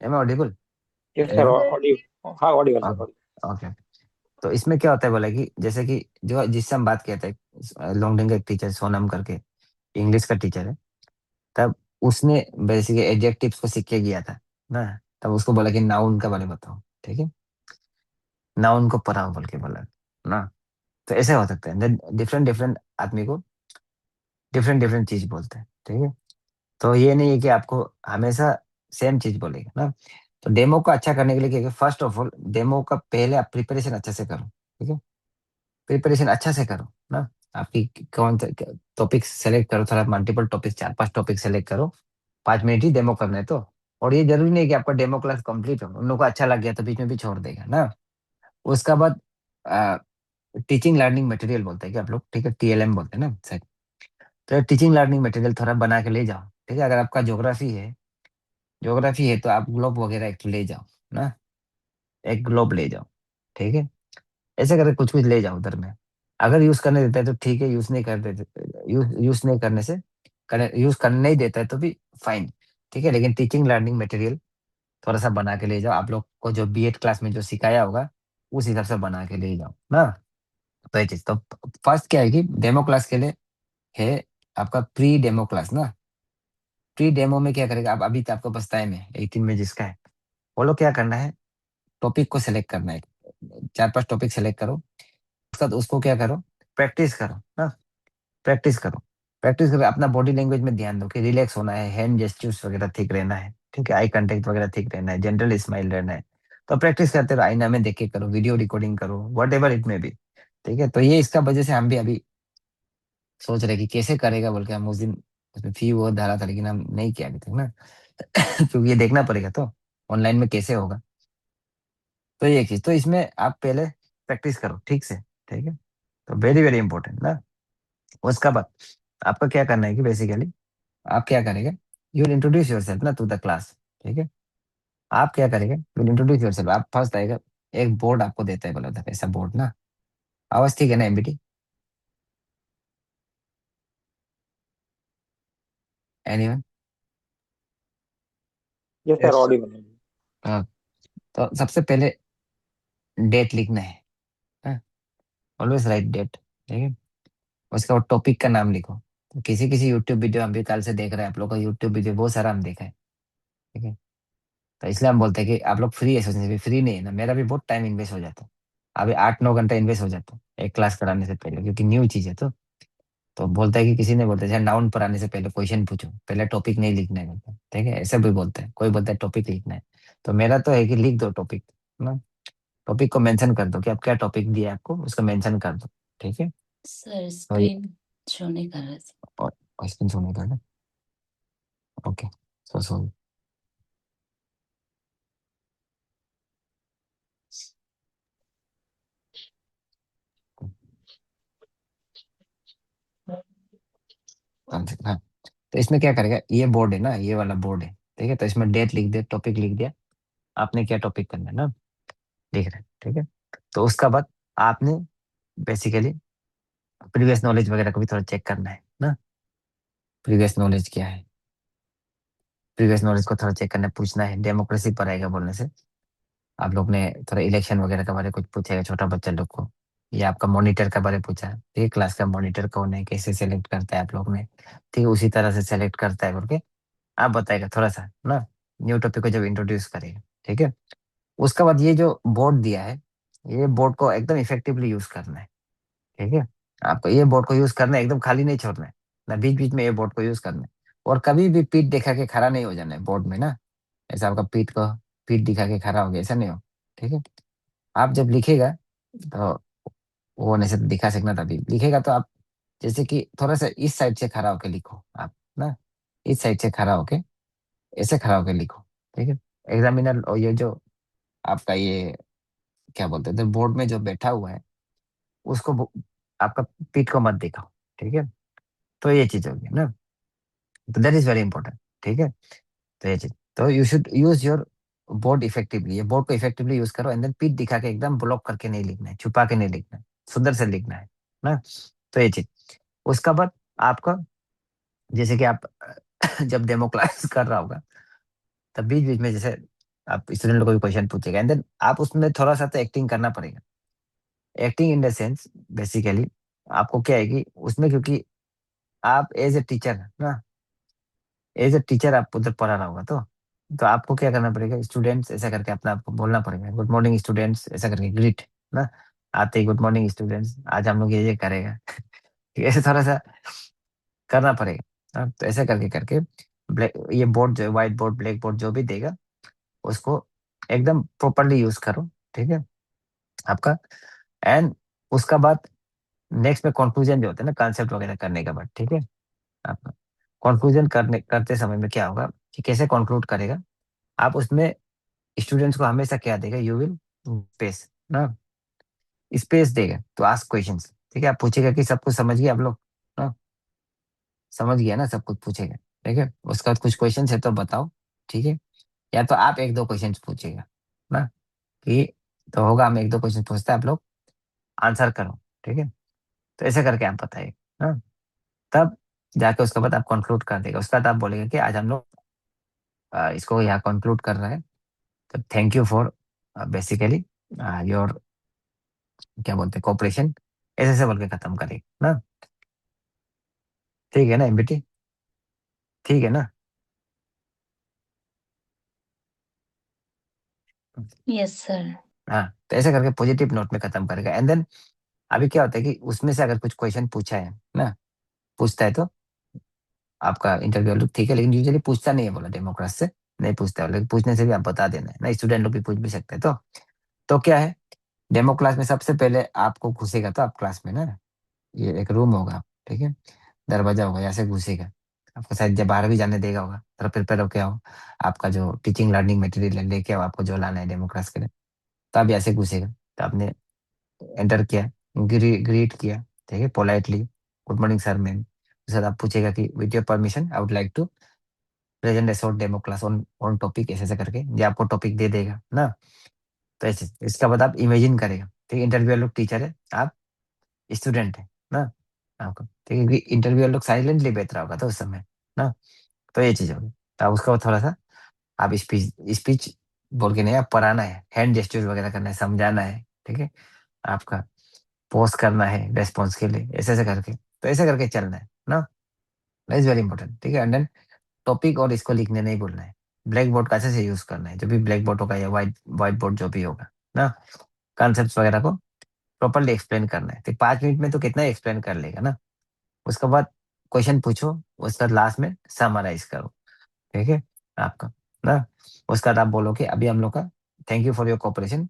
am audible? Yes, sir. Anyone? Yes, sir. Audible. हाँ, audible, sir. Audible. ओके। तो इसमें क्या होता है बोला कि जैसे कि जो जिससे हम बात किए थे, लॉन्गडिंग का एक टीचर सोनम करके, इंग्लिश का टीचर है, तब उसने बेसिकली एडजेक्टिव्स को सीख के गया था ना। तब उसको बोला कि नाउन का बारे में बताओ, ठीक है, नाउन को पढ़ाओ बोल के बोला ना। तो ऐसे हो सकता है, डिफरेंट डिफरेंट आदमी को डिफरेंट डिफरेंट चीज बोलते हैं, ठीक है। तो ये नहीं है कि आपको हमेशा सेम चीज बोलेगा ना। तो डेमो को अच्छा करने के लिए क्या, फर्स्ट ऑफ ऑल डेमो का पहले आप प्रिपरेशन अच्छे से करो, ठीक है। प्रिपरेशन अच्छा से करो ना। आपकी कौन टॉपिक सेलेक्ट करो, थोड़ा मल्टीपल टॉपिक, 4-5 टॉपिक सेलेक्ट करो। 5 मिनट ही डेमो करना है तो। और ये जरूरी नहीं कि आपका डेमो क्लास कंप्लीट हो, उन लोगों को अच्छा लग गया तो बीच में भी छोड़ देगा ना। उसका बाद टीचिंग लर्निंग मटेरियल बोलते हैं कि आप लोग, ठीक है, टीएलएम बोलते हैं ना सर। तो टीचिंग लर्निंग मटेरियल थोड़ा बना के ले जाओ, ठीक है। अगर आपका ज्योग्राफी है तो आप ग्लोब वगैरह एक ले जाओ ना, एक ग्लोब ले जाओ, ठीक है। ऐसे करके कुछ कुछ ले जाओ उधर में। अगर यूज करने देता है तो ठीक है, यूज नहीं कर देते, यूज नहीं करने से, यूज करने नहीं देता है तो भी फाइन, ठीक है। लेकिन टीचिंग लर्निंग मटेरियल थोड़ा सा बना के ले जाओ, आप लोग को जो बीएड क्लास में जो सिखाया होगा उस हिसाब से बना के ले जाओ ना। तो ये चीज तो फर्स्ट क्या है कि डेमो क्लास के लिए है आपका प्री डेमो क्लास ना। प्री डेमो में क्या करेगा, आप अभी तो आपको पास टाइम है 18 में जिसका है, वो लोग क्या करना है, टॉपिक को सिलेक्ट करना है, 4-5 टॉपिक सेलेक्ट करो। उसके बाद उसको क्या करो, प्रैक्टिस करो ना, प्रैक्टिस करो। प्रैक्टिस करो, अपना बॉडी लैंग्वेज में ध्यान दो कि रिलैक्स होना है, हैंड जेस्चर्स वगैरह ठीक रहना है, ठीक है, आई कांटेक्ट वगैरह ठीक रहना है, जनरल स्माइल रहना है। तो प्रैक्टिस करते रहो, आईना में देख के करो, वीडियो रिकॉर्डिंग करो, what ever it may be, ठीक है। तो ये इसका वजह से हम भी अभी सोच रहे कि कैसे करेगा बोल के, हम उस दिन उसमें फी वो डाला था लेकिन हम नहीं किया अभी तक ना। क्योंकि ये देखना पड़ेगा तो ऑनलाइन में कैसे होगा। तो ये चीज तो इसमें आप पहले प्रैक्टिस करो ठीक से, ठीक है। तो वेरी वेरी इंपॉर्टेंट ना। उसका बाद आपका क्या करना है कि बेसिकली आप क्या करेंगे, यू विल इंट्रोड्यूस योरसेल्फ ना टू द क्लास, ठीक है। आप क्या करेंगे, यू विल इंट्रोड्यूस योरसेल्फ। आप फर्स्ट आएगा, एक बोर्ड आपको देता है, बोला था ऐसा बोर्ड ना। आवाज ठीक है ना MBT? Anyone? Yes, sir. Yes. Audible. हाँ। तो सबसे पहले डेट लिखना है, ऑलवेज राइट डेट, ठीक है। उसके बाद टॉपिक का नाम लिखो। तो किसी किसी यूट्यूब वीडियो हम भी कल से देख रहे हैं, आप लोग का यूट्यूब वीडियो बहुत सारा हम देखा है, ठीक है। तो इसलिए हम बोलते हैं कि आप लोग फ्री है, सोचने से फ्री नहीं है ना, मेरा भी बहुत टाइम इन्वेस्ट हो जाता है। अभी 8-9 घंटा इन्वेस्ट हो जाता है एक क्लास कराने से पहले, क्योंकि न्यू चीज है तो बोलता है कि किसी ने बोलता है नाउन पर आने से पहले क्वेश्चन पूछो, पहले टॉपिक नहीं लिखना है बोलता है, ठीक है। ऐसे भी बोलते हैं, कोई बोलता है टॉपिक लिखना है। तो मेरा तो है कि लिख दो टॉपिक ना, टॉपिक को मेंशन कर दो कि आप क्या टॉपिक दिया है आपको, उसको मेंशन कर दो, ठीक है। सर तो ये स्क्रीन शो नहीं कर रहा था। और स्क्रीन शो नहीं कर रहा, ओके, सो सॉरी। हाँ। तो इसमें क्या करेगा, ये बोर्ड है ना, ये वाला बोर्ड है, ठीक है। तो इसमें डेट लिख दिया, टॉपिक लिख दिया, आपने क्या टॉपिक करना है ना। लिख रहे हैं, ठीक है। तो उसका बाद आपने बेसिकली प्रीवियस नॉलेज वगैरह को भी थोड़ा चेक करना है ना, प्रीवियस नॉलेज क्या है, प्रीवियस नॉलेज को थोड़ा चेक करना, पूछना है। डेमोक्रेसी पर आएगा बोलने से आप लोग ने थोड़ा इलेक्शन वगैरह के बारे में कुछ पूछेगा छोटा बच्चा लोग को, या आपका मॉनिटर के बारे में पूछा, ठीक है, क्लास का मॉनिटर कौन है, कैसे सेलेक्ट करता है आप लोग ने, ठीक है, उसी तरह से सेलेक्ट करता है बोल के आप बताएगा थोड़ा सा ना, न्यू टॉपिक को जब इंट्रोड्यूस करेगा, ठीक है। उसके बाद ये जो बोर्ड दिया है, ये बोर्ड को एकदम इफेक्टिवली यूज करना है, ठीक है। आपको ये बोर्ड को यूज करना है, एकदम खाली नहीं छोड़ना है ना, बीच बीच में ये बोर्ड को यूज करना है। और कभी भी पीठ दिखा के खड़ा नहीं हो जाना है बोर्ड में ना, ऐसा आपका पीठ दिखा के खड़ा हो गया ऐसा नहीं हो, ठीक है। आप जब लिखेगा तो वो होने से दिखा सकना, तभी लिखेगा तो आप जैसे कि थोड़ा सा इस साइड से खड़ा होके लिखो आप ना, इस साइड से खड़ा होके ऐसे खड़ा होके लिखो, ठीक है। एग्जामिनर और ये जो आपका ये क्या बोलते हैं, तो बोर्ड में जो बैठा हुआ है उसको आपका पीठ को मत दिखाओ, ठीक है। तो ये चीज होगी ना, तो दैट इज वेरी इंपॉर्टेंट, ठीक है। तो ये चीज, तो you should use your board effectively, ये बोर्ड को इफेक्टिवली यूज करो, एंड देन पीठ दिखा के एकदम ब्लॉक करके नहीं लिखना है, छुपा के नहीं लिखना है, सुंदर से लिखना है ना। तो ये चीज, उसका बाद आपका जैसे कि आप जब डेमो क्लास कर रहा होगा तब बीच बीच में जैसे आप स्टूडेंट लोग को भी क्वेश्चन पूछेगा, एंड देन आप उसमें थोड़ा सा तो एक्टिंग करना पड़ेगा। Acting in the sense basically आपको क्या है कि उसमें, क्योंकि आप एज ए टीचर ना, एज ए टीचर आप उधर पढ़ा रहा होगा तो आपको क्या करना पड़ेगा, स्टूडेंट्स ऐसा करके अपना आपको बोलना पड़ेगा, गुड मॉर्निंग स्टूडेंट्स ऐसा करके ग्रीट ना, आते ही गुड मॉर्निंग स्टूडेंट्स, आज हम लोग ये करेगा ऐसे थोड़ा सा करना पड़ेगा हाँ, तो ऐसे करके करके ब्लैक ये बोर्ड जो है, व्हाइट बोर्ड ब्लैक बोर्ड जो भी देगा उसको एकदम प्रॉपरली यूज करो, ठीक है आपका। एंड उसका बाद नेक्स्ट में कंक्लूजन जो होता है ना, कॉन्सेप्ट वगैरह करने के बाद, ठीक है आपका कंक्लूजन करते समय में क्या होगा कि कैसे कंक्लूड करेगा आप, उसमें स्टूडेंट्स को हमेशा क्या देगा, यू विल स्पेस ना, स्पेस देगा तो आस्क क्वेश्चंस, ठीक है। आप पूछेगा कि सब कुछ समझ गए आप लोग ना, समझ गया ना, सब कुछ पूछेगा, ठीक है। उसका बाद कुछ क्वेश्चन है तो बताओ, ठीक है। या तो आप एक दो क्वेश्चन पूछेगा ना, कि तो होगा हम एक दो क्वेश्चन पूछते हैं, आप लोग आंसर करो, ठीक है। तो ऐसे करके आप बताइए ना, तब जाके उसके बाद आप कंक्लूड कर देगा, उसके बाद आप बोलेगा कि आज हम लोग इसको यहाँ कंक्लूड कर रहे हैं, तो thank you for basically your क्या बोलते हैं कोऑपरेशन, ऐसे ऐसे बोल के खत्म करेगा ना, ठीक है ना एमबीटी, ठीक है ना। Yes sir. हाँ, तो ऐसे करके पॉजिटिव नोट में खत्म करेगा। एंड देन अभी क्या होता है कि उसमें से अगर कुछ क्वेश्चन पूछा है ना, पूछता है तो आपका इंटरव्यू लोग ठीक है, लेकिन यूजुअली पूछता नहीं है बोला डेमोक्रेट से, नहीं पूछता है, लेकिन पूछने से भी आप बता देना है ना, स्टूडेंट लोग भी पूछ भी सकते हैं। तो क्या है, डेमो क्लास में सबसे पहले आपको घुसेगा तो आप क्लास में ना, ये एक रूम होगा, ठीक है, दरवाजा होगा, यहाँ से घुसेगा, आपको शायद जब बाहर भी जाने देगा होगा, तो प्रिपेयर होके आओ, आपका जो टीचिंग लर्निंग मटेरियल लेके आओ, आपको जो लाना है डेमो क्लास के लिए, तो आप यहाँ से घुसेगा, तो आपने एंटर किया, ग्रीट किया, ठीक है, politely, good morning sir ma'am, उसके बाद आप पूछेगा कि with your permission I would like to present a short demo class on on topic, ऐसे ऐसे करके ये आपको टॉपिक दे देगा ना। तो ऐसे इसका बाद आप इमेजिन करेगा, ठीक है, इंटरव्यू लोग टीचर है, आप स्टूडेंट है ना, आपको ठीक है, इंटरव्यू लोग साइलेंटली बैठ रहा होगा तो उस समय ना, तो ये चीज होगी। तो आप उसका बाद थोड़ा सा आप स्पीच स्पीच बोल के नहीं, आप पढ़ाना है, हैंड जेस्चर्स वगैरह करना है, समझाना है, ठीक है, आपका पोस्ट करना है रेस्पॉन्स के लिए, ऐसे ऐसे करके, तो ऐसे करके चलना है ना, इज वेरी इंपॉर्टेंट, ठीक है। एंड देन टॉपिक और इसको लिखने नहीं बोलना है, ब्लैक बोर्ड का अच्छे से यूज करना है, जो भी ब्लैक बोर्ड होगा या व्हाइट बोर्ड जो भी होगा ना, कॉन्सेप्ट वगैरह को प्रॉपरली एक्सप्लेन करना है, तो 5 मिनट में तो कितना एक्सप्लेन कर लेगा ना। उसके बाद क्वेश्चन पूछो, उसके बाद लास्ट में समराइज करो, ठीक है आपका ना। उसके बाद आप बोलो कि अभी हम लोग का thank you for your cooperation,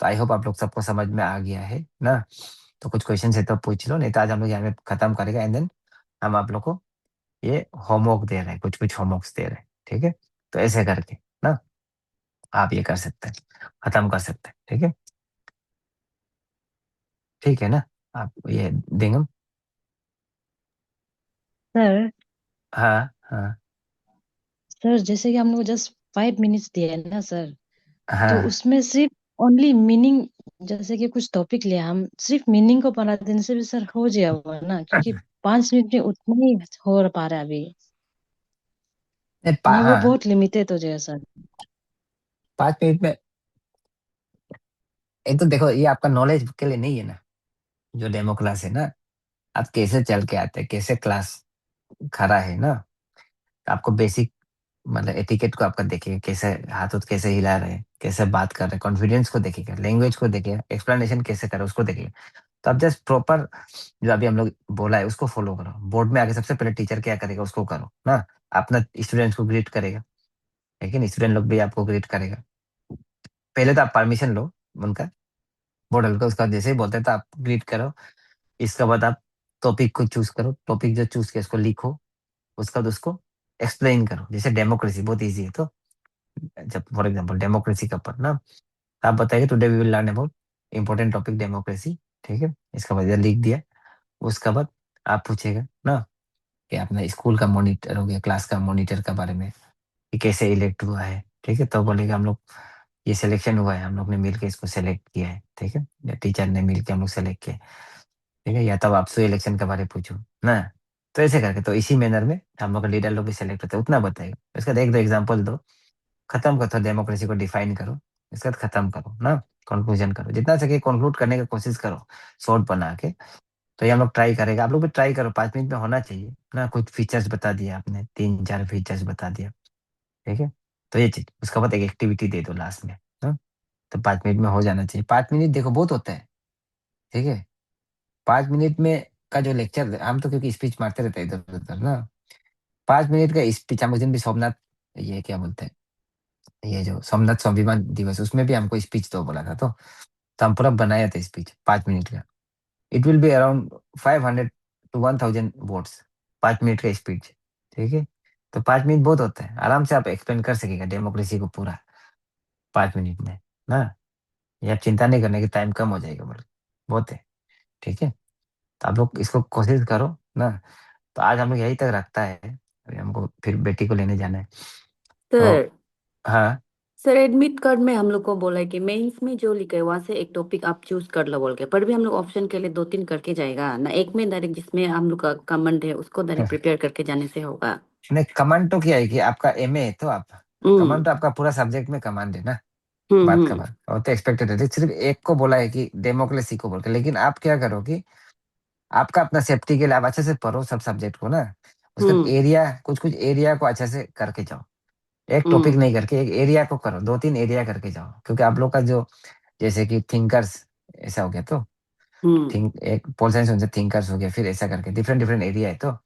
तो आई होप आप लोग सबको समझ में आ गया है ना, तो कुछ क्वेश्चन है तो पूछ लो, नहीं तो आज हम लोग यहाँ पे खत्म करेगा, एंड देन हम आप लोग को ये होमवर्क दे रहे हैं, कुछ कुछ होमवर्क दे रहे हैं, ठीक है। तो ऐसे करके ना आप ये कर सकते हैं, खत्म कर सकते हैं, ठीक है, ठीक है ना। आप ये देंगे। सर। हाँ हाँ सर जैसे कि हम लोग जस्ट 5 मिनट्स दिए है ना सर, तो हाँ उसमें सिर्फ ओनली मीनिंग, जैसे कि कुछ टॉपिक लिया, हम सिर्फ मीनिंग को पढ़ा देने से भी सर हो जाएगा ना, क्योंकि 5 मिनट में उतना ही हो पा रहा है अभी, नहीं वो हाँ, बहुत लिमिटेड हो जाएगा सर। 5 मिनट में एक तो देखो, ये आपका नॉलेज के लिए नहीं है ना, जो डेमो क्लास है ना, आप कैसे चल के आते हैं, कैसे क्लास खड़ा है ना, आपको बेसिक मतलब एटिकेट को आपका देखेगा, कैसे हाथ उठ कैसे हिला रहे हैं, कैसे बात कर रहे हैं, कॉन्फिडेंस को देखेगा, लैंग्वेज को देखेगा, एक्सप्लेनेशन कैसे करे उसको देखेगा। तो आप जस्ट प्रॉपर जो अभी हम लोग बोला है उसको फॉलो करो। बोर्ड में आके सबसे पहले टीचर क्या करेगा उसको करो ना, अपना स्टूडेंट्स को ग्रीट करेगा, लेकिन स्टूडेंट लोग भी आपको ग्रीट करेगा। पहले तो आप परमिशन लो उनका, बोर्ड हल्का उसका जैसे ही बोलते हैं तो आप ग्रीट करो। इसके बाद आप टॉपिक को चूज करो, टॉपिक जो चूज किया उसको लिखो, उसका बाद उसको एक्सप्लेन करो। जैसे डेमोक्रेसी बहुत ईजी है, तो जब फॉर एग्जाम्पल डेमोक्रेसी का पढ़ना, आप बताइए today we will learn about important topic democracy, ठीक है, इसका बाद लिख दिया। उसका बाद आप पूछेगा ना कि अपना स्कूल का मॉनिटर हो गया, क्लास का मॉनिटर के बारे में कि कैसे इलेक्ट हुआ है, ठीक है, तो बोलेगा हम लोग ये सिलेक्शन हुआ है, हम लोग ने मिलकर इसको सेलेक्ट किया है, ठीक है, या टीचर ने मिलकर हम लोग सेलेक्ट किया है, ठीक है, या तब आपसे इलेक्शन के बारे में पूछो ना। तो ऐसे करके तो इसी मैनर में हम लोग का लीडर लोग भी सेलेक्ट होते हैं, उतना बताएगा। उसका एक दो एग्जाम्पल दो, खत्म करो, डेमोक्रेसी को डिफाइन करो, इसके बाद खत्म करो ना, कंक्लूजन करो, जितना सके कंक्लूड करने की कोशिश करो शॉर्ट बना के। तो ये हम लोग ट्राई करेगा, आप लोग भी ट्राई करो, 5 मिनट में होना चाहिए ना। कुछ फीचर्स बता दिया आपने, 3-4 फीचर्स बता दिया, ठीक है, तो ये चीज उसके बाद एक एक्टिविटी दे दो लास्ट में ना। तो 5 मिनट में हो जाना चाहिए। 5 मिनट देखो बहुत होता है, ठीक है, 5 मिनट में का जो लेक्चर, हम तो क्योंकि स्पीच मारते रहते हैं इधर उधर ना, 5 मिनट का स्पीच हम उस दिन भी सोमनाथ, ये क्या बोलते हैं, ये जो सोमनाथ स्वाभिमान दिवस, उसमें भी हमको स्पीच तो बोला था, तो हम पूरा बनाया था स्पीच 5 मिनट का। It will be around 500 to 1000 words, 5 minute का स्पीच, ठीक है। तो 5 मिनट बहुत होता है, आराम से आप एक्सप्लेन कर सकेगा डेमोक्रेसी को पूरा 5 मिनट में ना। ये आप चिंता नहीं करने की, टाइम कम हो जाएगा, बोले बहुत है, ठीक है। तो आप लोग इसको कोशिश करो ना। तो आज हम लोग यही तक रखता है, अभी हमको फिर बेटी को लेने जाना है। तो सर हाँ, सर एडमिट कार्ड में हम लोग को बोला है कि मेंस में जो लिखा है वहां से एक टॉपिक आप चूज कर लो बोल के, पर भी हम लोग ऑप्शन के लिए 2-3 करके जाएगा ना, एक में डायरेक्ट जिसमें हम लोग का कमेंट है उसको डायरेक्ट प्रिपेयर करके जाने से होगा। नहीं कमांड तो क्या है कि आपका एमए है, तो आप हम्म कमांड तो आपका पूरा सब्जेक्ट में कमांड है ना, हम्म बात का हम्म बात, और तो एक्सपेक्टेड है, सिर्फ एक को बोला है कि डेमोक्रेसी को बोल के। लेकिन आप क्या करो कि आपका अपना सेफ्टी के लिए आप अच्छे से पढ़ो सब सब्जेक्ट को ना, उसका हम्म एरिया कुछ कुछ एरिया को अच्छे से करके जाओ। एक टॉपिक हम्म नहीं करके एक एरिया को करो, 2-3 एरिया करके जाओ, क्योंकि आप लोग का जो जैसे कि थिंकर्स ऐसा हो गया, तो हम्म थिंक एक पोल साइंस उनसे थिंकर्स हो गया, फिर ऐसा करके डिफरेंट डिफरेंट एरिया है, तो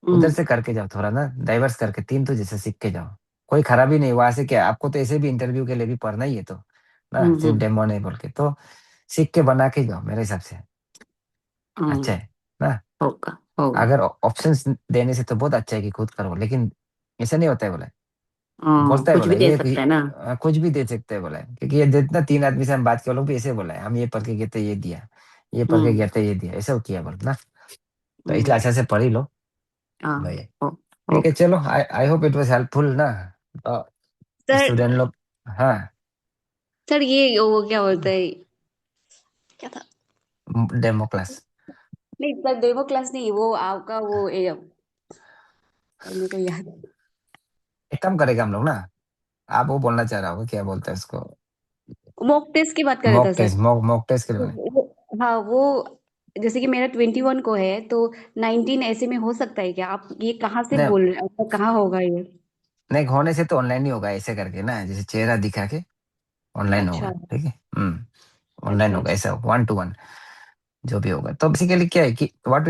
उधर हम्म से करके जाओ थोड़ा ना, डाइवर्स करके 3 तो जैसे सीख के जाओ। कोई खराबी नहीं, वहां से क्या आपको तो ऐसे भी इंटरव्यू के लिए भी पढ़ना ही है, तो ना सिर्फ हम्म डेमो नहीं बोल के, तो सीख के बना के जाओ मेरे हिसाब से, अच्छा हम्म, है ना। होगा होगा। अगर ऑप्शंस देने से तो बहुत अच्छा है कि खुद करो, लेकिन ऐसा नहीं होता है बोला, बोलता है कुछ बोला भी दे ये सकता है ना। कुछ भी दे सकते हैं बोला है, क्योंकि ये जितना 3 आदमी से हम बात किए, वो लोग भी ऐसे बोला है, हम ये पढ़ के गए थे ये दिया, ये पढ़ के हम्म गए थे ये दिया, ऐसा किया बोल ना। तो इसलिए हम्म अच्छा से पढ़ ही लो हाँ भाई। हो ठीक है, होगा। चलो, I I hope it was helpful ना। तो सर स्टूडेंट लोग, हाँ, सर ये वो क्या बोलते हैं, क्या था, डेमो क्लास नहीं सर डेमो क्लास नहीं, वो आपका वो मेरे को याद, एक काम करेगा हम लोग ना, आप वो बोलना चाह रहा होगा, क्या बोलते हैं उसको, मॉक टेस्ट की बात कर रहे था mock sir. Test, mock test के लिए हाँ वो जैसे कि मेरा 21 को है तो 19 ऐसे में हो सकता है क्या? आप ये कहाँ से नहीं, बोल रहे हैं, आपका कहाँ होगा ये? नहीं होने से तो ऑनलाइन ही होगा, ऐसे करके ना, जैसे चेहरा दिखा के ऑनलाइन होगा, अच्छा ठीक है, ऑनलाइन अच्छा होगा, अच्छा। ऐसा 1-to-1 जो भी होगा। तो बेसिकली क्या है कि व्हाट